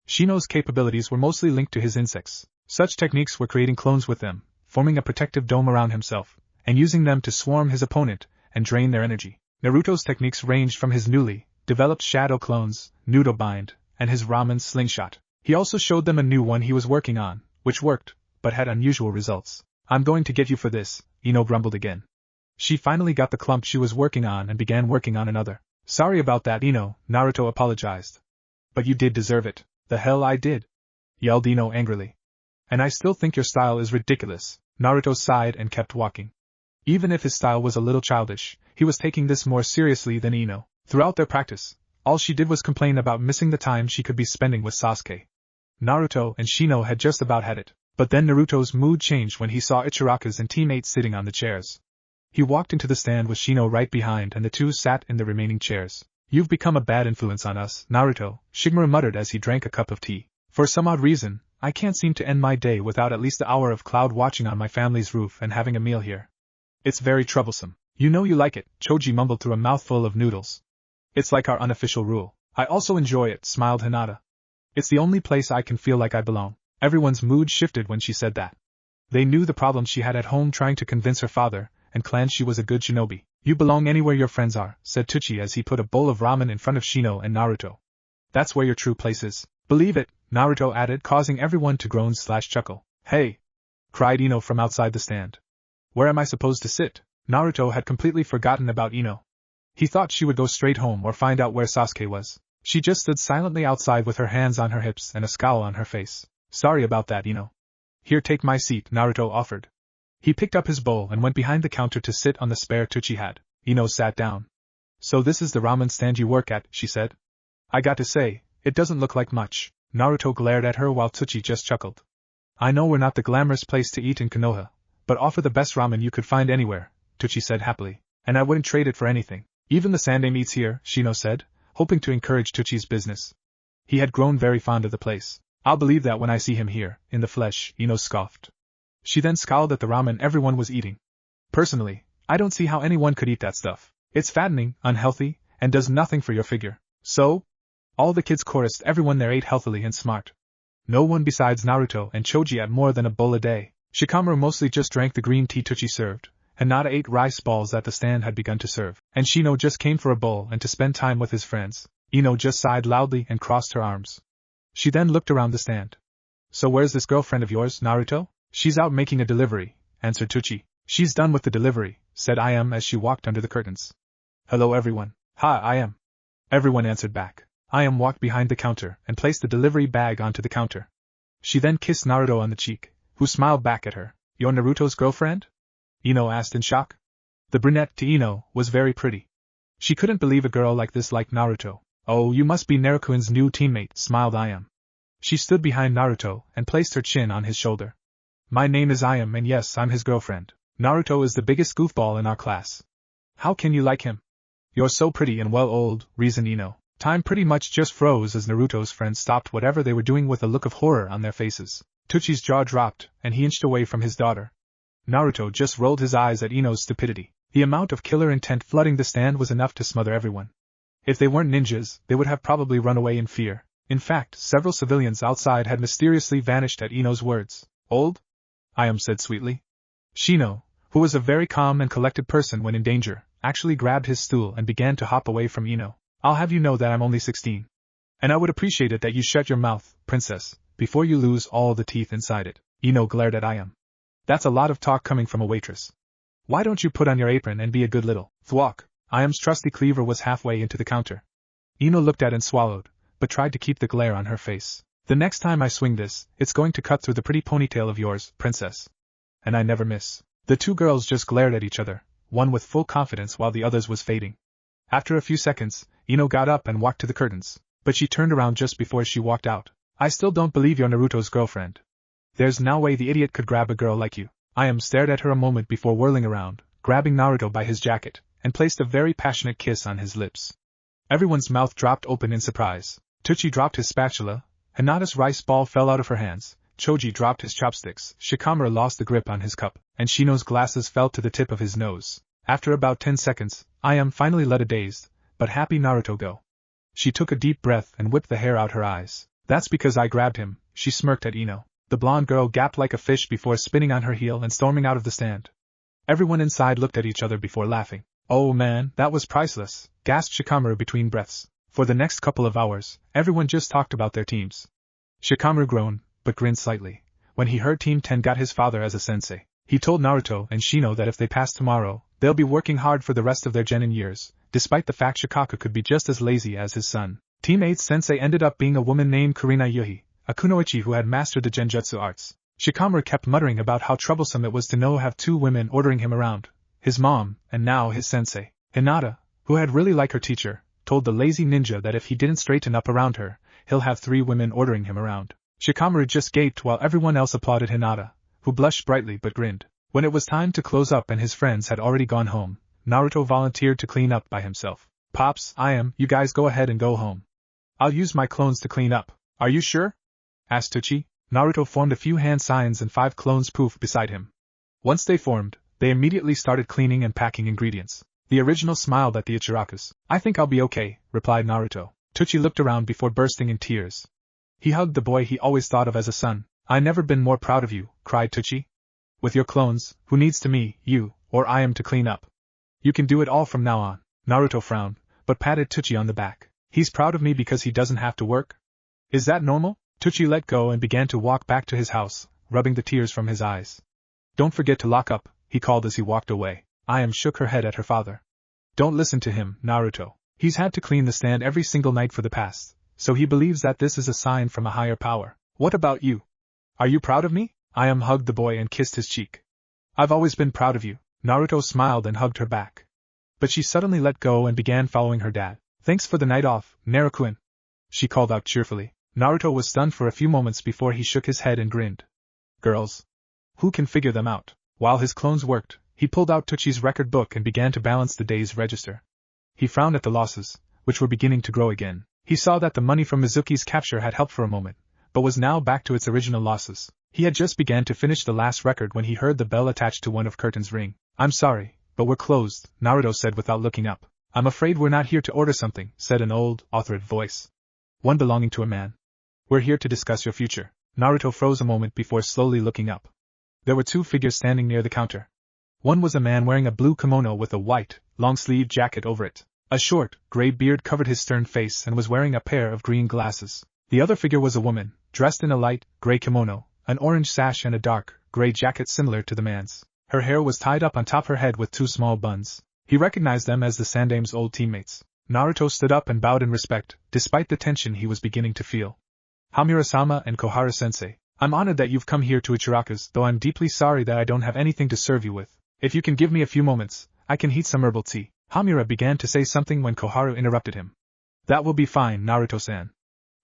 Shino's capabilities were mostly linked to his insects. Such techniques were creating clones with them, forming a protective dome around himself, and using them to swarm his opponent and drain their energy. Naruto's techniques ranged from his newly developed shadow clones, Nudo Bind, and his ramen slingshot. He also showed them a new one he was working on, which worked, but had unusual results. I'm going to get you for this, Ino grumbled again. She finally got the clump she was working on and began working on another. Sorry about that, Ino, Naruto apologized. But you did deserve it. The hell I did, yelled Ino angrily. And I still think your style is ridiculous. Naruto sighed and kept walking. Even if his style was a little childish, he was taking this more seriously than Ino. Throughout their practice, all she did was complain about missing the time she could be spending with Sasuke. Naruto and Shino had just about had it, but then Naruto's mood changed when he saw Ichiraku's and teammates sitting on the chairs. He walked into the stand with Shino right behind and the two sat in the remaining chairs. You've become a bad influence on us, Naruto, Shigure muttered as he drank a cup of tea. For some odd reason, I can't seem to end my day without at least an hour of cloud watching on my family's roof and having a meal here. It's very troublesome. You know you like it, Choji mumbled through a mouthful of noodles. It's like our unofficial rule. I also enjoy it, smiled Hinata. It's the only place I can feel like I belong. Everyone's mood shifted when she said that. They knew the problem she had at home trying to convince her father and clan she was a good shinobi. You belong anywhere your friends are, said Tsuchi as he put a bowl of ramen in front of Shino and Naruto. That's where your true place is. Believe it, Naruto added, causing everyone to groan/chuckle. Hey! Cried Ino from outside the stand. Where am I supposed to sit? Naruto had completely forgotten about Ino. He thought she would go straight home or find out where Sasuke was. She just stood silently outside with her hands on her hips and a scowl on her face. Sorry about that, Ino. Here, take my seat, Naruto offered. He picked up his bowl and went behind the counter to sit on the spare Tsuchi had. Ino sat down. So this is the ramen stand you work at, she said. I got to say, it doesn't look like much. Naruto glared at her while Tsuchi just chuckled. I know we're not the glamorous place to eat in Konoha, but offer the best ramen you could find anywhere, Tsuchi said happily, and I wouldn't trade it for anything. Even the sandame eats here, Shino said, hoping to encourage Tsuchi's business. He had grown very fond of the place. I'll believe that when I see him here, in the flesh, Ino scoffed. She then scowled at the ramen everyone was eating. Personally, I don't see how anyone could eat that stuff. It's fattening, unhealthy, and does nothing for your figure. So? All the kids chorused. Everyone there ate healthily and smart. No one besides Naruto and Choji ate more than a bowl a day. Shikamaru mostly just drank the green tea Tsuchi served. Hinata ate rice balls that the stand had begun to serve. And Shino just came for a bowl and to spend time with his friends. Ino just sighed loudly and crossed her arms. She then looked around the stand. So where's this girlfriend of yours, Naruto? She's out making a delivery, answered Tsuchi. She's done with the delivery, said Ayame as she walked under the curtains. Hello everyone. Hi, Ayame. Everyone answered back. Ayame walked behind the counter and placed the delivery bag onto the counter. She then kissed Naruto on the cheek, who smiled back at her. You're Naruto's girlfriend? Ino asked in shock. The brunette to Ino was very pretty. She couldn't believe a girl like this liked Naruto. Oh, you must be Naruto-kun's new teammate, smiled Ayame. She stood behind Naruto and placed her chin on his shoulder. My name is Ayame and yes, I'm his girlfriend. Naruto is the biggest goofball in our class. How can you like him? You're so pretty and well old, reasoned Ino. Time pretty much just froze as Naruto's friends stopped whatever they were doing with a look of horror on their faces. Tsuchi's jaw dropped, and he inched away from his daughter. Naruto just rolled his eyes at Ino's stupidity. The amount of killer intent flooding the stand was enough to smother everyone. If they weren't ninjas, they would have probably run away in fear. In fact, several civilians outside had mysteriously vanished at Ino's words. Old? Ayame said sweetly. Shino, who was a very calm and collected person when in danger, actually grabbed his stool and began to hop away from Ino. I'll have you know that I'm only 16. And I would appreciate it that you shut your mouth, princess, before you lose all the teeth inside it. Ino glared at Ayame. That's a lot of talk coming from a waitress. Why don't you put on your apron and be a good little thwok? Ayame's trusty cleaver was halfway into the counter. Ino looked at and swallowed, but tried to keep the glare on her face. The next time I swing this, it's going to cut through the pretty ponytail of yours, princess. And I never miss. The two girls just glared at each other, one with full confidence while the other's was fading. After a few seconds, Ino got up and walked to the curtains, but she turned around just before she walked out. I still don't believe you're Naruto's girlfriend. There's no way the idiot could grab a girl like you. Ayame stared at her a moment before whirling around, grabbing Naruto by his jacket, and placed a very passionate kiss on his lips. Everyone's mouth dropped open in surprise. Tsuchi dropped his spatula, Hinata's rice ball fell out of her hands, Choji dropped his chopsticks, Shikamaru lost the grip on his cup, and Shino's glasses fell to the tip of his nose. After about 10 seconds, Ayame finally let a dazed, but happy Naruto go. She took a deep breath and whipped the hair out her eyes. That's because I grabbed him, she smirked at Ino. The blonde girl gasped like a fish before spinning on her heel and storming out of the stand. Everyone inside looked at each other before laughing. Oh man, that was priceless, gasped Shikamaru between breaths. For the next couple of hours, everyone just talked about their teams. Shikamaru groaned, but grinned slightly, when he heard Team 10 got his father as a sensei. He told Naruto and Shino that if they pass tomorrow, they'll be working hard for the rest of their genin years, despite the fact Shikaku could be just as lazy as his son. Team 8's sensei ended up being a woman named Kurina Yuhi, a kunoichi who had mastered the genjutsu arts. Shikamaru kept muttering about how troublesome it was to have 2 women ordering him around, his mom, and now his sensei. Hinata, who had really liked her teacher, told the lazy ninja that if he didn't straighten up around her, he'll have 3 women ordering him around. Shikamaru just gaped while everyone else applauded Hinata, who blushed brightly but grinned. When it was time to close up and his friends had already gone home, Naruto volunteered to clean up by himself. Pops, you guys go ahead and go home. I'll use my clones to clean up. Are you sure? Asked Tucci. Naruto formed a few hand signs and 5 clones poofed beside him. Once they formed, they immediately started cleaning and packing ingredients. The original smiled at the Ichirakus. I think I'll be okay, replied Naruto. Tucci looked around before bursting in tears. He hugged the boy he always thought of as a son. I never been more proud of you, cried Tucci. With your clones, who needs to me, you, or I am to clean up? You can do it all from now on. Naruto frowned, but patted Tucci on the back. He's proud of me because he doesn't have to work? Is that normal? Tucci let go and began to walk back to his house, rubbing the tears from his eyes. Don't forget to lock up, he called as he walked away. Ayame shook her head at her father. Don't listen to him, Naruto. He's had to clean the stand every single night for the past, so he believes that this is a sign from a higher power. What about you? Are you proud of me? Ayame hugged the boy and kissed his cheek. I've always been proud of you. Naruto smiled and hugged her back. But she suddenly let go and began following her dad. Thanks for the night off, Naruto-kun, she called out cheerfully. Naruto was stunned for a few moments before he shook his head and grinned. Girls. Who can figure them out? While his clones worked, he pulled out Tucci's record book and began to balance the day's register. He frowned at the losses, which were beginning to grow again. He saw that the money from Mizuki's capture had helped for a moment, but was now back to its original losses. He had just began to finish the last record when he heard the bell attached to one of curtains ring. I'm sorry, but we're closed, Naruto said without looking up. I'm afraid we're not here to order something, said an old, authorate voice. One belonging to a man. We're here to discuss your future. Naruto froze a moment before slowly looking up. There were 2 figures standing near the counter. One was a man wearing a blue kimono with a white, long-sleeved jacket over it. A short, gray beard covered his stern face and was wearing a pair of green glasses. The other figure was a woman, dressed in a light, gray kimono, an orange sash and a dark, gray jacket similar to the man's. Her hair was tied up on top her head with 2 small buns. He recognized them as the Sandame's old teammates. Naruto stood up and bowed in respect, despite the tension he was beginning to feel. Hamura-sama and Kohara-sensei, I'm honored that you've come here to Ichiraku's, though I'm deeply sorry that I don't have anything to serve you with. If you can give me a few moments, I can heat some herbal tea. Hamura began to say something when Koharu interrupted him. That will be fine, Naruto-san.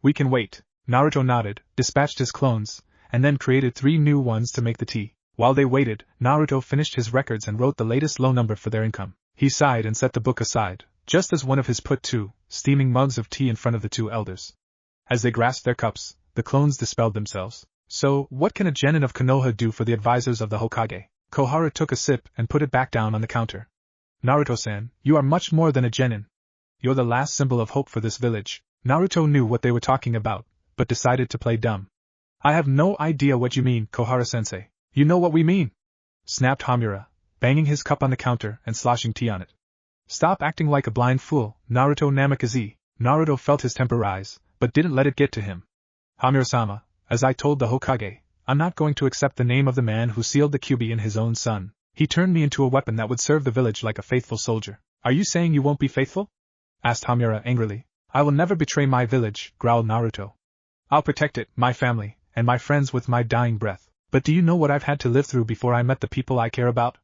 We can wait. Naruto nodded, dispatched his clones, and then created 3 new ones to make the tea. While they waited, Naruto finished his records and wrote the latest low number for their income. He sighed and set the book aside, just as one of his put 2 steaming mugs of tea in front of the 2 elders. As they grasped their cups, the clones dispelled themselves. So, what can a genin of Konoha do for the advisors of the Hokage? Koharu took a sip and put it back down on the counter. Naruto-san, you are much more than a genin. You're the last symbol of hope for this village. Naruto knew what they were talking about, but decided to play dumb. I have no idea what you mean, Kohara-sensei. You know what we mean, snapped Hamura, banging his cup on the counter and sloshing tea on it. Stop acting like a blind fool, Naruto Namikaze. Naruto felt his temper rise, but didn't let it get to him. Hamura-sama, as I told the Hokage, I'm not going to accept the name of the man who sealed the Kyuubi in his own son. He turned me into a weapon that would serve the village like a faithful soldier. Are you saying you won't be faithful? Asked Hamura angrily. I will never betray my village, growled Naruto. I'll protect it, my family, and my friends with my dying breath. But do you know what I've had to live through before I met the people I care about?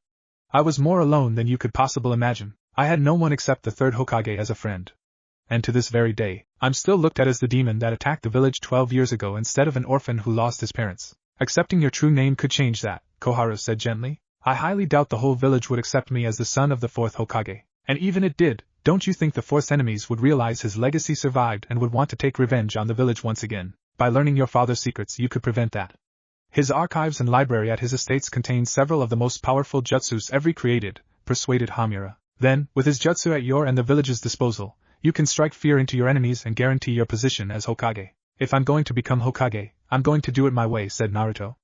I was more alone than you could possibly imagine. I had no one except the 3rd Hokage as a friend. And to this very day, I'm still looked at as the demon that attacked the village 12 years ago instead of an orphan who lost his parents. Accepting your true name could change that, Koharu said gently. I highly doubt the whole village would accept me as the son of the 4th Hokage. And even it did, don't you think the 4th's enemies would realize his legacy survived and would want to take revenge on the village once again? By learning your father's secrets you could prevent that. His archives and library at his estates contained several of the most powerful jutsus ever created, persuaded Hamura. Then, with his jutsu at your and the village's disposal, you can strike fear into your enemies and guarantee your position as Hokage. If I'm going to become Hokage, I'm going to do it my way, said Naruto.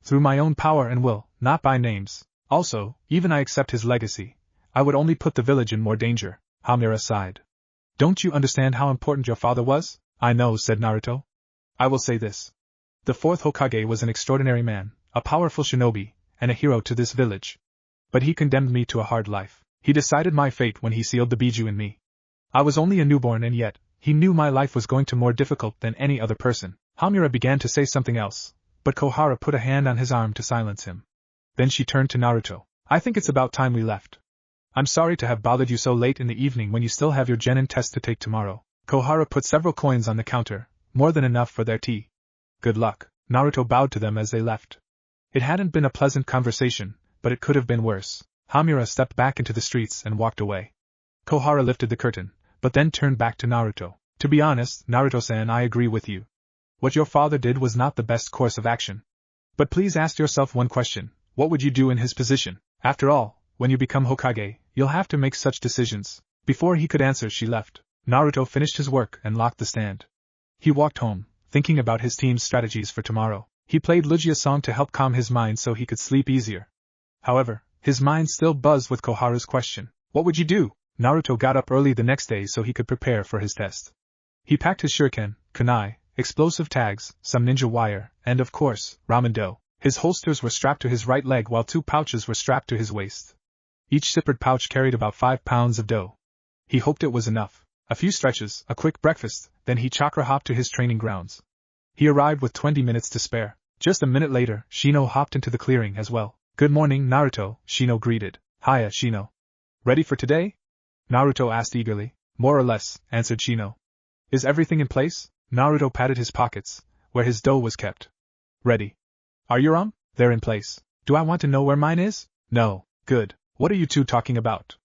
Through my own power and will, not by names. Also, even I accept his legacy, I would only put the village in more danger. Hamura sighed. Don't you understand how important your father was? I know, said Naruto. I will say this. The fourth Hokage was an extraordinary man, a powerful shinobi, and a hero to this village. But he condemned me to a hard life. He decided my fate when he sealed the Biju in me. I was only a newborn and yet, he knew my life was going to be more difficult than any other person. Hamura began to say something else, but Kohara put a hand on his arm to silence him. Then she turned to Naruto. I think it's about time we left. I'm sorry to have bothered you so late in the evening when you still have your genin test to take tomorrow. Kohara put several coins on the counter, more than enough for their tea. Good luck. Naruto bowed to them as they left. It hadn't been a pleasant conversation, but it could have been worse. Hamura stepped back into the streets and walked away. Kohara lifted the curtain, but then turned back to Naruto. To be honest, Naruto-san, I agree with you. What your father did was not the best course of action. But please ask yourself one question, what would you do in his position? After all, when you become Hokage, you'll have to make such decisions. Before he could answer, she left. Naruto finished his work and locked the stand. He walked home, thinking about his team's strategies for tomorrow. He played Lugia's song to help calm his mind so he could sleep easier. However, his mind still buzzed with Koharu's question. What would you do? Naruto got up early the next day so he could prepare for his test. He packed his shuriken, kunai, explosive tags, some ninja wire, and of course, ramen dough. His holsters were strapped to his right leg while 2 pouches were strapped to his waist. Each separate pouch carried about 5 pounds of dough. He hoped it was enough. A few stretches, a quick breakfast, then he chakra hopped to his training grounds. He arrived with 20 minutes to spare. Just a minute later, Shino hopped into the clearing as well. Good morning, Naruto, Shino greeted. Hiya, Shino. Ready for today? Naruto asked eagerly. More or less, answered Shino. Is everything in place? Naruto patted his pockets, where his dough was kept. Ready. Are you They're in place. Do I want to know where mine is? No. Good. What are you two talking about?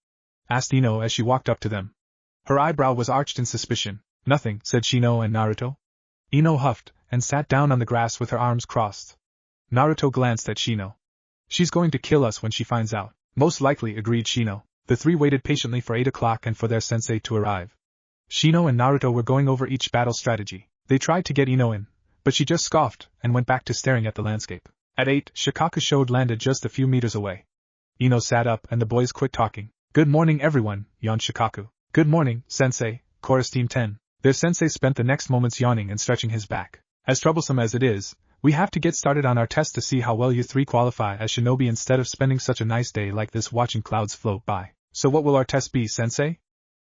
Asked Ino as she walked up to them. Her eyebrow was arched in suspicion. Nothing, said Shino and Naruto. Ino huffed, and sat down on the grass with her arms crossed. Naruto glanced at Shino. She's going to kill us when she finds out. Most likely, agreed Shino. The three waited patiently for 8 o'clock and for their sensei to arrive. Shino and Naruto were going over each battle strategy. They tried to get Ino in, but she just scoffed and went back to staring at the landscape. At 8, Shikaku showed landed just a few meters away. Ino sat up and the boys quit talking. Good morning everyone, yawned Shikaku. Good morning, sensei, chorused Team 10. Their sensei spent the next moments yawning and stretching his back. As troublesome as it is, we have to get started on our test to see how well you three qualify as shinobi instead of spending such a nice day like this watching clouds float by. So what will our test be, sensei?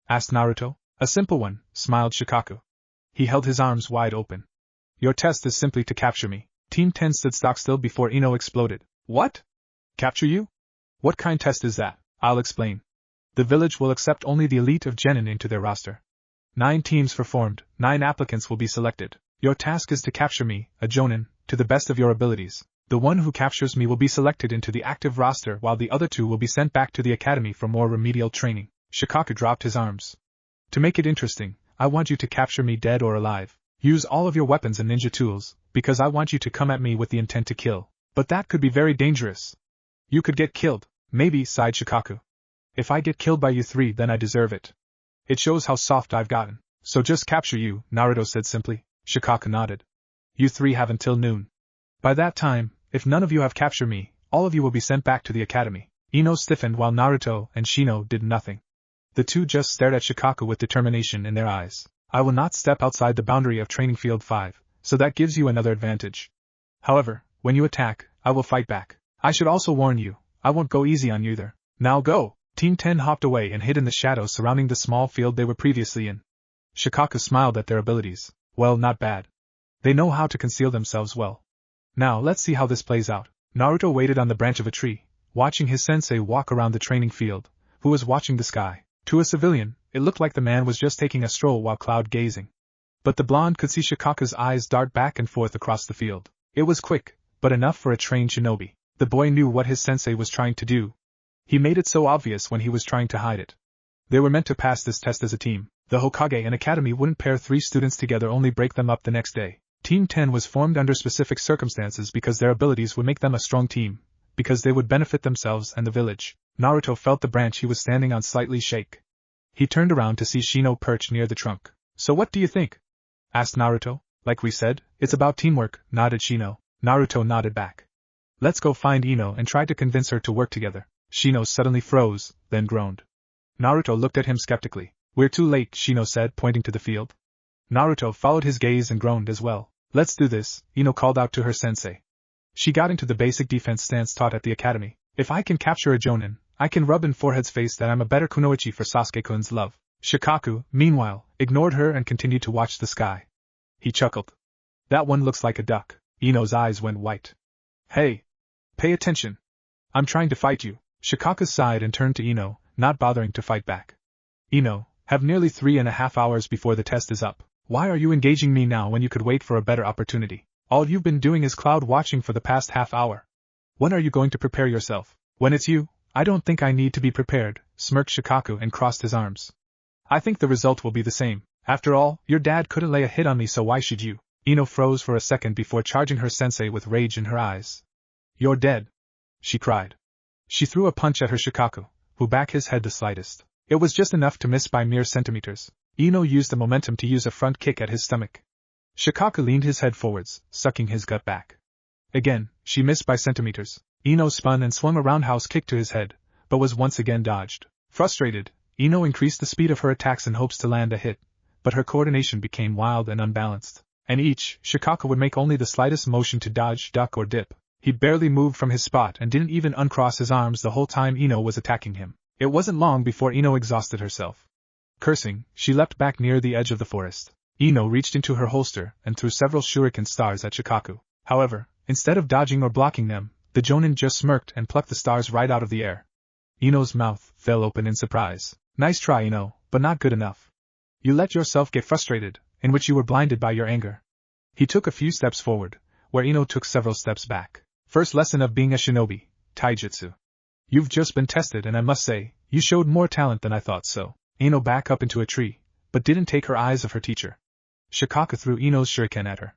Asked Naruto. A simple one, smiled Shikaku. He held his arms wide open. Your test is simply to capture me. Team 10 stood stock still before Ino exploded. What? Capture you? What kind test is that? I'll explain. The village will accept only the elite of genin into their roster. 9 teams were formed, 9 applicants will be selected. Your task is to capture me, a jonin, to the best of your abilities. The one who captures me will be selected into the active roster while the other 2 will be sent back to the academy for more remedial training. Shikaku dropped his arms. To make it interesting, I want you to capture me dead or alive. Use all of your weapons and ninja tools, because I want you to come at me with the intent to kill. But that could be very dangerous. You could get killed, maybe, sighed Shikaku. If I get killed by you 3, then I deserve it. It shows how soft I've gotten. So just capture you, Naruto said simply. Shikaku nodded. You 3 have until noon. By that time, if none of you have captured me, all of you will be sent back to the academy. Ino stiffened while Naruto and Shino did nothing. The 2 just stared at Shikaku with determination in their eyes. I will not step outside the boundary of Training Field 5, so that gives you another advantage. However, when you attack, I will fight back. I should also warn you, I won't go easy on you either. Now go! Team 10 hopped away and hid in the shadows surrounding the small field they were previously in. Shikaku smiled at their abilities. Well, not bad. They know how to conceal themselves well. Now let's see how this plays out. Naruto waited on the branch of a tree, watching his sensei walk around the training field, who was watching the sky. To a civilian, it looked like the man was just taking a stroll while cloud gazing. But the blonde could see Shikaku's eyes dart back and forth across the field. It was quick, but enough for a trained shinobi. The boy knew what his sensei was trying to do. He made it so obvious when he was trying to hide it. They were meant to pass this test as a team. The Hokage and Academy wouldn't pair 3 students together, only break them up the next day. Team 10 was formed under specific circumstances because their abilities would make them a strong team, because they would benefit themselves and the village. Naruto felt the branch he was standing on slightly shake. He turned around to see Shino perched near the trunk. So what do you think? Asked Naruto. Like we said, it's about teamwork, nodded Shino. Naruto nodded back. Let's go find Ino and try to convince her to work together. Shino suddenly froze, then groaned. Naruto looked at him skeptically. We're too late, Shino said, pointing to the field. Naruto followed his gaze and groaned as well. Let's do this, Ino called out to her sensei. She got into the basic defense stance taught at the academy. If I can capture a jonin, I can rub in Forehead's face that I'm a better kunoichi for Sasuke-kun's love. Shikaku, meanwhile, ignored her and continued to watch the sky. He chuckled. That one looks like a duck. Ino's eyes went white. Hey! Pay attention. I'm trying to fight you. Shikaku sighed and turned to Ino, not bothering to fight back. Ino, have nearly 3.5 hours before the test is up. Why are you engaging me now when you could wait for a better opportunity? All you've been doing is cloud watching for the past half hour. When are you going to prepare yourself? When it's you, I don't think I need to be prepared, smirked Shikaku and crossed his arms. I think the result will be the same. After all, your dad couldn't lay a hit on me, so why should you? Ino froze for a second before charging her sensei with rage in her eyes. You're dead, she cried. She threw a punch at her Shikaku, who back his head the slightest. It was just enough to miss by mere centimeters. Ino used the momentum to use a front kick at his stomach. Shikaku leaned his head forwards, sucking his gut back. Again, she missed by centimeters. Ino spun and swung a roundhouse kick to his head, but was once again dodged. Frustrated, Ino increased the speed of her attacks in hopes to land a hit, but her coordination became wild and unbalanced. And each, Shikaku would make only the slightest motion to dodge, duck or dip. He barely moved from his spot and didn't even uncross his arms the whole time Ino was attacking him. It wasn't long before Ino exhausted herself. Cursing, she leapt back near the edge of the forest. Ino reached into her holster and threw several shuriken stars at Shikaku. However, instead of dodging or blocking them, the jonin just smirked and plucked the stars right out of the air. Ino's mouth fell open in surprise. Nice try, Ino, but not good enough. You let yourself get frustrated, in which you were blinded by your anger. He took a few steps forward, where Ino took several steps back. First lesson of being a shinobi, taijutsu. You've just been tested and I must say, you showed more talent than I thought so. Ino backed up into a tree, but didn't take her eyes off her teacher. Shikaku threw Ino's shuriken at her.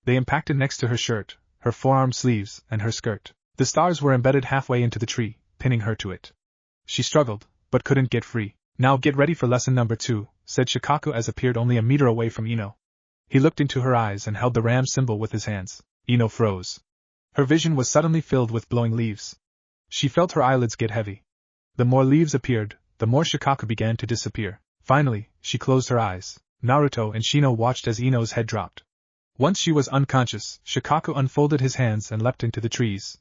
They impacted next to her shirt, her forearm sleeves, and her skirt. The stars were embedded halfway into the tree, pinning her to it. She struggled, but couldn't get free. Now get ready for lesson number 2, said Shikaku as appeared only a meter away from Ino. He looked into her eyes and held the ram symbol with his hands. Ino froze. Her vision was suddenly filled with blowing leaves. She felt her eyelids get heavy. The more leaves appeared, the more Shikaku began to disappear. Finally, she closed her eyes. Naruto and Shino watched as Ino's head dropped. Once she was unconscious, Shikaku unfolded his hands and leapt into the trees.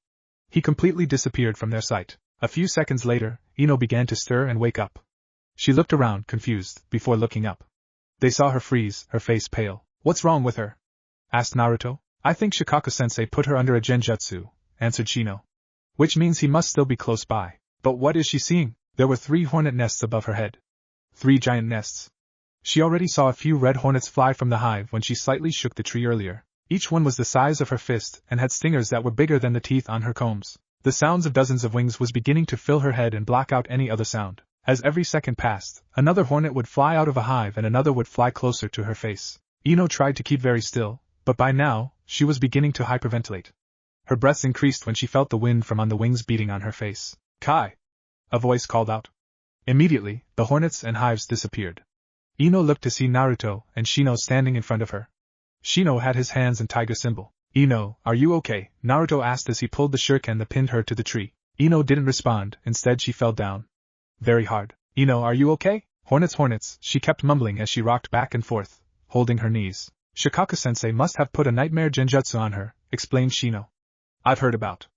He completely disappeared from their sight. A few seconds later, Ino began to stir and wake up. She looked around, confused, before looking up. They saw her freeze, her face pale. What's wrong with her? Asked Naruto. I think Shikaku-sensei put her under a genjutsu, answered Shino. Which means he must still be close by. But what is she seeing? There were 3 hornet nests above her head. 3 giant nests. She already saw a few red hornets fly from the hive when she slightly shook the tree earlier. Each one was the size of her fist and had stingers that were bigger than the teeth on her combs. The sounds of dozens of wings was beginning to fill her head and block out any other sound. As every second passed, another hornet would fly out of a hive and another would fly closer to her face. Ino tried to keep very still, but by now, she was beginning to hyperventilate. Her breaths increased when she felt the wind from on the wings beating on her face. Kai! A voice called out. Immediately, the hornets and hives disappeared. Ino looked to see Naruto and Shino standing in front of her. Shino had his hands in tiger symbol. Ino, are you okay? Naruto asked as he pulled the shuriken that pinned her to the tree. Ino didn't respond, instead she fell down. Very hard. Ino, are you okay? Hornets, hornets, she kept mumbling as she rocked back and forth, holding her knees. Shikaku-sensei must have put a nightmare genjutsu on her, explained Shino. I've heard about.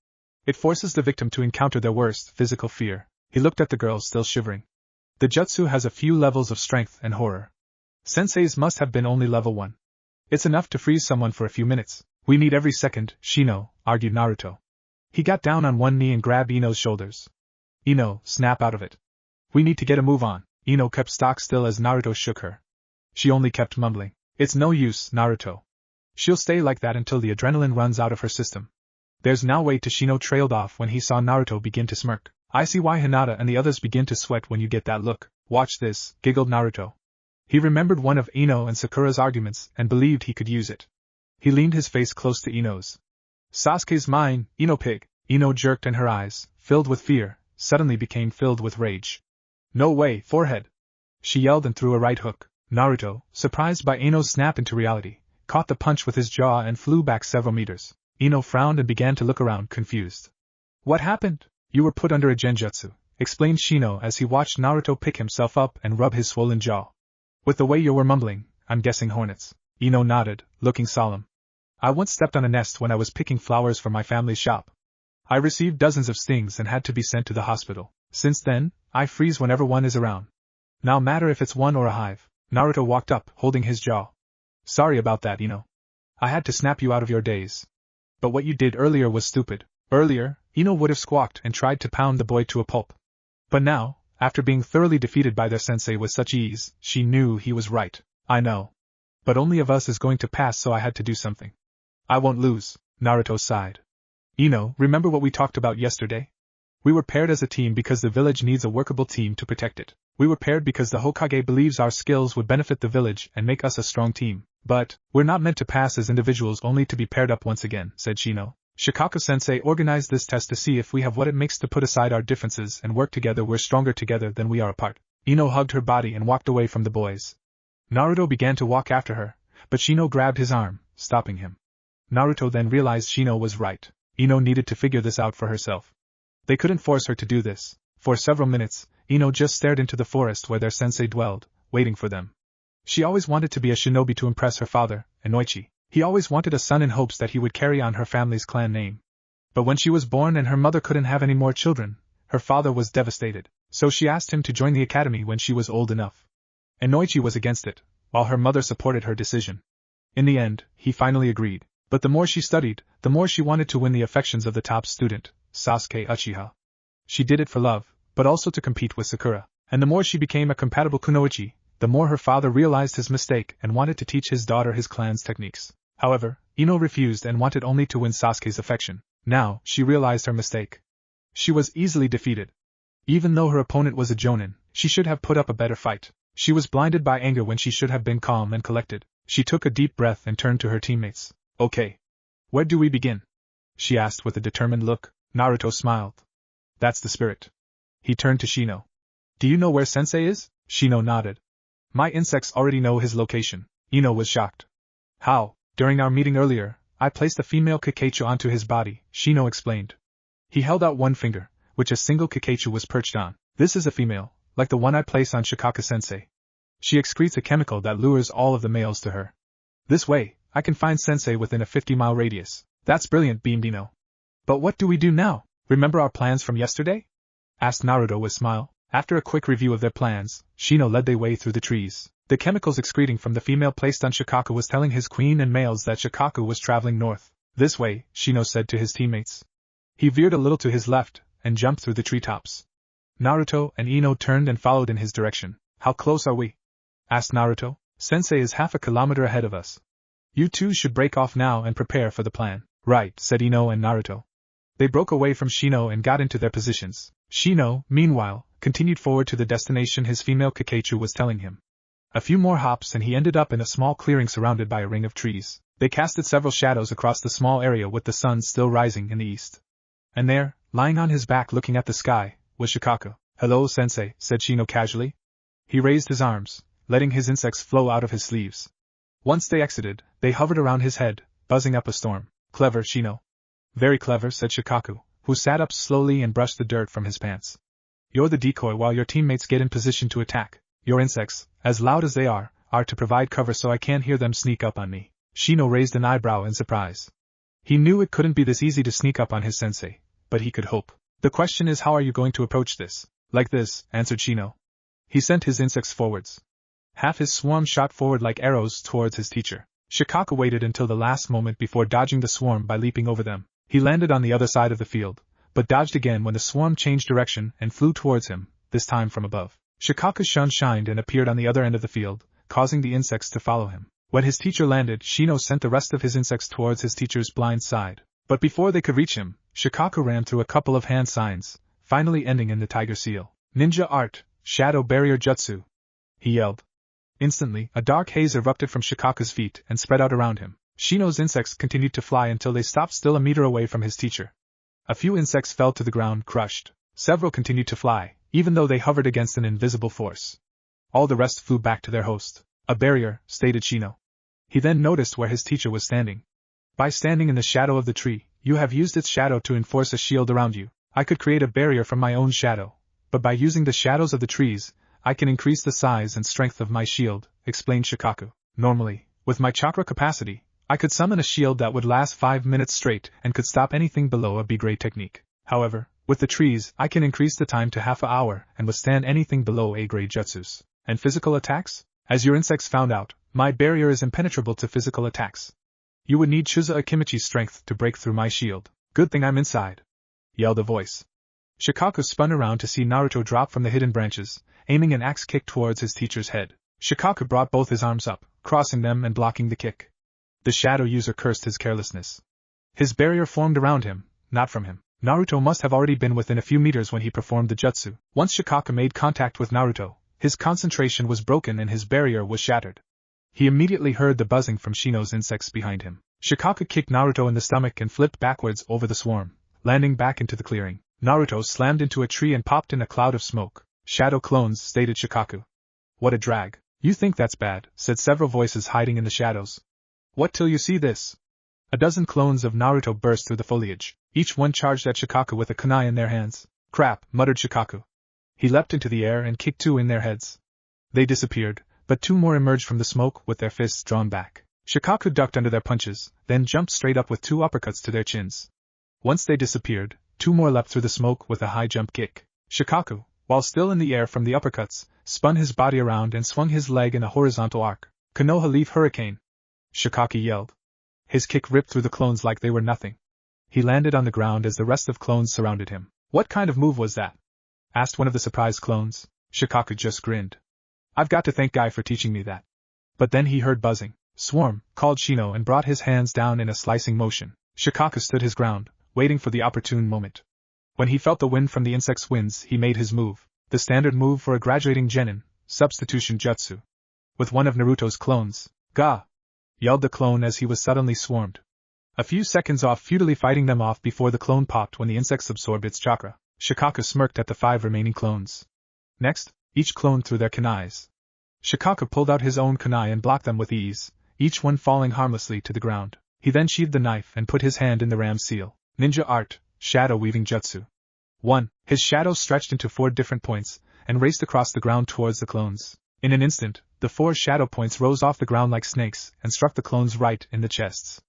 It forces the victim to encounter their worst physical fear. He looked at the girl still shivering. The jutsu has a few levels of strength and horror. Sensei's must have been only level 1. It's enough to freeze someone for a few minutes. We need every second, Shino, argued Naruto. He got down on one knee and grabbed Ino's shoulders. Ino, snap out of it. We need to get a move on. Ino kept stock still as Naruto shook her. She only kept mumbling. It's no use, Naruto. She'll stay like that until the adrenaline runs out of her system. There's no way to. Shino trailed off when he saw Naruto begin to smirk. I see why Hinata and the others begin to sweat when you get that look. Watch this, giggled Naruto. He remembered one of Ino and Sakura's arguments and believed he could use it. He leaned his face close to Ino's. Sasuke's mine, Ino pig. Ino jerked and her eyes, filled with fear, suddenly became filled with rage. No way, forehead! She yelled and threw a right hook. Naruto, surprised by Ino's snap into reality, caught the punch with his jaw and flew back several meters. Ino frowned and began to look around, confused. What happened? You were put under a genjutsu, explained Shino as he watched Naruto pick himself up and rub his swollen jaw. With the way you were mumbling, I'm guessing hornets. Ino nodded, looking solemn. I once stepped on a nest when I was picking flowers for my family's shop. I received dozens of stings and had to be sent to the hospital. Since then, I freeze whenever one is around. No matter if it's one or a hive. Naruto walked up, holding his jaw. Sorry about that, Ino. I had to snap you out of your daze. But what you did earlier was stupid. Earlier, Ino would have squawked and tried to pound the boy to a pulp. But now, after being thoroughly defeated by their sensei with such ease, she knew he was right. I know. But only of us is going to pass, so I had to do something. I won't lose, Naruto sighed. Ino, remember what we talked about yesterday? We were paired as a team because the village needs a workable team to protect it. We were paired because the Hokage believes our skills would benefit the village and make us a strong team. But, we're not meant to pass as individuals only to be paired up once again, said Shino. Shikaku-sensei organized this test to see if we have what it makes to put aside our differences and work together. We're stronger together than we are apart. Ino hugged her body and walked away from the boys. Naruto began to walk after her, but Shino grabbed his arm, stopping him. Naruto then realized Shino was right. Ino needed to figure this out for herself. They couldn't force her to do this. For several minutes, Ino just stared into the forest where their sensei dwelled, waiting for them. She always wanted to be a shinobi to impress her father, Inoichi. He always wanted a son in hopes that he would carry on her family's clan name. But when she was born and her mother couldn't have any more children, her father was devastated, so she asked him to join the academy when she was old enough. Inoichi was against it, while her mother supported her decision. In the end, he finally agreed. But the more she studied, the more she wanted to win the affections of the top student, Sasuke Uchiha. She did it for love, but also to compete with Sakura. And the more she became a compatible kunoichi, the more her father realized his mistake and wanted to teach his daughter his clan's techniques. However, Ino refused and wanted only to win Sasuke's affection. Now, she realized her mistake. She was easily defeated. Even though her opponent was a jonin, she should have put up a better fight. She was blinded by anger when she should have been calm and collected. She took a deep breath and turned to her teammates. Okay. Where do we begin? She asked with a determined look. Naruto smiled. That's the spirit. He turned to Shino. Do you know where Sensei is? Shino nodded. My insects already know his location. Ino was shocked. How? During our meeting earlier, I placed a female Kakachu onto his body, Shino explained. He held out one finger, which a single Kakachu was perched on. This is a female, like the one I place on Shikaku-sensei. She excretes a chemical that lures all of the males to her. This way, I can find Sensei within a 50-mile radius. That's brilliant, beamed Ino. But what do we do now? Remember our plans from yesterday? Asked Naruto with a smile. After a quick review of their plans, Shino led the way through the trees. The chemicals excreting from the female placed on Shikaku was telling his queen and males that Shikaku was traveling north. This way, Shino said to his teammates. He veered a little to his left, and jumped through the treetops. Naruto and Ino turned and followed in his direction. How close are we? Asked Naruto. Sensei is half a kilometer ahead of us. You two should break off now and prepare for the plan. Right, said Ino and Naruto. They broke away from Shino and got into their positions. Shino, meanwhile, continued forward to the destination his female Kakachu was telling him. A few more hops and he ended up in a small clearing surrounded by a ring of trees. They casted several shadows across the small area with the sun still rising in the east. And there, lying on his back looking at the sky, was Shikaku. Hello, Sensei, said Shino casually. He raised his arms, letting his insects flow out of his sleeves. Once they exited, they hovered around his head, buzzing up a storm. Clever, Shino. Very clever, said Shikaku, who sat up slowly and brushed the dirt from his pants. You're the decoy while your teammates get in position to attack. Your insects, as loud as they are to provide cover so I can't hear them sneak up on me. Shino raised an eyebrow in surprise. He knew it couldn't be this easy to sneak up on his sensei, but he could hope. The question is, how are you going to approach this? Like this, answered Shino. He sent his insects forwards. Half his swarm shot forward like arrows towards his teacher. Shikaku waited until the last moment before dodging the swarm by leaping over them. He landed on the other side of the field, but dodged again when the swarm changed direction and flew towards him, this time from above. Shikaku's shun shined and appeared on the other end of the field, causing the insects to follow him. When his teacher landed, Shino sent the rest of his insects towards his teacher's blind side. But before they could reach him, Shikaku ran through a couple of hand signs, finally ending in the tiger seal. Ninja art, shadow barrier jutsu, he yelled. Instantly, a dark haze erupted from Shikaku's feet and spread out around him. Shino's insects continued to fly until they stopped still a meter away from his teacher. A few insects fell to the ground crushed. Several continued to fly, even though they hovered against an invisible force. All the rest flew back to their host. A barrier, stated Shino. He then noticed where his teacher was standing. By standing in the shadow of the tree, you have used its shadow to enforce a shield around you. I could create a barrier from my own shadow, but by using the shadows of the trees, I can increase the size and strength of my shield, explained Shikaku. Normally, with my chakra capacity, I could summon a shield that would last 5 minutes straight and could stop anything below a B-grade technique. However, with the trees, I can increase the time to half an hour and withstand anything below A-grade jutsus. And physical attacks? As your insects found out, my barrier is impenetrable to physical attacks. You would need Chusa Akimichi's strength to break through my shield. Good thing I'm inside, yelled a voice. Shikaku spun around to see Naruto drop from the hidden branches, aiming an axe kick towards his teacher's head. Shikaku brought both his arms up, crossing them and blocking the kick. The shadow user cursed his carelessness. His barrier formed around him, not from him. Naruto must have already been within a few meters when he performed the jutsu. Once Shikaku made contact with Naruto, his concentration was broken and his barrier was shattered. He immediately heard the buzzing from Shino's insects behind him. Shikaku kicked Naruto in the stomach and flipped backwards over the swarm, landing back into the clearing. Naruto slammed into a tree and popped in a cloud of smoke. Shadow clones, stated Shikaku. What a drag. You think that's bad, said several voices hiding in the shadows. What till you see this? A dozen clones of Naruto burst through the foliage. Each one charged at Shikaku with a kunai in their hands. Crap, muttered Shikaku. He leapt into the air and kicked 2 in their heads. They disappeared, but 2 more emerged from the smoke with their fists drawn back. Shikaku ducked under their punches, then jumped straight up with 2 uppercuts to their chins. Once they disappeared, 2 more leapt through the smoke with a high jump kick. Shikaku, while still in the air from the uppercuts, spun his body around and swung his leg in a horizontal arc. Konoha Leaf Hurricane! Shikaku yelled. His kick ripped through the clones like they were nothing. He landed on the ground as the rest of clones surrounded him. What kind of move was that? Asked one of the surprised clones. Shikaku just grinned. I've got to thank Guy for teaching me that. But then he heard buzzing. Swarm, called Shino and brought his hands down in a slicing motion. Shikaku stood his ground, waiting for the opportune moment. When he felt the wind from the insect's wings, he made his move. The standard move for a graduating genin, substitution jutsu. With one of Naruto's clones. Ga! Yelled the clone as he was suddenly swarmed. A few seconds off, futilely fighting them off before the clone popped when the insects absorbed its chakra. Shikaku smirked at the 5 remaining clones. Next, each clone threw their kunais. Shikaku pulled out his own kunai and blocked them with ease, each one falling harmlessly to the ground. He then sheathed the knife and put his hand in the ram's seal. Ninja Art, Shadow Weaving Jutsu. 1. His shadow stretched into 4 different points, and raced across the ground towards the clones. In an instant, the 4 shadow points rose off the ground like snakes, and struck the clones right in the chests.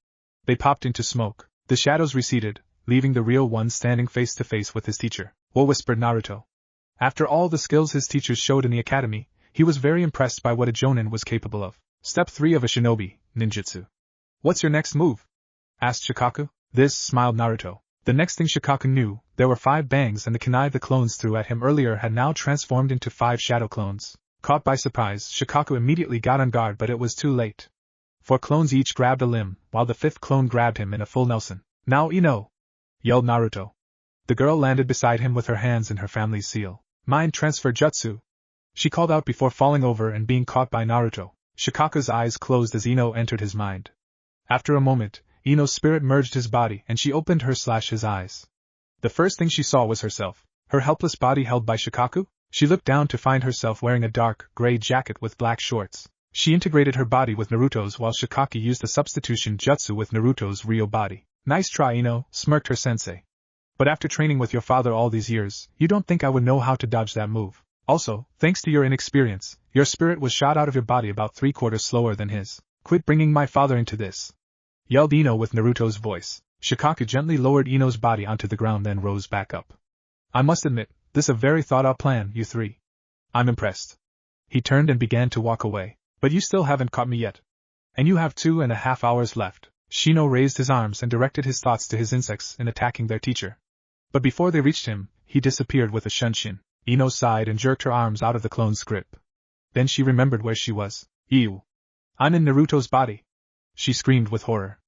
They popped into smoke. The shadows receded, leaving the real one standing face to face with his teacher. Whoa, whispered Naruto. After all the skills his teachers showed in the academy, he was very impressed by what a jonin was capable of. Step 3 of a shinobi, ninjutsu. What's your next move? Asked Shikaku. This, smiled Naruto. The next thing Shikaku knew, there were 5 bangs and the kunai the clones threw at him earlier had now transformed into 5 shadow clones. Caught by surprise, Shikaku immediately got on guard, but it was too late. 4 clones each grabbed a limb, while the 5th clone grabbed him in a full Nelson. Now Ino! Yelled Naruto. The girl landed beside him with her hands in her family's seal. Mind transfer jutsu! She called out before falling over and being caught by Naruto. Shikaku's eyes closed as Ino entered his mind. After a moment, Ino's spirit merged his body and she opened his eyes. The first thing she saw was herself, her helpless body held by Shikaku. She looked down to find herself wearing a dark, gray jacket with black shorts. She integrated her body with Naruto's while Shikaku used the substitution jutsu with Naruto's real body. Nice try, Ino, smirked her sensei. But after training with your father all these years, you don't think I would know how to dodge that move. Also, thanks to your inexperience, your spirit was shot out of your body about 3/4 slower than his. Quit bringing my father into this! Yelled Ino with Naruto's voice. Shikaku gently lowered Ino's body onto the ground then rose back up. I must admit, this is a very thought-out plan, you 3. I'm impressed. He turned and began to walk away. But you still haven't caught me yet. And you have 2.5 hours left. Shino raised his arms and directed his thoughts to his insects in attacking their teacher. But before they reached him, he disappeared with a shunshin. Ino sighed and jerked her arms out of the clone's grip. Then she remembered where she was. Ew! I'm in Naruto's body! She screamed with horror.